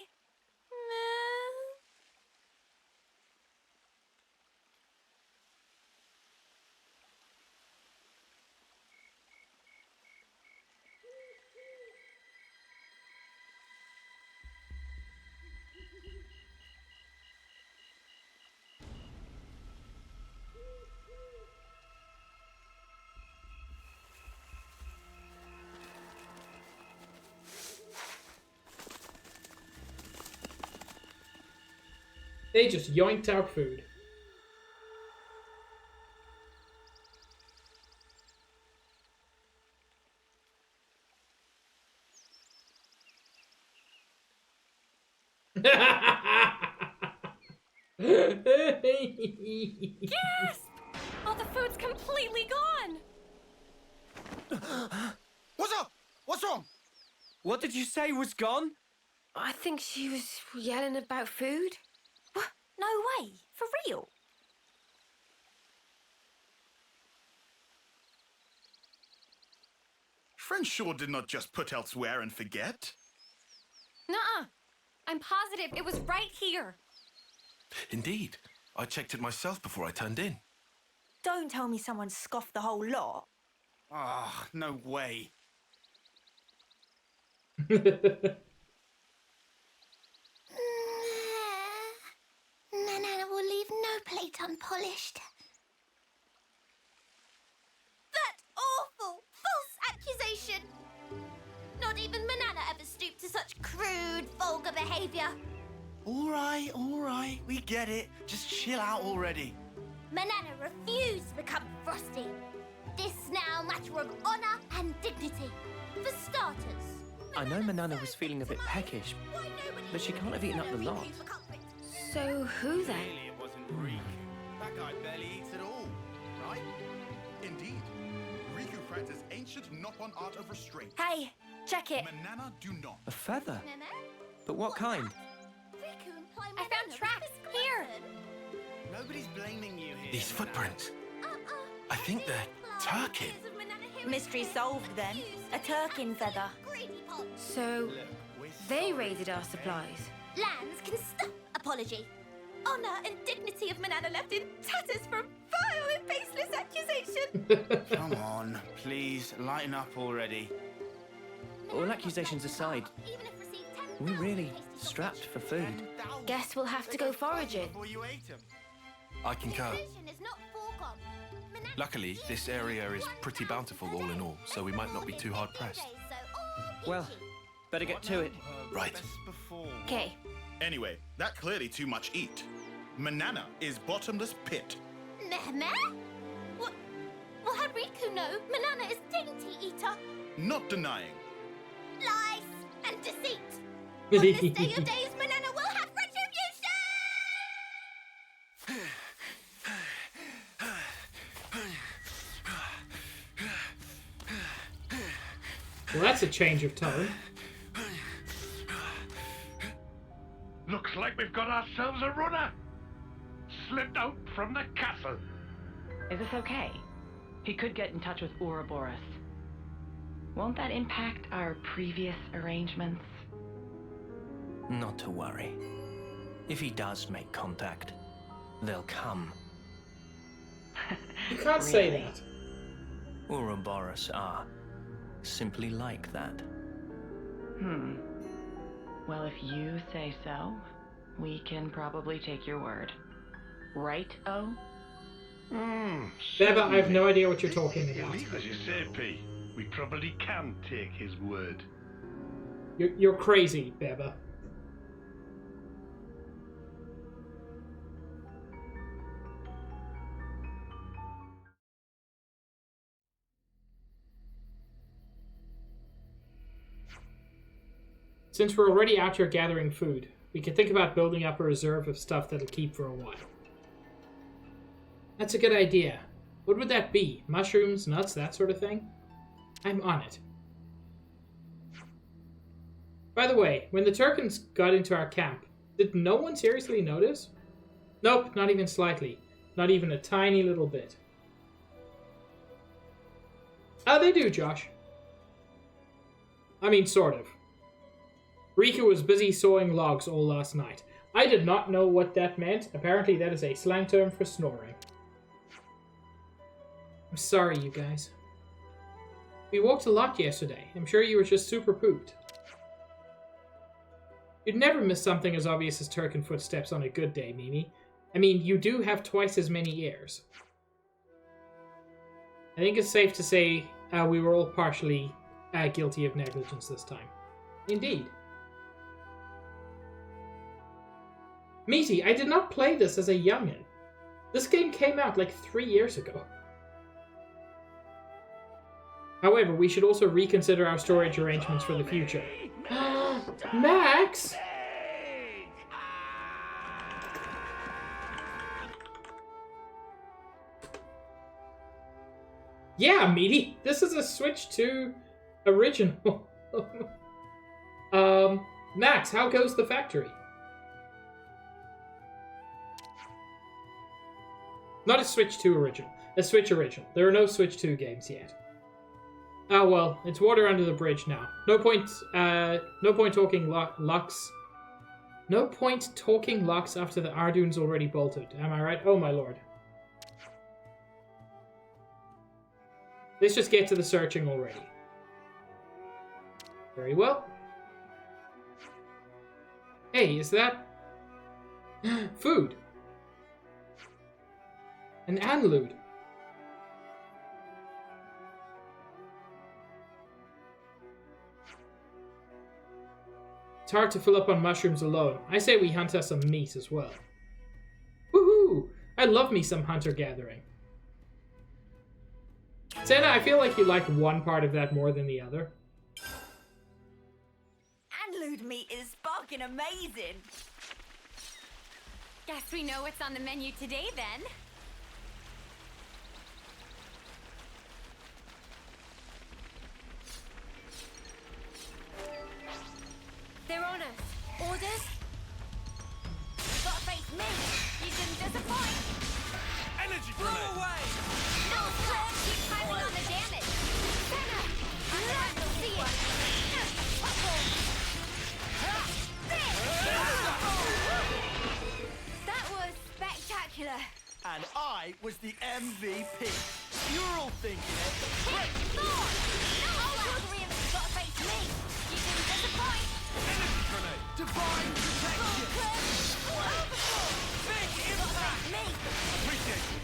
They just yoinked our food. Gasp! Oh, the food's completely gone! What's up? What's wrong? What did you say was gone? I think she was yelling about food. What? No way. For real? Friend sure did not just put elsewhere and forget. Nuh-uh. I'm positive it was right here. Indeed. I checked it myself before I turned in. Don't tell me someone scoffed the whole lot. Ah, no way. Nana will leave no plate unpolished. That awful, false accusation! Not even Manana ever stooped to such crude, vulgar behavior. All right, we get it. Just chill out already. Manana refused to become Frosty. This now matter of honor and dignity. For starters. I know Manana was feeling a bit peckish, but she can't have eaten up the lot. So who then? Clearly it wasn't Riku. That guy barely eats at all, right? Indeed. Riku practiced ancient Noppon art of restraint. Hey, check it. Manana do not. A feather? But what kind? I found tracks here. Nobody's blaming you here. These footprints. I think they're Turkin. Mystery solved then. A Turkin feather. So they raided our supplies. Lands can stop apology. Honor and dignity of Manana left in tatters from vile and baseless accusation. Come on, please, lighten up already. All accusations aside, we're really strapped for food. Guess we'll have to go foraging. I concur. Luckily, this area is pretty bountiful all in all, so we might not be too hard pressed. Well, better get to it. Right. Okay. Anyway, that clearly too much eat. Manana is bottomless pit. Meh? What? Well, how Riku know Manana is dainty eater? Not denying. Lies and deceit. On this day of days, Manana will have retribution! Well, that's a change of tone. Looks like we've got ourselves a runner. Slipped out from the castle. Is this okay? He could get in touch with Ouroboros. Won't that impact our previous arrangements? Not to worry. If he does make contact, they'll come. You can't say that. Ouroboros are simply like that. Well, if you say so, we can probably take your word. Right, O? Beba, I have no idea what you're talking about. As you say, P, we probably can take his word. You're crazy, Beba. Since we're already out here gathering food, we could think about building up a reserve of stuff that'll keep for a while. That's a good idea. What would that be? Mushrooms, nuts, that sort of thing? I'm on it. By the way, when the Turkins got into our camp, did no one seriously notice? Nope, not even slightly. Not even a tiny little bit. Oh, they do, Josh. I mean, sort of. Riku was busy sawing logs all last night. I did not know what that meant. Apparently that is a slang term for snoring. I'm sorry, you guys. We walked a lot yesterday. I'm sure you were just super pooped. You'd never miss something as obvious as Turkin footsteps on a good day, Mimi. I mean, you do have twice as many ears. I think it's safe to say we were all partially guilty of negligence this time. Indeed. Meaty, I did not play this as a youngin'. This game came out like 3 years ago. However, we should also reconsider our storage arrangements for the future. Max! Yeah, Meaty, this is a Switch 2 original. Max, how goes the factory? Not a Switch 2 original. A Switch original. There are no Switch 2 games yet. Oh well, it's water under the bridge now. No point talking Lux. No point talking Lux after the Ardune's already bolted. Am I right? Oh my lord. Let's just get to the searching already. Very well. Hey, is that... food? An annelud. It's hard to fill up on mushrooms alone. I say we hunt us some meat as well. Woohoo! I love me some hunter-gathering. Senna, I feel like you like one part of that more than the other. Annelud meat is sparking amazing. Guess we know what's on the menu today, then. They're on us. Orders? Gotta face me. You didn't disappoint. Energy grenade! away! No, Fred, keep piling on the damage. Senna, I will see it. That was spectacular. And I was the MVP. You're all thinking it. Hit Thor! No, Valkyrie gotta face me. You didn't disappoint. Energy grenade! Divine protection. Big impact. Me. Appreciate it.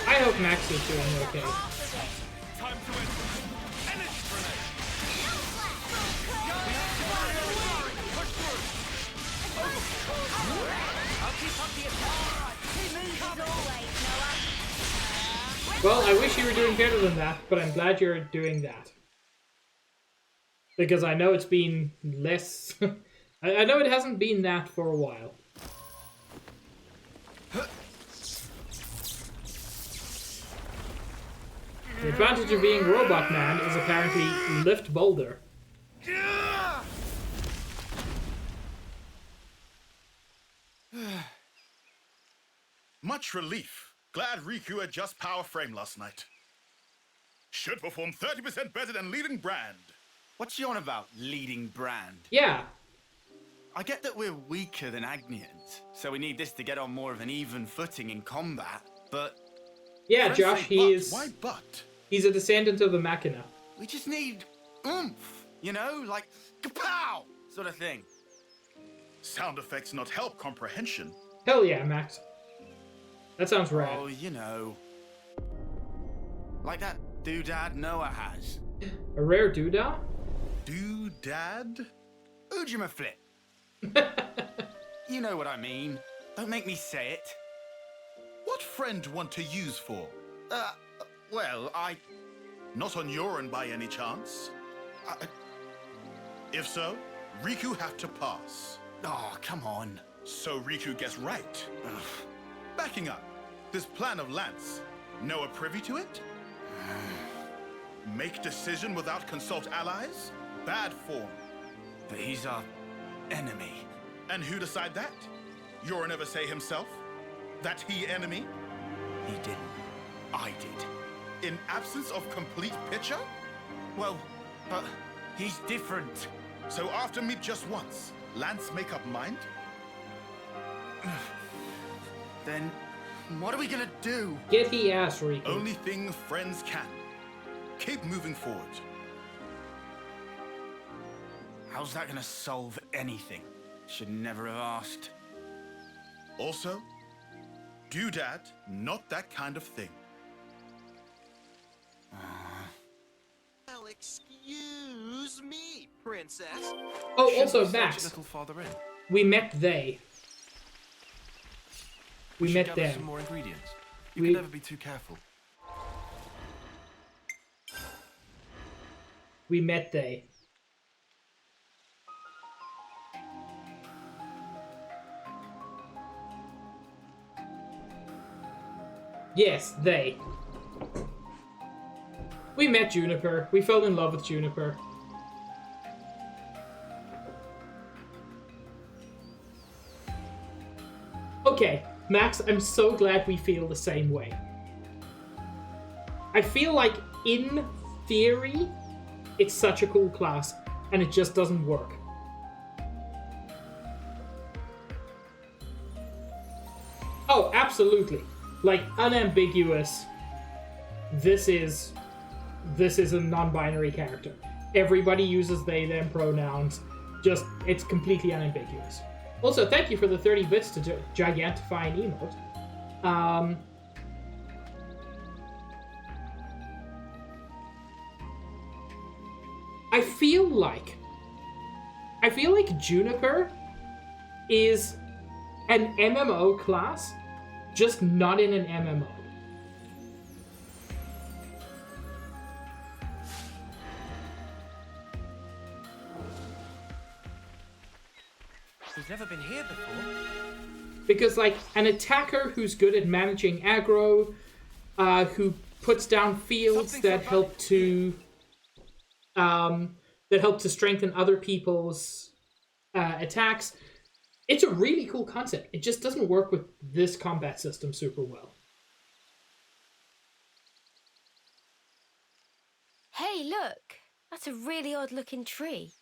I hope Max is doing okay. Time to end. Energy grenade! Push through! I'll keep up the attack. Well, I wish you were doing better than that, but I'm glad you're doing that. Because I know it's been less... I know it hasn't been that for a while. The advantage of being Robot Man is apparently lift boulder. Much relief. Glad Riku adjust power frame last night. Should perform 30% better than leading brand. What's you on about, leading brand? Yeah. I get that we're weaker than Agnians, so we need this to get on more of an even footing in combat, but... Yeah, Josh, Why but? He's a descendant of the Machina. We just need oomph, you know, like kapow sort of thing. Sound effects not help comprehension. Hell yeah, Max. That sounds rad. Oh, you know. Like that doodad Noah has. A rare doodah? Doodad? Ujima flip. You know what I mean. Don't make me say it. What friend want to use for? Well, Not on your end by any chance? If so, Riku have to pass. Oh, come on. So Riku gets right. Backing up, this plan of Lance, Noah privy to it? Make decision without consult allies? Bad form. But he's our enemy. And who decide that? Yorin never say himself? That he enemy? He didn't. I did. In absence of complete picture? Well, but he's different. So after meet just once, Lance make up mind? Then what are we gonna do? Get he ass, Riku. Only thing friends can. Keep moving forward. How's that gonna solve anything? Should never have asked. Also, doodad, not that kind of thing. Excuse me, princess. Oh, Shouldn't also, we search Max. a little farther in? We met they. We should met gather them. some more ingredients. You We- can never be too careful. We met they. Yes, they. We met Juniper. We fell in love with Juniper. Okay, Max, I'm so glad we feel the same way. I feel like, in theory, it's such a cool class, and it just doesn't work. Oh, absolutely. Like, unambiguous. This is a non-binary character. Everybody uses they, them pronouns. Just, it's completely unambiguous. Also, thank you for the 30 bits to gigantify an emote. I feel like Juniper is an MMO class, just not in an MMO. Who's never been here before. Because, like, an attacker who's good at managing aggro, who puts down fields that help to strengthen other people's attacks. It's a really cool concept. It just doesn't work with this combat system super well. Hey, look. That's a really odd-looking tree.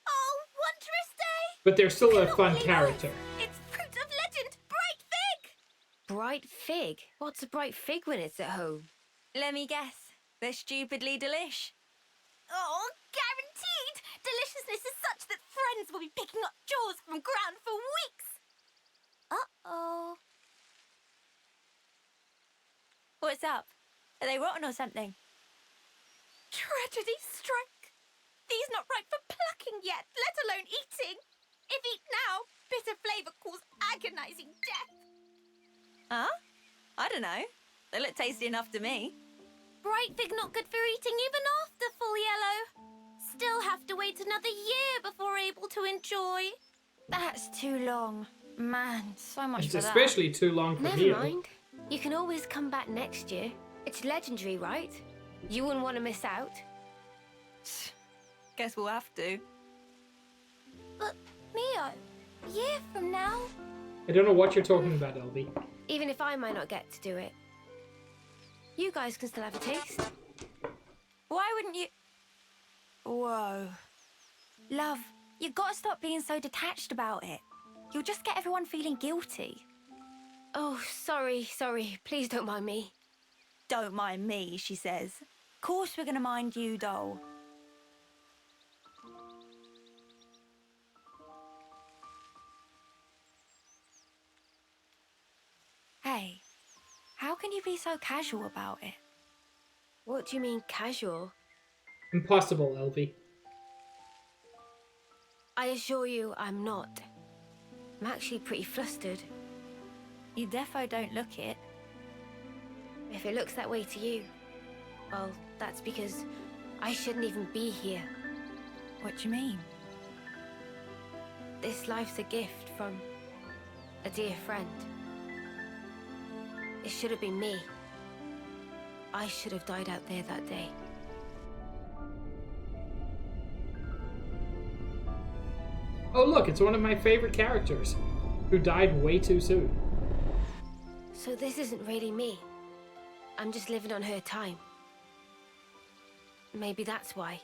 Oh, wondrous day! But they're still a fun character. It's fruit of legend, bright fig! Bright fig? What's a bright fig when it's at home? Let me guess. They're stupidly delish. Oh, guaranteed! Deliciousness is such that friends will be picking up jaws from ground for weeks! Uh-oh. What's up? Are they rotten or something? Tragedy strike. These not ripe for plucking yet, let alone eating. If eat now, bitter flavour cause agonizing death. Huh? I don't know. They look tasty enough to me. Bright fig not good for eating even after full yellow. Still have to wait another year before able to enjoy. That's too long. Man, so much It's for that. especially too long for Never here. mind. You can always come back next year. It's legendary, right? You wouldn't want to miss out. Guess we'll have to. But, Mio, a year from now... I don't know what you're talking about, Elby. Even if I might not get to do it. You guys can still have a taste. Why wouldn't you... Whoa. Love, you gotta stop being so detached about it. You'll just get everyone feeling guilty. Oh, sorry. Please don't mind me. Don't mind me, she says. Of course we're gonna mind you, doll. Hey, how can you be so casual about it? What do you mean, casual? Impossible, Elby. I assure you, I'm not. I'm actually pretty flustered. You defo don't look it. If it looks that way to you, well, that's because I shouldn't even be here. What do you mean? This life's a gift from a dear friend. It should have been me. I should have died out there that day. Oh look, it's one of my favorite characters, who died way too soon. So this isn't really me. I'm just living on her time. Maybe that's why.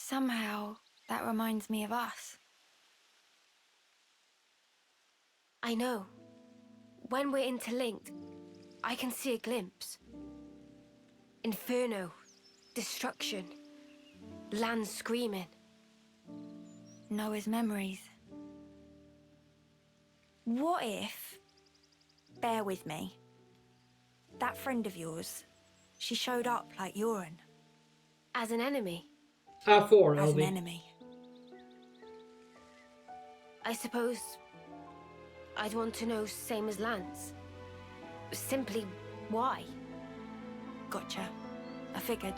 Somehow, that reminds me of us. I know. When we're interlinked, I can see a glimpse. Inferno, destruction, land screaming. Noah's memories. What if, bear with me, that friend of yours, she showed up like Yoren? As an enemy? 4, As an LB. enemy. I suppose I'd want to know same as Lance. Simply why? Gotcha. I figured.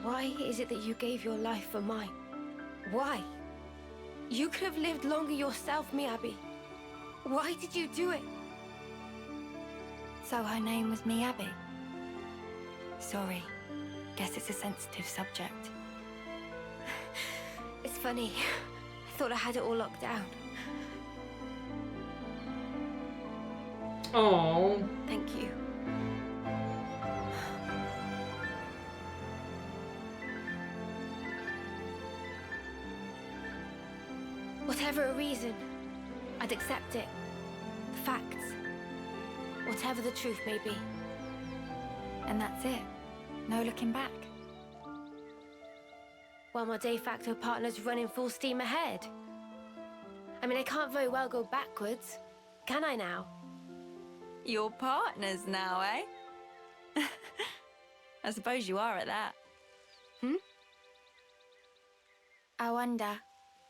Why is it that you gave your life for mine? Why? You could have lived longer yourself, Miyabi. Why did you do it? So her name was Miyabi? Sorry. Guess it's a sensitive subject. It's funny. I thought I had it all locked down. Oh. Thank you. Whatever a reason, I'd accept it. The facts. Whatever the truth may be. And that's it? No looking back? While my de facto partner's running full steam ahead. I mean, I can't very well go backwards, can I now? Your partners now, eh? I suppose you are at that. I wonder,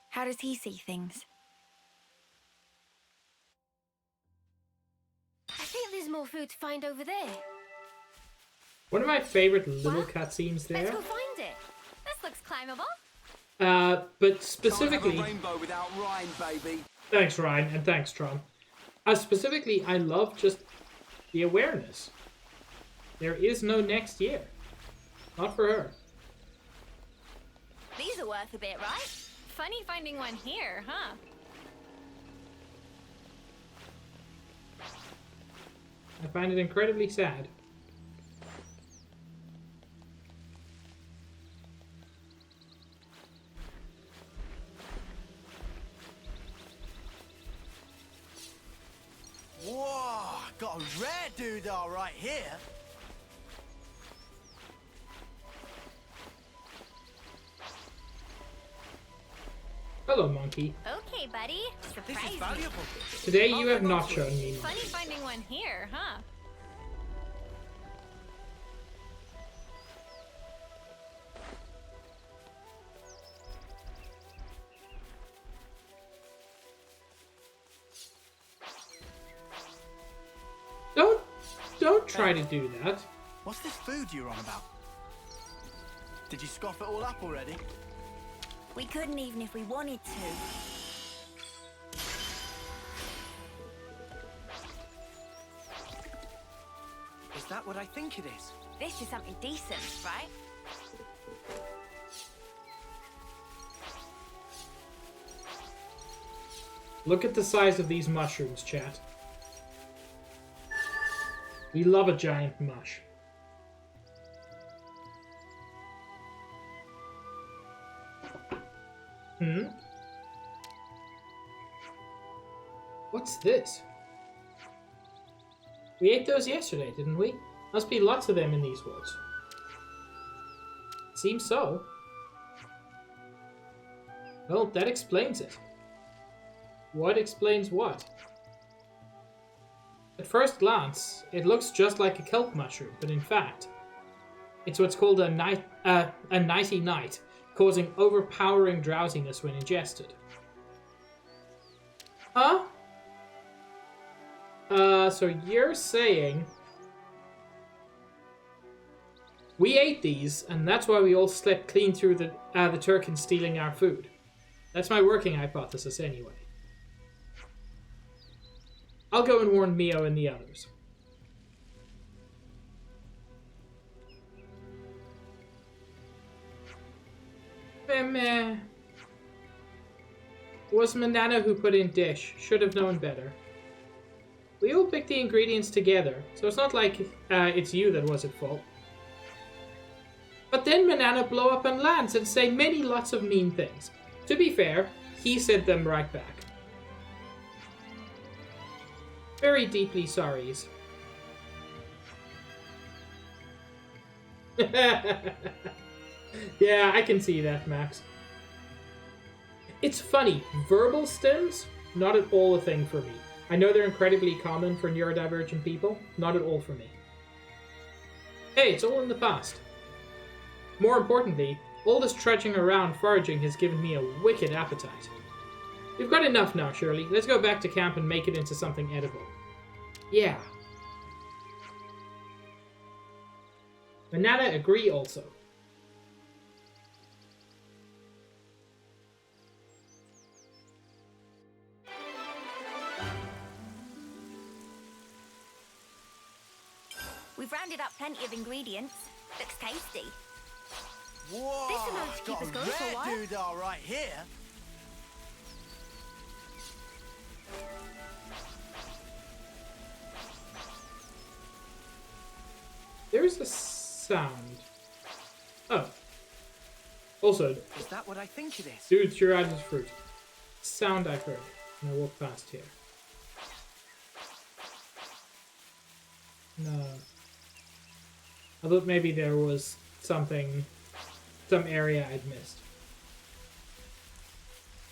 how does he see things? I think there's more food to find over there. One of my favorite little cutscenes there. Let's go find it. This looks climbable. But specifically... Can't have a rainbow without Ryan, baby. Thanks, Ryan, and thanks, Tron. Specifically, I love just the awareness. There is no next year. Not for her. These are worth a bit, right? Funny finding one here, huh? I find it incredibly sad. Whoa, got a rare doodah right here. Hello, monkey. Okay, buddy. Surprise This is me. valuable. Today you have not shown me Funny monkey. finding one here, huh? Don't try to do that. What's this food you're on about? Did you scoff it all up already? We couldn't even if we wanted to. Is that what I think it is? This is something decent, right? Look at the size of these mushrooms, chat. We love a giant mush. What's this? We ate those yesterday, didn't we? Must be lots of them in these woods. Seems so. Well, that explains it. What explains what? At first glance, it looks just like a kelp mushroom, but in fact, it's what's called a nighty night, causing overpowering drowsiness when ingested. Huh? So you're saying we ate these, and that's why we all slept clean through the Turkans stealing our food. That's my working hypothesis, anyway. I'll go and warn Mio and the others. Meh. It was Manana who put in dish. Should have known better. We all picked the ingredients together, so it's not like it's you that was at fault. But then Manana blow up on lands and say many lots of mean things. To be fair, he said them right back. Very deeply sorries. Yeah, I can see that, Max. It's funny, verbal stims, not at all a thing for me. I know they're incredibly common for neurodivergent people, not at all for me. Hey, it's all in the past. More importantly, all this trudging around foraging has given me a wicked appetite. We've got enough now, Shirley. Let's go back to camp and make it into something edible. Yeah. Manana agree also. We've rounded up plenty of ingredients. Looks tasty. Whoa! This enough to keep got us a going for a while. rare doodah right here. There's a sound. Oh. Also, Is that what I think it is? dude, sure out his fruit. Sound I heard. And I walk past here. No. I thought maybe there was something, some area I'd missed.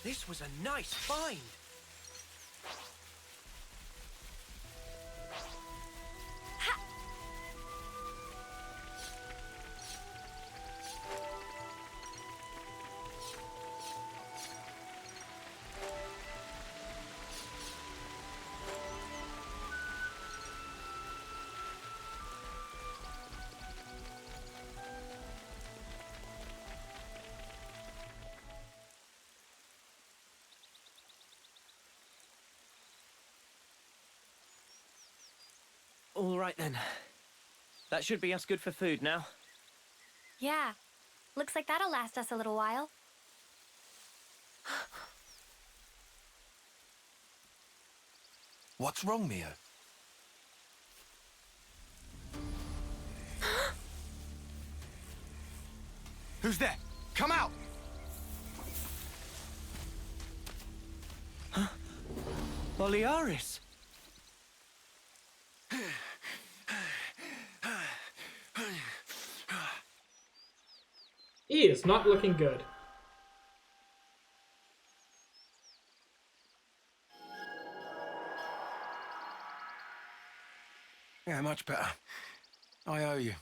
This was a nice find. All right then. That should be us good for food now. Yeah. Looks like that'll last us a little while. What's wrong, Mio? Who's there? Come out! Huh? Oliaris! He is not looking good. Yeah, much better. I owe you.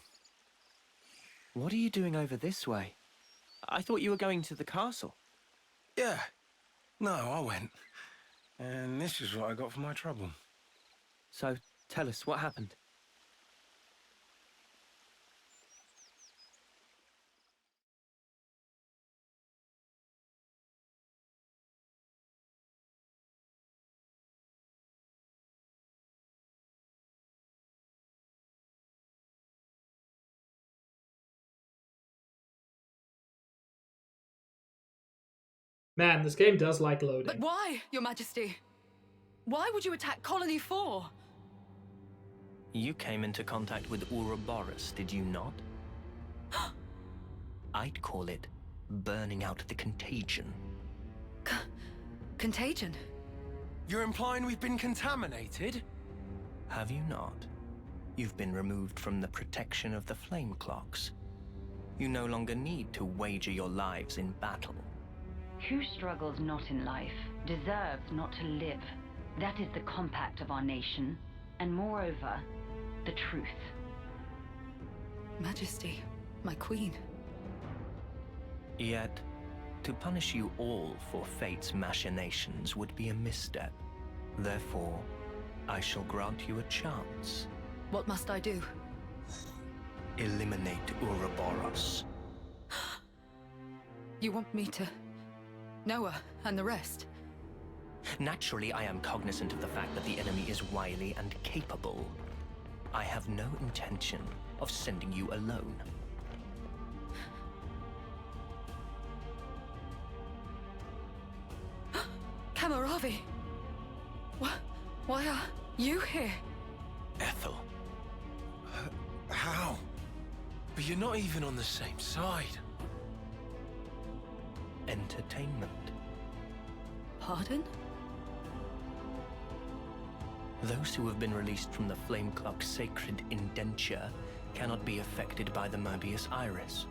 What are you doing over this way? I thought you were going to the castle. Yeah. No, I went. And this is what I got for my trouble. So, tell us, what happened? Man, this game does like loading. But why, Your Majesty? Why would you attack Colony 4? You came into contact with Ouroboros, did you not? I'd call it burning out the contagion. Contagion? You're implying we've been contaminated? Have you not? You've been removed from the protection of the flame clocks. You no longer need to wager your lives in battle. Who struggles not in life deserves not to live. That is the compact of our nation, and moreover, the truth. Majesty, my queen. Yet, to punish you all for fate's machinations would be a misstep. Therefore, I shall grant you a chance. What must I do? Eliminate Ouroboros. You want me to... Noah and the rest? Naturally, I am cognizant of the fact that the enemy is wily and capable. I have no intention of sending you alone. Kamaravi! Why are you here? Ethel. How? But you're not even on the same side. Entertainment. Pardon? Those who have been released from the Flame Clock's sacred indenture cannot be affected by the Mobius Iris.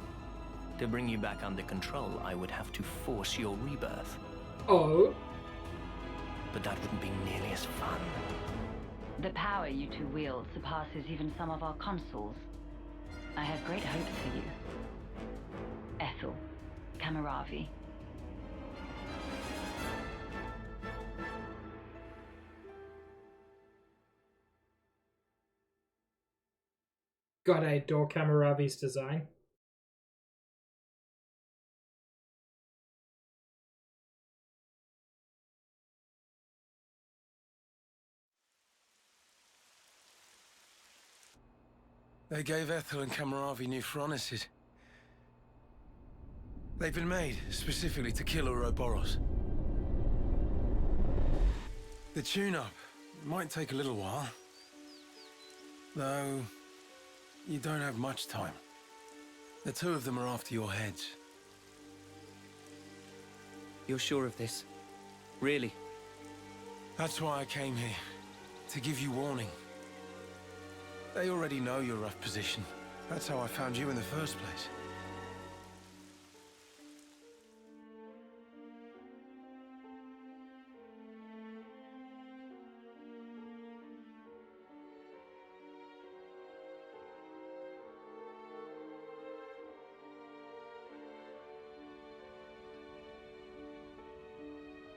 To bring you back under control, I would have to force your rebirth. Oh? But that wouldn't be nearly as fun. The power you two wield surpasses even some of our consuls. I have great hopes for you. Ethel, Kamaravi. God, I adore Kamaravi's design. They gave Ethel and Kamaravi new furnaces. They've been made specifically to kill Ouroboros. The tune-up might take a little while. Though, you don't have much time. The two of them are after your heads. You're sure of this? Really? That's why I came here. To give you warning. They already know your rough position. That's how I found you in the first place.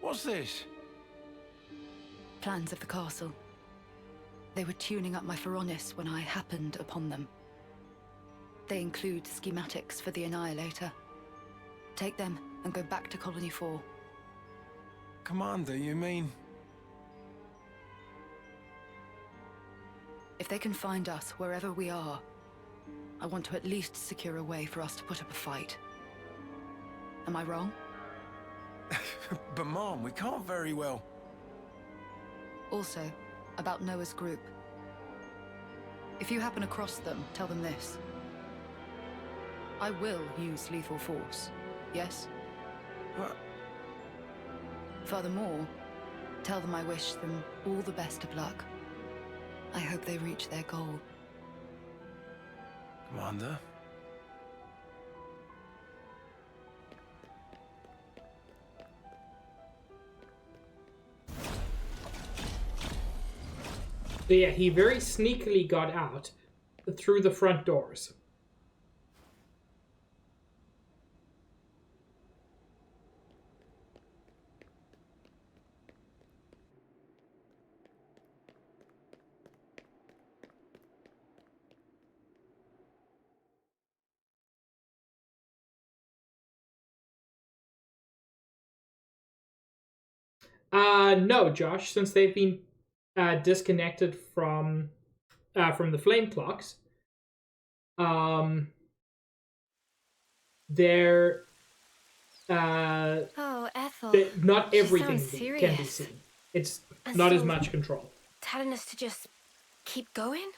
What's this? Plans of the castle. They were tuning up my Pharaonis when I happened upon them. They include schematics for the Annihilator. Take them and go back to Colony 4. Commander, you mean? If they can find us wherever we are, I want to at least secure a way for us to put up a fight. Am I wrong? But Mom, we can't very well... Also, about Noah's group. If you happen across them, tell them this. I will use lethal force, yes? What? Furthermore, tell them I wish them all the best of luck. I hope they reach their goal. Commander? So yeah, he very sneakily got out through the front doors. No, Josh, since they've been disconnected from the flame clocks. They're oh, Ethel. not everything She sounds can be serious. seen. It's And not as so- much control. Telling us to just keep going?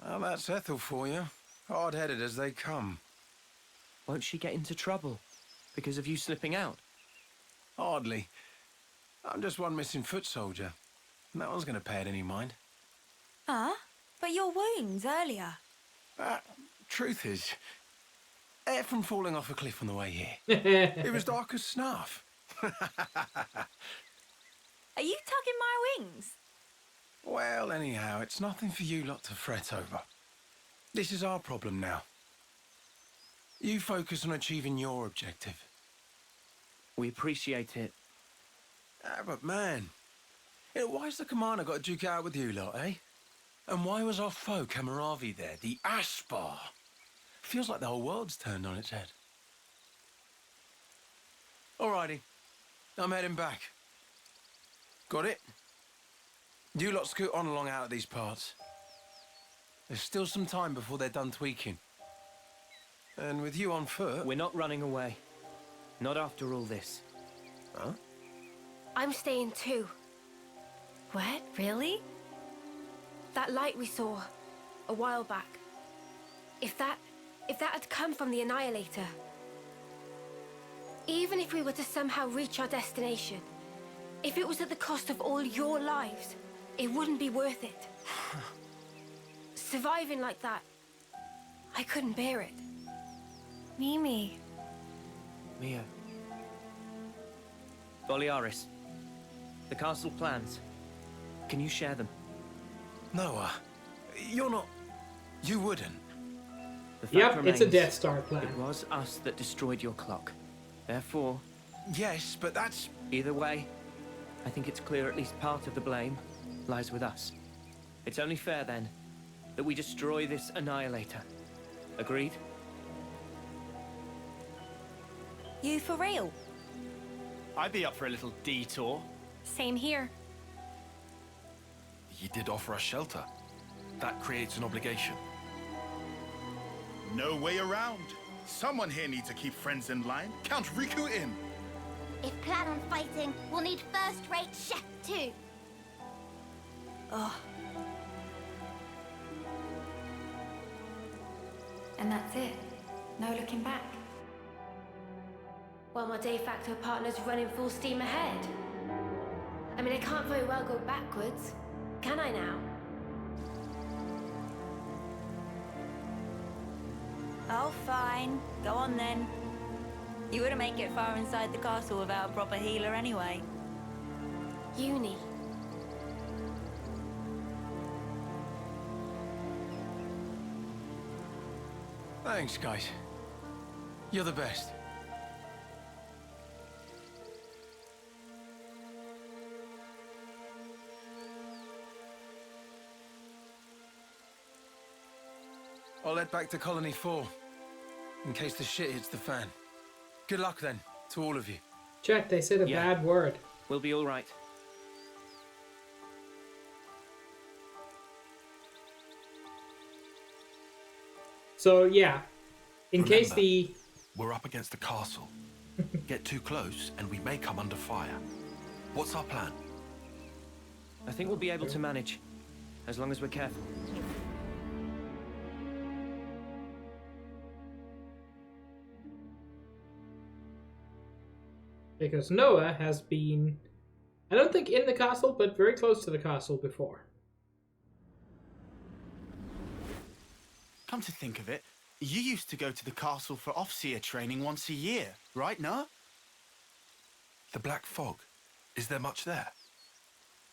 Well, that's Ethel for you. Hard-headed as they come. Won't she get into trouble because of you slipping out? Hardly. I'm just one missing foot soldier. No one's going to pay it any mind. Huh? But your wounds earlier. Truth is, air from falling off a cliff on the way here. It was dark as snuff. Are you tugging my wings? Well, anyhow, it's nothing for you lot to fret over. This is our problem now. You focus on achieving your objective. We appreciate it. But man, why's the commander got to duke it out with you lot, eh? And why was our foe Kamaravi there, the Aspar? Feels like the whole world's turned on its head. Alrighty, I'm heading back. Got it? You lot scoot on along out of these parts. There's still some time before they're done tweaking. And with you on foot... We're not running away. Not after all this. Huh? I'm staying too. What? Really? That light we saw a while back. If that If that had come from the Annihilator, even if we were to somehow reach our destination, if it was at the cost of all your lives, it wouldn't be worth it. Surviving like that, I couldn't bear it. Mimi. Mia. Boliaris. The castle plans. Can you share them? Noah, you're not... You wouldn't. The fact Yep, remains, it's a Death Star plan. It was us that destroyed your clock. Therefore... Yes, but that's... Either way, I think it's clear at least part of the blame lies with us. It's only fair, then, that we destroy this Annihilator. Agreed? You for real? I'd be up for a little detour. Same here. He did offer us shelter. That creates an obligation. No way around. Someone here needs to keep friends in line. Count Riku in. If plan on fighting, we'll need first-rate chef too. Oh. And that's it. No looking back. While my de facto partner's running full steam ahead. I mean, I can't very well go backwards, can I now? Oh, fine. Go on then. You wouldn't make it far inside the castle without a proper healer anyway. Uni. Thanks, guys. You're the best. I'll head back to Colony 4, in case the shit hits the fan. Good luck, then, to all of you. Chet, they said a bad word. We'll be all right. So, yeah. In Remember, case the... We're up against the castle. Get too close, and we may come under fire. What's our plan? I think we'll be able to manage, as long as we're careful. Because Noah has been, I don't think in the castle, but very close to the castle before. Come to think of it, you used to go to the castle for Offseer training once a year, right, Noah? The Black Fog. Is there much there?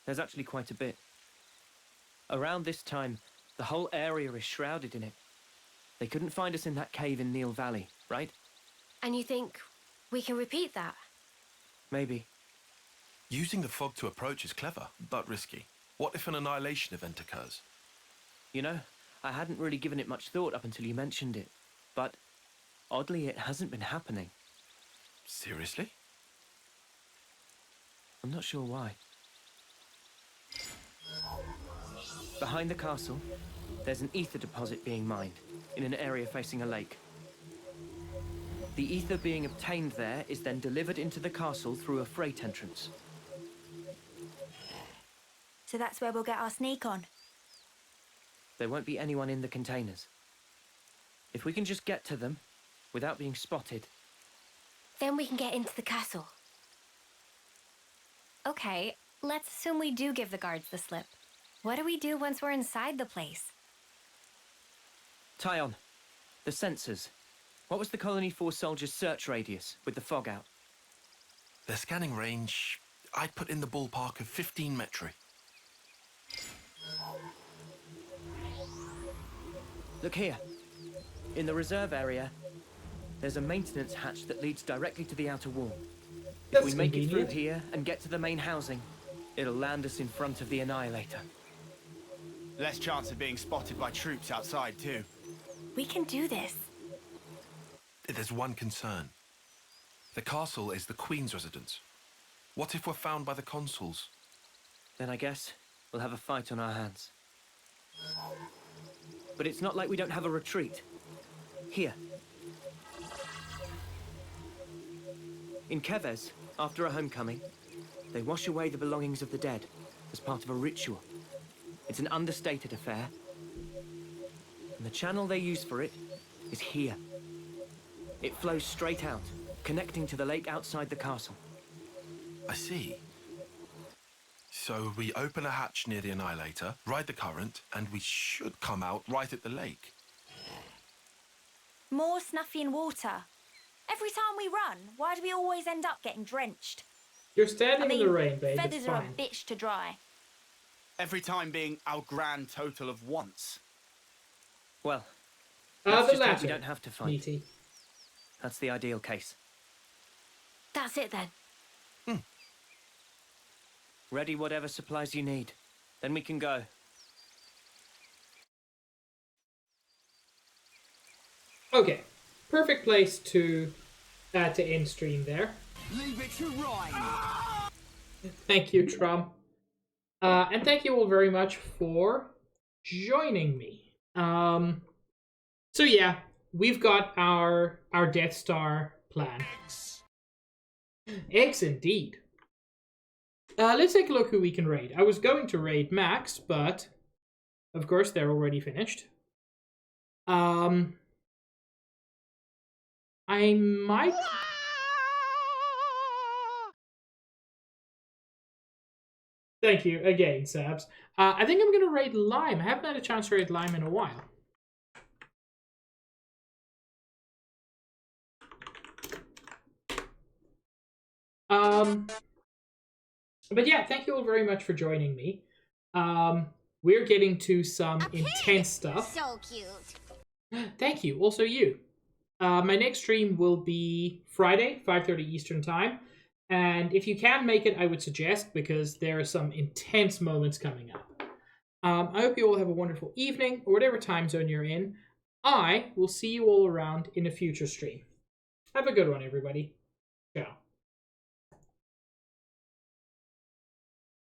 There's actually quite a bit. Around this time, the whole area is shrouded in it. They couldn't find us in that cave in Neil Valley, right? And you think we can repeat that? Maybe. Using the fog to approach is clever, but risky. What if an annihilation event occurs? You know, I hadn't really given it much thought up until you mentioned it. But, oddly, it hasn't been happening. Seriously? I'm not sure why. Behind the castle, there's an ether deposit being mined, in an area facing a lake. The ether being obtained there is then delivered into the castle through a freight entrance. So that's where we'll get our sneak on. There won't be anyone in the containers. If we can just get to them, without being spotted... Then we can get into the castle. Okay, let's assume we do give the guards the slip. What do we do once we're inside the place? Tyon, the sensors. What was the Colony 4 soldiers' search radius with the fog out? Their scanning range, I'd put in the ballpark of 15 metri. Look here. In the reserve area, there's a maintenance hatch that leads directly to the outer wall. If we make it through here and get to the main housing, it'll land us in front of the Annihilator. Less chance of being spotted by troops outside, too. We can do this. There's one concern. The castle is the Queen's residence. What if we're found by the consuls? Then I guess we'll have a fight on our hands. But it's not like we don't have a retreat. Here. In Keves, after a homecoming, they wash away the belongings of the dead as part of a ritual. It's an understated affair. And the channel they use for it is here. It flows straight out, connecting to the lake outside the castle. I see. So we open a hatch near the Annihilator, ride the current, and we should come out right at the lake. More Snuffy and water. Every time we run, why do we always end up getting drenched? You're standing in the rain, babe. Feathers It's are fine. a bitch to dry. Every time being our grand total of once. Well, The let's just hope latter, we don't have to fight. Meaty. That's the ideal case. That's it then. Ready whatever supplies you need. Then we can go. Okay, perfect place to end stream there. Leave it to right. Thank you, Trump. And thank you all very much for joining me. So yeah, we've got our Death Star plan. Eggs indeed. Let's take a look who we can raid. I was going to raid Max, but of course they're already finished. I might... Thank you again, Sabs. I think I'm going to raid Lime. I haven't had a chance to raid Lime in a while. But yeah, thank you all very much for joining me. We're getting to some intense stuff. So cute. Thank you. Also you. My next stream will be Friday, 5:30 Eastern Time. And if you can make it, I would suggest, because there are some intense moments coming up. I hope you all have a wonderful evening, or whatever time zone you're in. I will see you all around in a future stream. Have a good one, everybody. Ciao.